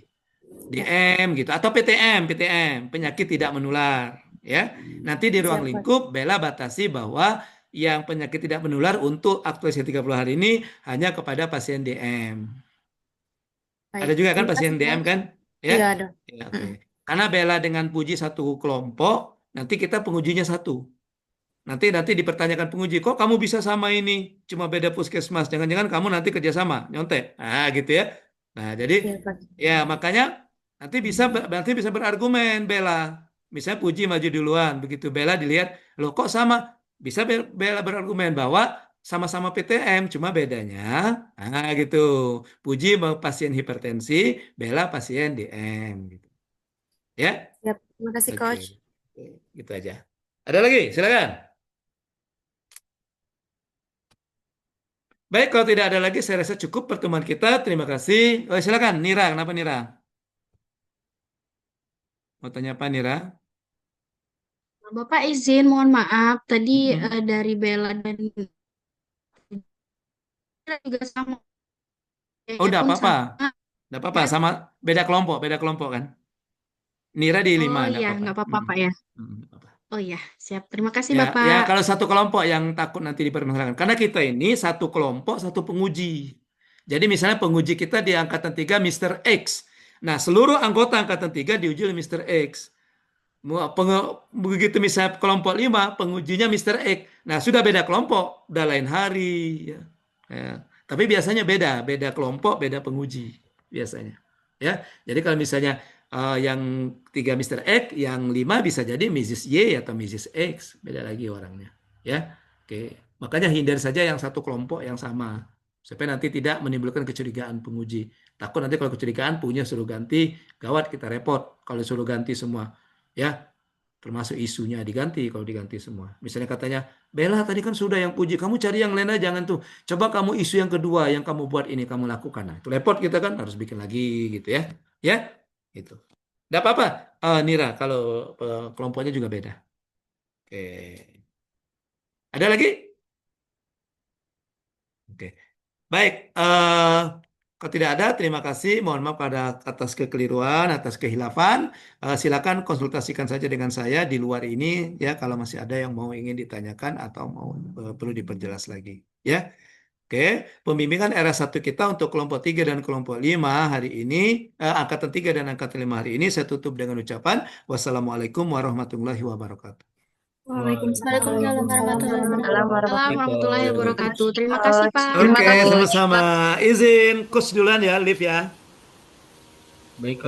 G: Ya,
A: DM gitu. Atau PTM, penyakit tidak menular. Ya. Nanti di ruang
G: siap, Coach.
A: lingkup Bella batasi bahwa yang penyakit tidak menular untuk aktualisasi 30 hari ini hanya kepada pasien DM.
G: Baik,
A: Ada juga kan
G: terima
A: pasien
G: kasih,
A: DM
G: Coach.
A: kan? Ya?
G: Iya, Dok.
A: Ya, oke. Karena Bella dengan Puji satu kelompok, nanti kita pengujinya satu. Nanti dipertanyakan penguji, kok kamu bisa sama ini? Cuma beda puskesmas. Jangan-jangan kamu nanti kerjasama, nyontek. Nah, gitu ya. Nah, jadi
G: Iya, Coach.
A: ya makanya nanti bisa berargumen Bella. Misalnya Puji maju duluan, begitu Bella dilihat, loh kok sama? Bisa Bella berargumen bahwa sama-sama PTM, cuma bedanya, gitu. Puji pasien hipertensi, Bella pasien DM, gitu. Ya,
G: Siap. Terima kasih,
A: oke.
G: Coach.
A: Oke, gitu aja. Ada lagi? Silakan. Baik, kalau tidak ada lagi, saya rasa cukup pertemuan kita. Terima kasih. Oh, silakan, Nira. Kenapa Nira? Mau tanya apa, Nira?
E: Bapak izin, mohon maaf. Tadi
A: Mm-mm.
E: dari Bella dan juga sama,
A: Oh,
E: ya
A: udah
E: pun
A: apa-apa.
E: sama.
A: Udah apa-apa.
E: Ya.
A: Sama beda kelompok kan? Nira di 5,
E: Oh
A: enggak
E: iya,
A: apa-apa.
E: nggak apa-apa Pak ya.
A: Nggak apa-apa.
E: Oh iya, siap. Terima kasih
A: Ya, ya
E: Bapak.
A: kalau satu kelompok yang takut nanti dipermasalahkan. Karena kita ini satu kelompok, satu penguji. Jadi misalnya penguji kita di angkatan 3 Mr. X. Nah, seluruh anggota angkatan 3 diuji oleh Mr. X. Begitu misalnya kelompok 5, pengujinya Mr. X. Nah, sudah beda kelompok, udah lain hari. Ya. Ya. Tapi biasanya beda kelompok, beda penguji biasanya. Ya, jadi kalau misalnya yang 3 Mr. X, yang 5 bisa jadi Mrs. Y atau Mrs. X, beda lagi orangnya. Ya, oke. Makanya hindari saja yang satu kelompok yang sama, supaya nanti tidak menimbulkan kecurigaan penguji. Takut nanti kalau kecurigaan punya suruh ganti, gawat kita repot kalau suruh ganti semua. Ya, termasuk isunya diganti kalau diganti semua. Misalnya katanya, Bella tadi kan sudah yang puji, kamu cari yang lain aja, jangan tuh. Coba kamu isu yang kedua yang kamu buat ini kamu lakukan. Nah, itu repot kita kan harus bikin lagi gitu ya. Ya, itu. Tidak apa-apa, Nira, kalau kelompoknya juga beda. Oke. Ada lagi? Oke. Baik, kalau tidak ada, terima kasih. Mohon maaf atas kekeliruan, atas kehilafan. Silakan konsultasikan saja dengan saya di luar ini ya kalau masih ada yang mau ingin ditanyakan atau mau perlu diperjelas lagi. Ya. Oke, pembimbingan era 1 kita untuk kelompok 3 dan kelompok 5 hari ini, angkatan 3 dan angkatan 5 hari ini saya tutup dengan ucapan wassalamualaikum warahmatullahi wabarakatuh.
G: Waalaikumsalam
F: Waalaikumsalam warahmatullahi wabarakatuh.
E: Waalaikumsalam warahmatullahi wabarakatuh. Terima kasih Pak.
H: Terima
A: Oke,
H: kasih.
A: sama-sama. Izin coach duluan ya, live ya.
B: Baik,